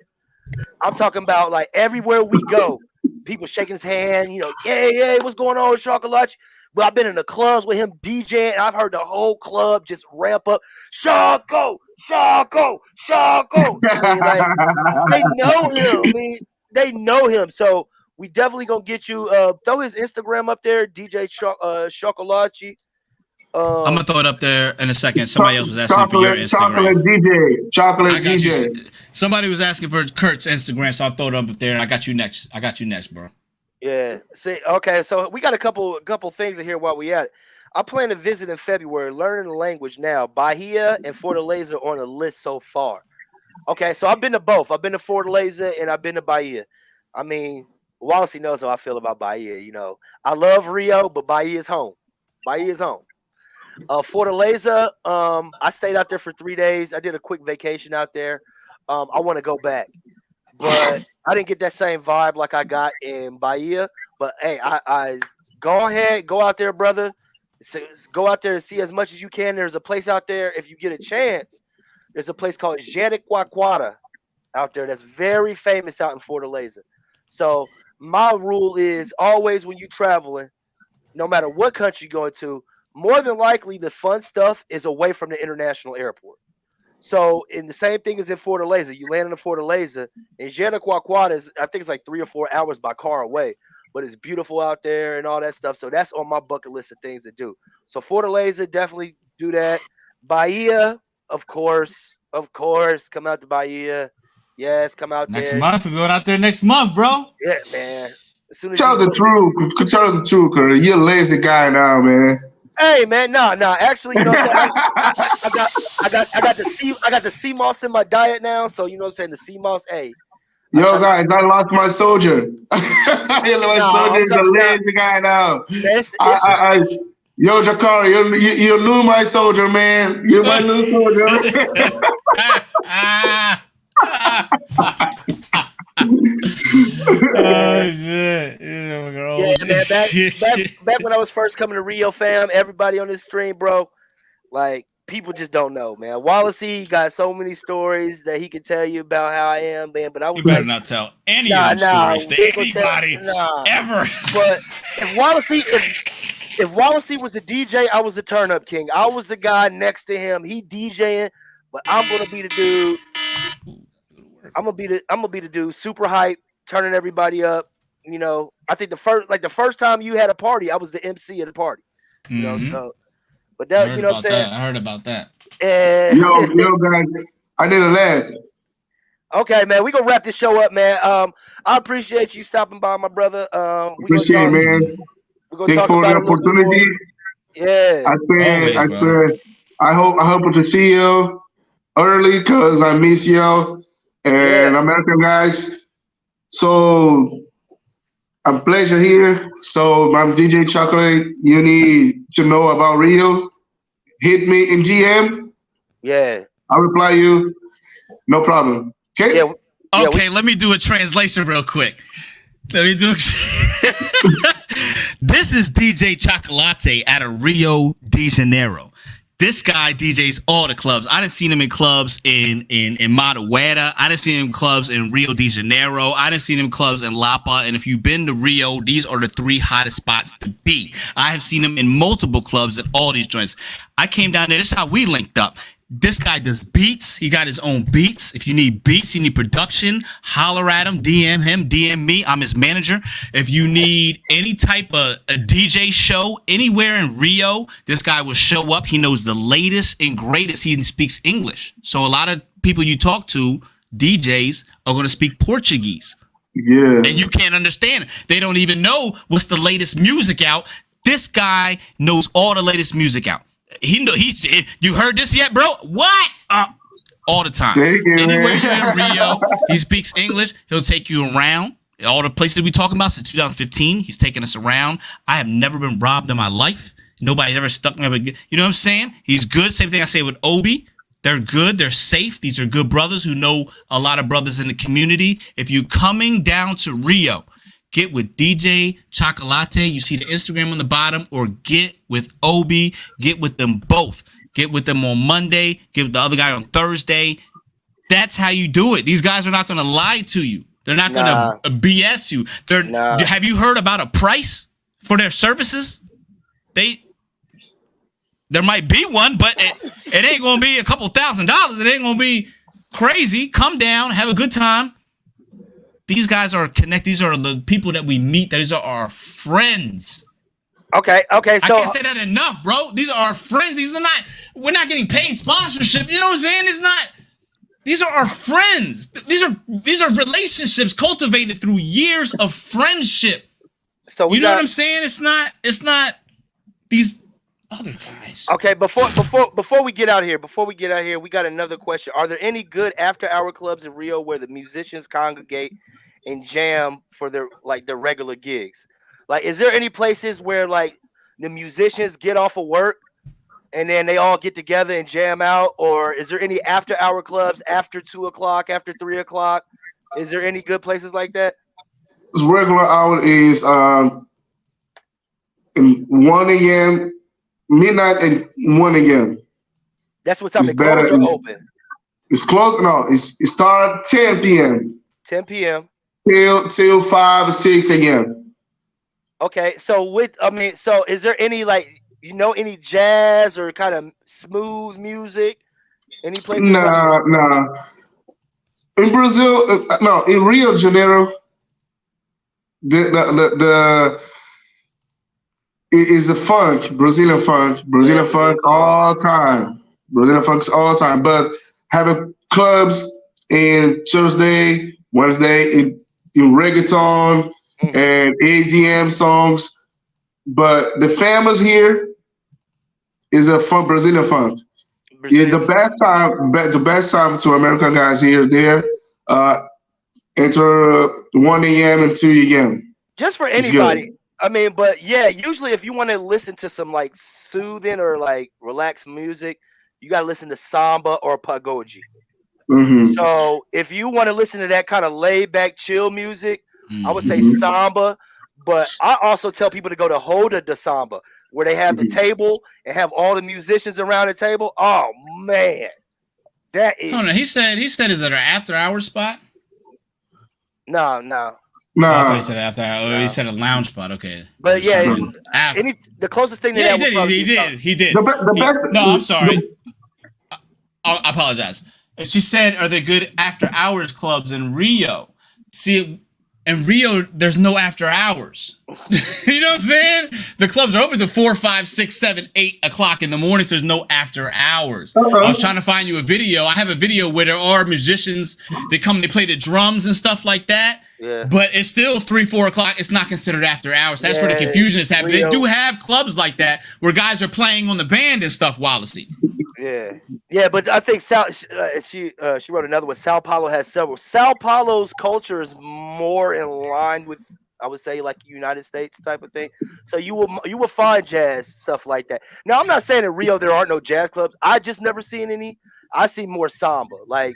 I'm talking about like everywhere we go, people shaking his hand, you know, yeah, what's going on with Xokolaty? But I've been in the clubs with him DJing, and I've heard the whole club just ramp up, Shoko. I mean, like, they know him. I mean, they know him. So we definitely gonna get you. Throw his Instagram up there, DJ Xokolaty. I'm gonna throw it up there in a second. Somebody else was asking for your Instagram. Chocolate DJ. Somebody was asking for Kurt's Instagram, so I'll throw it up there. And I got you next, bro. Yeah. See. Okay. So we got a couple things in here while we at it. I plan to visit in February. Learning the language now. Bahia and Fortaleza on the list so far. Okay. So I've been to both. I've been to Fortaleza and I've been to Bahia. I mean, Wallacey knows how I feel about Bahia. You know, I love Rio, but Bahia is home. Fortaleza, I stayed out there for 3 days. I did a quick vacation out there. I want to go back, but I didn't get that same vibe like I got in Bahia. But hey, I go ahead, go out there, brother. Go out there and see as much as you can. There's a place out there, if you get a chance, there's a place called Xokolaty out there that's very famous out in Fortaleza. So my rule is always when you're traveling, no matter what country you're going to, more than likely the fun stuff is away from the international airport. So in the same thing as in Fortaleza, you land in Fortaleza, and Xokolaty is, I think it's like 3 or 4 hours by car away, but it's beautiful out there and all that stuff. So that's on my bucket list of things to do. So Fortaleza, definitely do that. Bahia, of course, come out to Bahia. Yes, come out next there. month. We're going out there next month, bro. Yeah, man. As soon as tell the truth, Curry. You're a lazy guy now, man. Hey man, nah. Actually, you know what I'm saying? I got the sea moss in my diet now, so you know what I'm saying. The sea moss, hey. Yo, guys, I lost my soldier. Soldier is a lazy guy now. Yo, Jakari, you knew my soldier, man. You're my new soldier. Oh shit! Yeah, man. Back when I was first coming to Rio, fam, everybody on this stream, bro, like people just don't know, man. Wallacey got so many stories that he could tell you about how I am, man. But I was you better not tell any of those stories to anybody ever. But if Wallacey was the DJ, I was the turn up king. I was the guy next to him. He DJing, but I'm gonna be the dude. I'm gonna be the dude, super hype, turning everybody up. You know, I think the first time you had a party, I was the MC at the party. You know, so but that you know what I'm saying. I heard about that. And yo, guys, I did a laugh. Okay, man, we gonna wrap this show up, man. I appreciate you stopping by, my brother. Appreciate it, man. Thanks for the opportunity. Yeah. I hope to see you early because I miss you and American guys. So a pleasure here. So I'm DJ Chocolate. You need to know about Rio. Hit me in GM. Yeah. I'll reply you. No problem. Okay? Yeah. Okay, let me do a translation real quick. This is DJ Xokolaty out of Rio de Janeiro. This guy DJs all the clubs. I done seen him in clubs in Modernwomen. I done seen him in clubs in Rio de Janeiro. I done seen him in clubs in Lapa. And if you've been to Rio, these are the 3 hottest spots to be. I have seen him in multiple clubs at all these joints. I came down there. This is how we linked up. This guy does beats. He got his own beats. If you need beats, you need production, holler at him, DM him, DM me. I'm his manager. If you need any type of a DJ show anywhere in Rio, this guy will show up. He knows the latest and greatest. He speaks English. So a lot of people you talk to, DJs, are going to speak Portuguese. Yeah. And you can't understand it. They don't even know what's the latest music out. This guy knows all the latest music out. You heard this yet, bro? What? all the time. Thank you, Anywhere man. you're in Rio, he speaks English. He'll take you around. All the places we talking about since 2015, he's taking us around. I have never been robbed in my life. Nobody's ever stuck me up. You know what I'm saying? He's good. Same thing I say with Obi. They're good. They're safe. These are good brothers who know a lot of brothers in the community. If you're coming down to Rio, get with DJ Xokolaty. You see the Instagram on the bottom, or get with Obi. Get with them both. Get with them on Monday. Get with the other guy on Thursday. That's how you do it. These guys are not going to lie to you. They're not going to BS you. Have you heard about a price for their services? There might be one, but it ain't going to be a couple $1,000s. It ain't going to be crazy. Come down, have a good time. These guys are connected. These are the people that we meet. These are our friends. Okay. So I can't say that enough, bro. These are our friends. We're not getting paid sponsorship. You know what I'm saying? These are our friends. These are relationships cultivated through years of friendship. So you know what I'm saying? It's not these other guys. Okay, before we get out here, we got another question. Are there any good after-hour clubs in Rio where the musicians congregate and jam for their regular gigs? Like, is there any places where like the musicians get off of work and then they all get together and jam out? Or is there any after-hour clubs after 2 o'clock, after 3 o'clock? Is there any good places like that? This regular hour is 1 a.m., midnight and 1 a.m. That's what time the clubs are open. It's closed. No, it starts 10 p.m. 10 p.m. till 5 or 6 a.m. Okay, so is there any any jazz or kind of smooth music? Any places? Nah. In Brazil, no, in Rio de Janeiro, it is a Brazilian funk all time. Brazilian funk's all time. But having clubs in Tuesday, Wednesday in reggaeton and ADM songs. But the famous here is a Brazilian funk. It's the best time to American guys here, there. Enter 1 a.m. and 2 a.m. Just for anybody. I mean, but yeah, usually if you want to listen to some like soothing or like relaxed music, you got to listen to samba or pagode. Mm-hmm. So if you want to listen to that kind of laid back, chill music, I would say samba. But I also tell people to go to Roda de Samba, where they have the table and have all the musicians around the table. Oh man, that is. Oh no, he said is it an after hours spot? No. Oh, I thought he said after hours. He said a lounge spot. Okay, but yeah, the closest thing to that. He did. The best. No, I'm sorry. I apologize. She said, "Are there good after hours clubs in Rio?" See, in Rio, there's no after hours. You know what I'm saying? The clubs are open till 4, 5, 6, 7, 8 o'clock in the morning. So there's no after hours. I was trying to find you a video. I have a video where there are musicians. They play the drums and stuff like that. Yeah. But it's still 3, 4 o'clock. It's not considered after hours. That's where the confusion is happening. They do have clubs like that where guys are playing on the band and stuff, Wallacey. Yeah, but I think she wrote another one. Sao Paulo has several. Sao Paulo's culture is more in line with, I would say, like United States type of thing. So you will find jazz stuff like that. Now, I'm not saying in Rio there aren't no jazz clubs. I just never seen any. I see more samba. Like,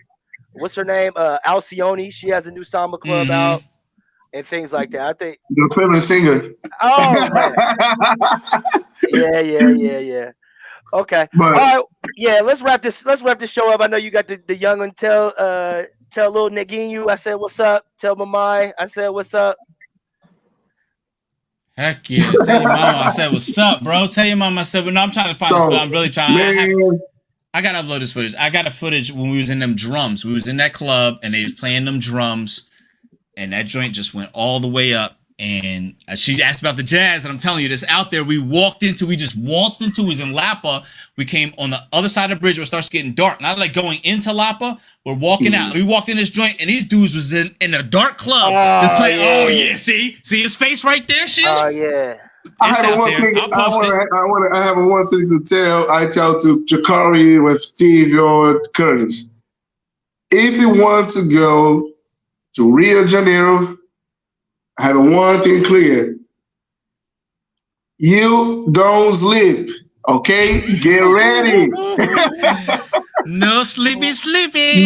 what's her name? Alcione. She has a new samba club out and things like that. I think your favorite singer. Oh man. Yeah. Okay. But, all right. Yeah, let's wrap this show up. I know you got the young one. Tell little Neguinho I said what's up. Tell Mamai I said what's up. Heck yeah. Tell your mama I said what's up, bro. Tell your mama I said, well, no, I'm trying to find this. I'm really trying. I gotta upload this footage. I got a footage when we was in them drums. We was in that club and they was playing them drums, and that joint just went all the way up. And she asked about the jazz, and I'm telling you, this out there. We just waltzed into. We was in Lapa. We came on the other side of the bridge where it starts getting dark. Not like going into Lapa. We're walking out. We walked in this joint, and these dudes was in a dark club. Just playing. Yeah. Oh yeah, see his face right there, Sheila. Oh yeah. I have one thing to tell. I tell to Jakari with Steve or Curtis. if you want to go to Rio de Janeiro, I have one thing clear. You don't sleep, okay? Get ready. No sleepy.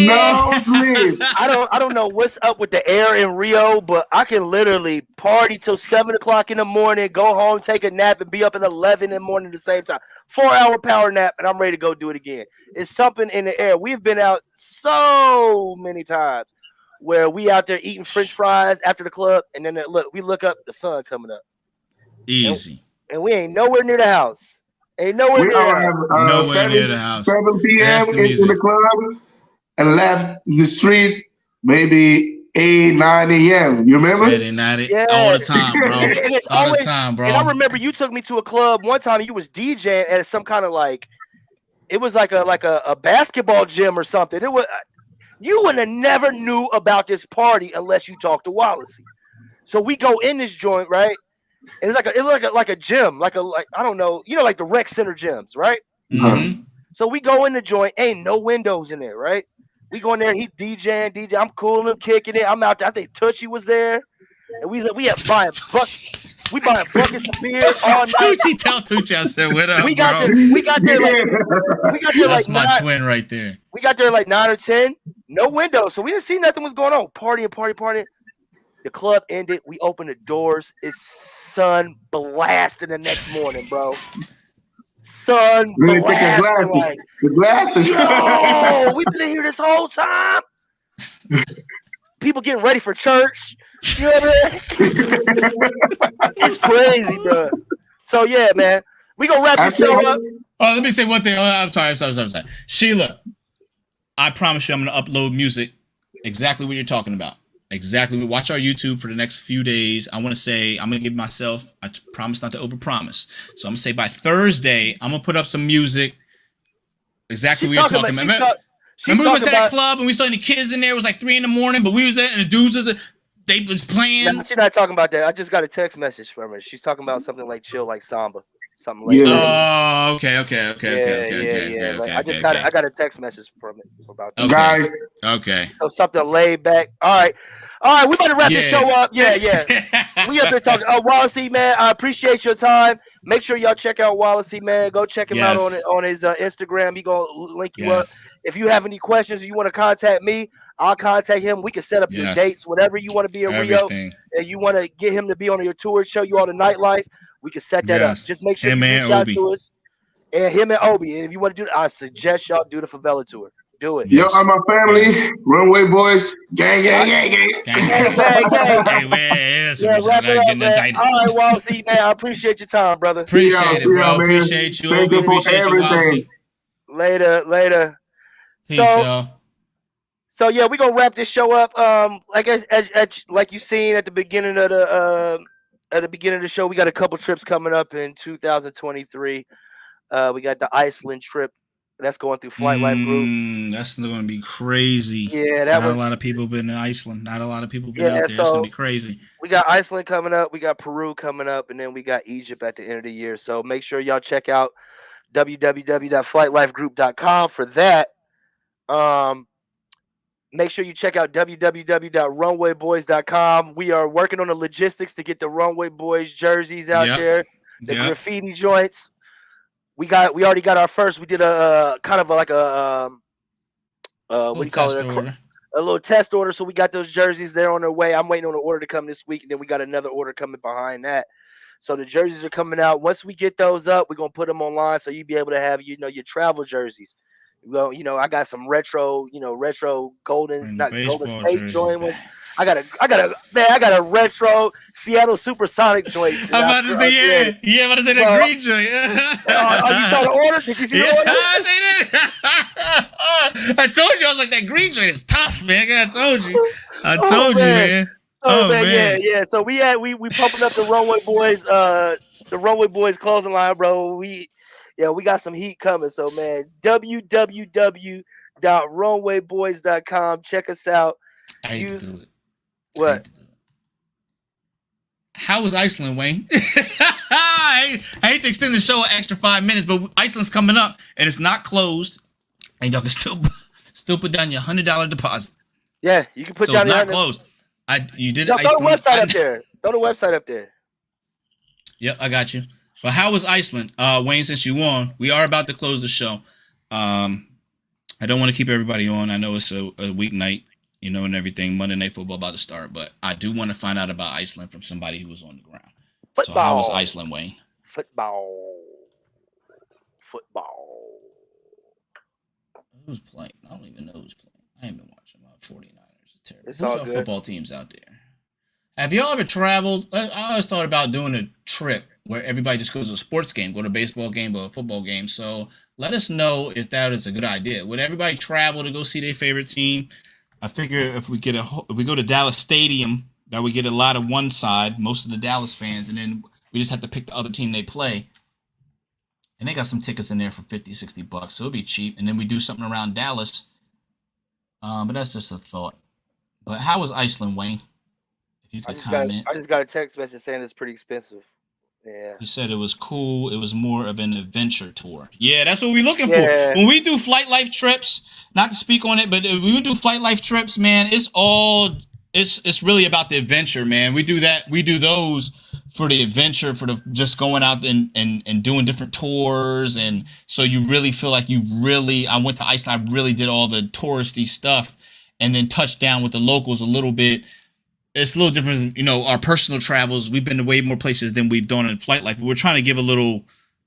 No sleep. I don't know what's up with the air in Rio, but I can literally party till 7 o'clock in the morning, go home, take a nap, and be up at 11 in the morning at the same time. 4-hour power nap, and I'm ready to go do it again. It's something in the air. We've been out so many times where we out there eating French fries after the club, and then we look up, the sun coming up. Easy. And we ain't nowhere near the house. Ain't nowhere near the house. 7 p.m. into the club and left the street maybe 8, 9 a.m. You remember? 8, 9, yeah. All the time, bro. All the time, bro. And I remember you took me to a club one time. And you was DJing at some kind of it was like a basketball gym or something. It was you would have never knew about this party unless you talked to Wallacey. So we go in this joint, right? And it's like a gym, I don't know, like the rec center gyms, right? Mm-hmm. So we go in the joint, ain't no windows in there, right? We go in there, he DJ, I'm cooling, kicking it. I'm out there. I think Tushy was there, and we have buying buckets. We buying buckets of beer all night. Tell Tucci I said, "What up, we got bro?" We got there That's like my twin right there. We got there like 9 or 10, no windows, so we didn't see nothing was going on. Partying. The club ended. We opened the doors. It's sun blasting the next morning, bro. Sun blasting. The glasses. Yo, we've been here this whole time. People getting ready for church. You know what I mean? It's crazy, bro. So yeah, man. We gonna wrap this show up. Oh, let me say one thing. I'm sorry. Sheila, I promise you I'm gonna upload music exactly what you're talking about. Exactly. Watch our YouTube for the next few days. I'm going to give myself, I promise not to overpromise. So I'm going to say by Thursday, I'm going to put up some music. Exactly what you're talking about. Remember we went to that club and we saw any kids in there. It was like 3 a.m, but we was there and the dudes they was playing. No, she's not talking about that. I just got a text message from her. She's talking about something like chill, like samba. Something like that. Oh, okay. Yeah. I got a text message from it about that. Okay. Guys. Okay. So something laid back. All right. We better wrap this show up. Yeah. We up there talking. Wallacey, man, I appreciate your time. Make sure y'all check out Wallacey, man. Go check him out on his Instagram. He gonna link you up. If you have any questions or you want to contact me, I'll contact him. We can set up your dates, whatever you want to be in Rio, and you want to get him to be on your tour, show you all the nightlife. We can set that up. Just make sure you reach out to us. And him and Obi. And if you want to do it, I suggest y'all do the Favela tour. Do it. Yo, I'm my family, Runway Boys, gang. Hey, man. Wrap it up, man. All right, Wallacey, man. I appreciate your time, brother. Appreciate it, bro. Appreciate you. Thank you for everything. Later. Peace, y'all. So yeah, we're gonna wrap this show up. Like you seen at the beginning of the show, we got a couple trips coming up in 2023. We got the Iceland trip that's going through Flight Life Group. That's going to be crazy. Yeah, not a lot of people been in Iceland. Not a lot of people been out there. So it's going to be crazy. We got Iceland coming up. We got Peru coming up, and then we got Egypt at the end of the year. So make sure y'all check out www.flightlifegroup.com for that. Make sure you check out www.runwayboys.com. We are working on the logistics to get the Runway Boys jerseys out there, the graffiti joints. We already got our first. We did a kind of like a what do you call it? A little test order. So we got those jerseys there on their way. I'm waiting on an order to come this week, and then we got another order coming behind that. So the jerseys are coming out. Once we get those up, we're gonna put them online so you'll be able to have your travel jerseys. Well, I got some retro golden, not golden state joint ones. I got a retro Seattle Supersonic joint. I'm about to say, I'm about to say that green joint. You saw the order? Did you see the order? I told you, I was like, that green joint is tough, man. I told you, man. Yeah. So we pumping up the Runway Boys clothing line, bro. We got some heat coming. So man, www.runwayboys.com. Check us out. I hate to do it. What? How was Iceland, Wayne? I hate to extend the show an extra 5 minutes, but Iceland's coming up and it's not closed, and y'all can Still put down your $100 deposit. Yeah, you can put So down it's your not closed. You did No, throw the Iceland. website up there. Throw the website up there. Yep, I got you. But how was Iceland? Wayne, since you won, we are about to close the show. I don't want to keep everybody on. I know it's a weeknight, and everything. Monday Night Football about to start. But I do want to find out about Iceland from somebody who was on the ground. Football. So how was Iceland, Wayne? Football. Who's playing? I don't even know who's playing. I ain't been watching. My 49ers. It's terrible. It's Who's all our good. football teams out there? Have y'all ever traveled? I always thought about doing a trip where everybody just goes to a sports game, go to a baseball game or a football game. So let us know if that is a good idea. Would everybody travel to go see their favorite team? I figure if we go to Dallas Stadium, that we get a lot of one side, most of the Dallas fans, and then we just have to pick the other team they play. And they got some tickets in there for $50, $60, so it'll be cheap. And then we do something around Dallas. But that's just a thought. But how was Iceland, Wayne? If you could comment. I just got a text message saying it's pretty expensive. Yeah. You said it was cool. It was more of an adventure tour. Yeah, that's what we're looking for. Yeah. When we do flight life trips, not to speak on it, but when we do flight life trips, man, it's really about the adventure, man. We do that. We do those for the adventure, for the just going out and doing different tours. And so you really feel like I went to Iceland, I really did all the touristy stuff and then touched down with the locals a little bit. It's a little different, our personal travels. We've been to way more places than we've done in flight life. But we're trying to give a little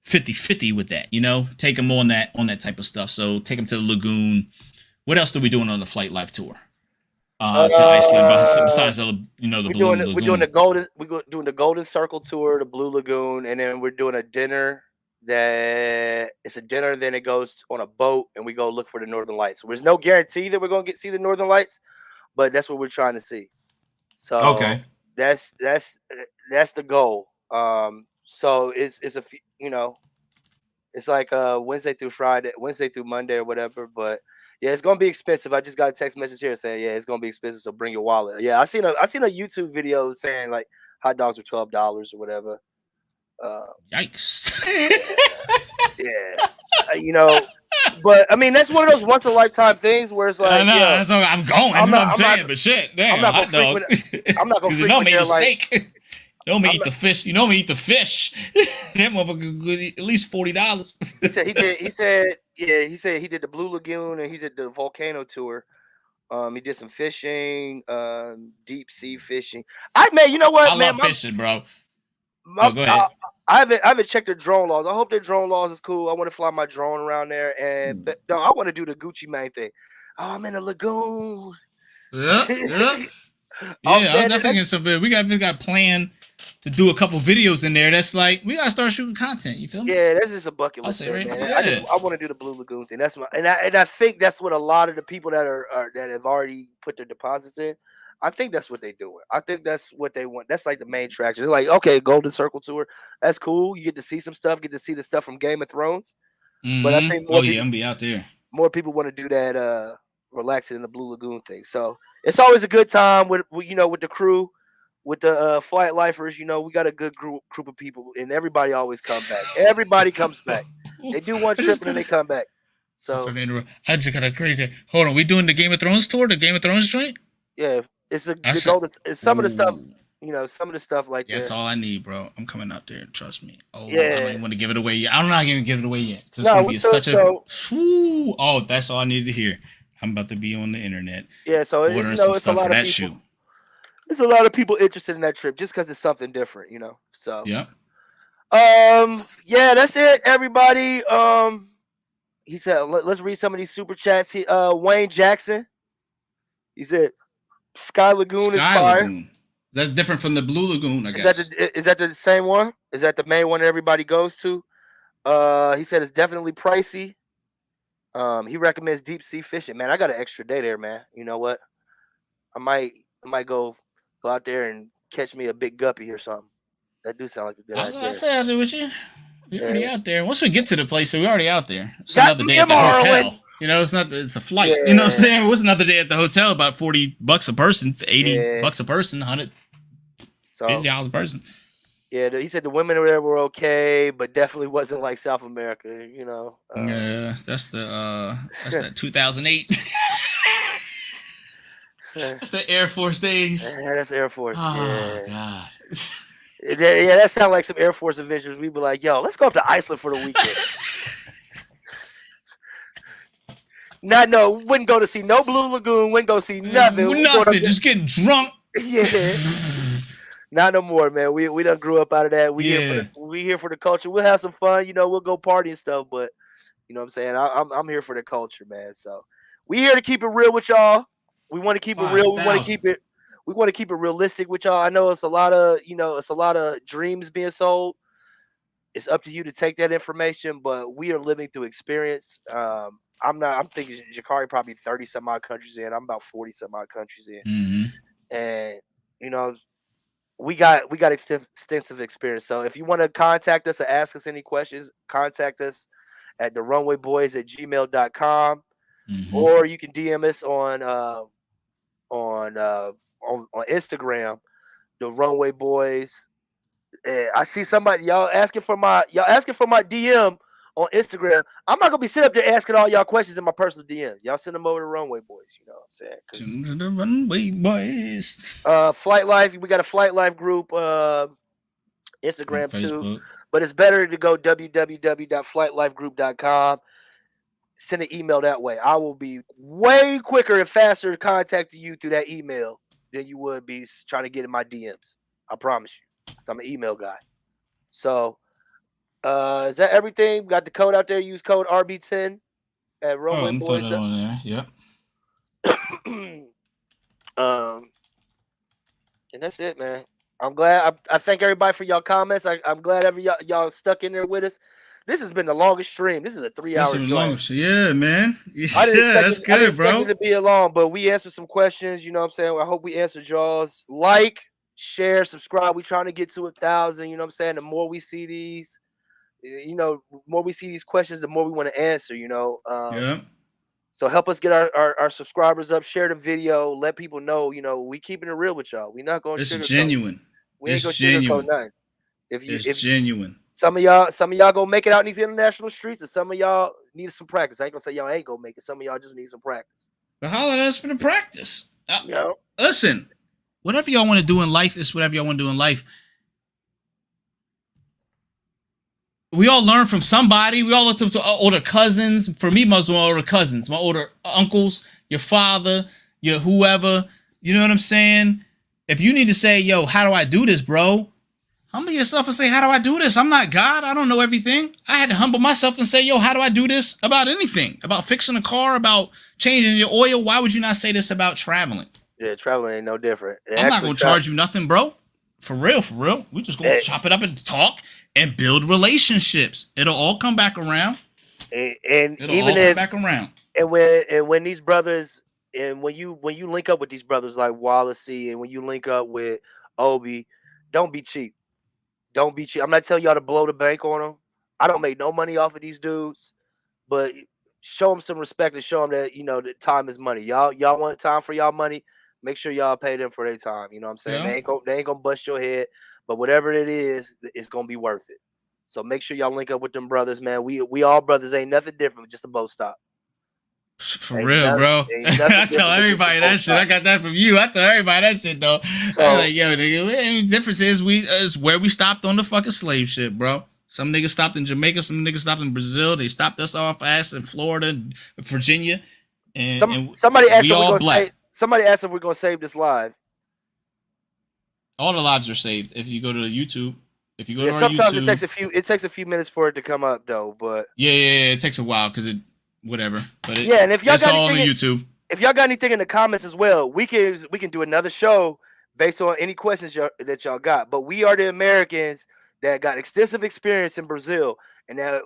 50-50 with that, take them on that type of stuff. So take them to the lagoon. What else are we doing on the flight life tour? To Iceland, besides the Blue Lagoon. We're doing the Golden Circle tour, the Blue Lagoon, and then we're doing a dinner. Then it goes on a boat, and we go look for the Northern Lights. So there's no guarantee that we're gonna see the Northern Lights, but that's what we're trying to see. So okay, that's the goal. So it's it's like Wednesday through Monday or whatever, but. Yeah, it's gonna be expensive. I just got a text message here saying, yeah, it's gonna be expensive, so bring your wallet. Yeah, I seen a YouTube video saying like hot dogs are $12 or whatever. Yikes! Yeah, but I mean that's one of those once in a lifetime things where it's like, I know, that's what I'm going. I'm saying, but shit, damn, I'm not hot dog. I'm not gonna frequent there like. Don't me eat the fish. You know me eat the fish. That motherfucker could eat at least $40. He said he did. He said he did the Blue Lagoon and he did the volcano tour. He did some fishing, deep sea fishing. You know what, I love fishing, bro. Go ahead. I haven't checked their drone laws. I hope their drone laws is cool. I want to fly my drone around there, but no, I want to do the Gucci Mane thing. Oh, I'm in a lagoon. Yeah. Yeah, I'm definitely getting some. We got planned to do a couple videos in there. That's like we gotta start shooting content. You feel me? Yeah, that's just a bucket list thing, man. Yeah. I want to do the Blue Lagoon thing. That's and I think that's what a lot of the people that that have already put their deposits in. I think that's what they're doing. I think that's what they want. That's like the main traction. They're like, okay, Golden Circle tour. That's cool. You get to see some stuff. Get to see the stuff from Game of Thrones. Mm-hmm. But I think I'm gonna be out there. More people want to do that. Relaxing in the Blue Lagoon thing. So it's always a good time with the crew, with the flight lifers. We got a good group of people, and everybody always comes back. Everybody comes back. They do one trip and then they come back. So I just got a crazy. Hold on, we doing the Game of Thrones tour, the Game of Thrones joint? Yeah, it's some of the stuff. Some of the stuff like that. That's all I need, bro. I'm coming out there. Trust me. Oh, yeah. I don't even want to give it away yet. I'm not going to give it away yet. It's going to be such a. Oh, that's all I need to hear. I'm about to be on the internet. Yeah, so ordering some stuff for that shoot. There's a lot of people interested in that trip just because it's something different, So yeah. Yeah, that's it, everybody. He said, let's read some of these super chats. Wayne Jackson. He said, Sky Lagoon is fire. Lagoon. That's different from the Blue Lagoon, I guess. Is that the same one? Is that the main one everybody goes to? He said it's definitely pricey. He recommends deep sea fishing. Man, I got an extra day there, man. You know what? I might go out there and catch me a big guppy or something. That do sound like a good idea. I'll say out there with you. We're already out there. Once we get to the place, we're already out there. It's another day at the hotel. It's a flight. Yeah. You know what I'm saying? It was another day at the hotel, about $40 a person, $80 a person, $150 a person. Yeah, he said the women there were okay, but definitely wasn't like South America, Yeah, that's that 2008. That's the Air Force days. That's Air Force. Oh Yeah. God. Yeah, that sounds like some Air Force adventures. We'd be like, yo, let's go up to Iceland for the weekend. Wouldn't go to see no Blue Lagoon, wouldn't go see nothing. Nothing, just getting drunk. Yeah. Not no more, man. We done grew up out of that. We here for the culture. We'll have some fun, we'll go party and stuff, but you know what I'm saying? I'm here for the culture, man. So we here to keep it real with y'all. We want to keep it real. We want to keep it realistic with y'all. I know it's a lot of dreams being sold. It's up to you to take that information, but we are living through experience. I'm thinking Jakari probably 30 some odd countries in. I'm about 40 some odd countries in. Mm-hmm. And we got extensive experience. So if you want to contact us or ask us any questions, contact us at therunwayboys@gmail.com. Mm-hmm. Or you can DM us on Instagram, the Runway Boys. I see somebody y'all asking for my DM on Instagram. I'm not gonna be sitting up there asking all y'all questions in my personal DM. Y'all send them over to Runway Boys. You know what I'm saying? To the Runway Boys. Flight Life. We got a Flight Life group. Instagram too. But it's better to go www.flightlifegroup.com. Send an email that way. I will be way quicker and faster contacting you through that email than you would be trying to get in my DMs. I promise you. I'm an email guy. So, is that everything? Got the code out there. Use code RB10 at Runway Boys. Put it on there. Yep. And that's it, man. I'm glad. I thank everybody for y'all comments. I'm glad y'all stuck in there with us. This has been the longest stream. This is a 3-hour longest. Yeah, man. I That's good, I didn't bro. expect it to be long, but we answered some questions. You know what I'm saying? I hope we answered y'all's. Like, share, subscribe. We trying to get to 1,000. You know what I'm saying? The more we see these, more we see these questions, the more we want to answer. Yeah. So help us get our subscribers up. Share the video. Let people know. We keeping it real with y'all. We not going to. It's genuine. We ain't going to sugarcoat nothing. It's genuine. Some of y'all gonna make it out in these international streets, and some of y'all need some practice. I ain't gonna say y'all ain't gonna make it. Some of y'all just need some practice. But holler at us for the practice. Listen, whatever y'all want to do in life is whatever y'all want to do in life. We all learn from somebody. We all look up to older cousins. For me, most of my older cousins, my older uncles, your father, your whoever. You know what I'm saying? If you need to say, yo, how do I do this, bro? Humble yourself and say, how do I do this? I'm not God. I don't know everything. I had to humble myself and say, yo, how do I do this about anything? About fixing a car, about changing your oil. Why would you not say this about traveling? Yeah, traveling ain't no different. I'm not going to charge you nothing, bro. For real, for real. We just going to chop it up and talk and build relationships. It'll all come back around. And it'll all come back around. And when these brothers, and when you link up with these brothers like Wallacey, and when you link up with Obi, don't be cheap. Don't be cheap. I'm not telling y'all to blow the bank on them. I don't make no money off of these dudes, but show them some respect and show them that that time is money. Y'all want time for y'all money. Make sure y'all pay them for their time. You know what I'm saying? Yeah. They ain't gonna bust your head, but whatever it is, it's gonna be worth it. So make sure y'all link up with them brothers, man. We all brothers. Ain't nothing different. Just a boat stop. For real, bro. I tell everybody that shit. I got that from you. I tell everybody that shit, though. I'm like, yo, nigga, the difference is where we stopped on the fucking slave ship, bro. Some niggas stopped in Jamaica. Some niggas stopped in Brazil. They stopped us off ass in Florida, Virginia. And somebody asked if we're gonna save this live. All the lives are saved if you go to YouTube. If you go to our sometimes YouTube, it takes a few minutes for it to come up, though. But yeah, it takes a while because whatever. But and if y'all it's got all on anything, YouTube. If y'all got anything in the comments as well, we can do another show based on any questions that y'all got. But we are the Americans that got extensive experience in Brazil, and that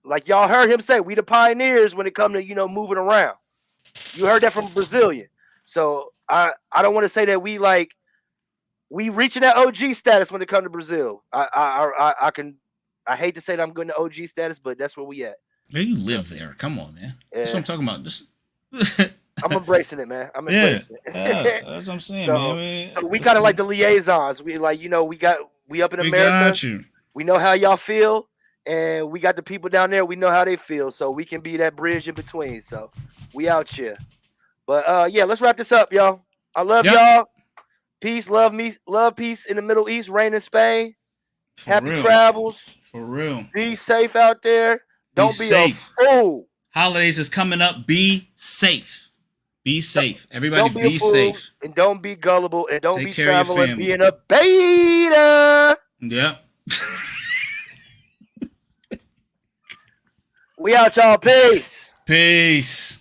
like y'all heard him say, we the pioneers when it comes to moving around. You heard that from a Brazilian. So I don't want to say that we reaching that OG status when it comes to Brazil. I hate to say that I'm going to OG status, but that's where we at. Man, you live there. Come on, man. That's what I'm talking about. Just I'm embracing it, man. I'm embracing it. That's what I'm saying, man. So we kind of like the liaisons. We we up in America. We know how y'all feel, and we got the people down there. We know how they feel, so we can be that bridge in between. So we out here. But yeah, let's wrap this up, y'all. I love y'all. Peace, love, peace in the Middle East, rain in Spain. Happy travels. For real. Be safe out there. Don't be safe. A fool. Holidays is coming up. Be safe. Be safe. Everybody be safe. And don't be gullible. And don't be traveling being a beta. Yep. We out, y'all. Peace. Peace.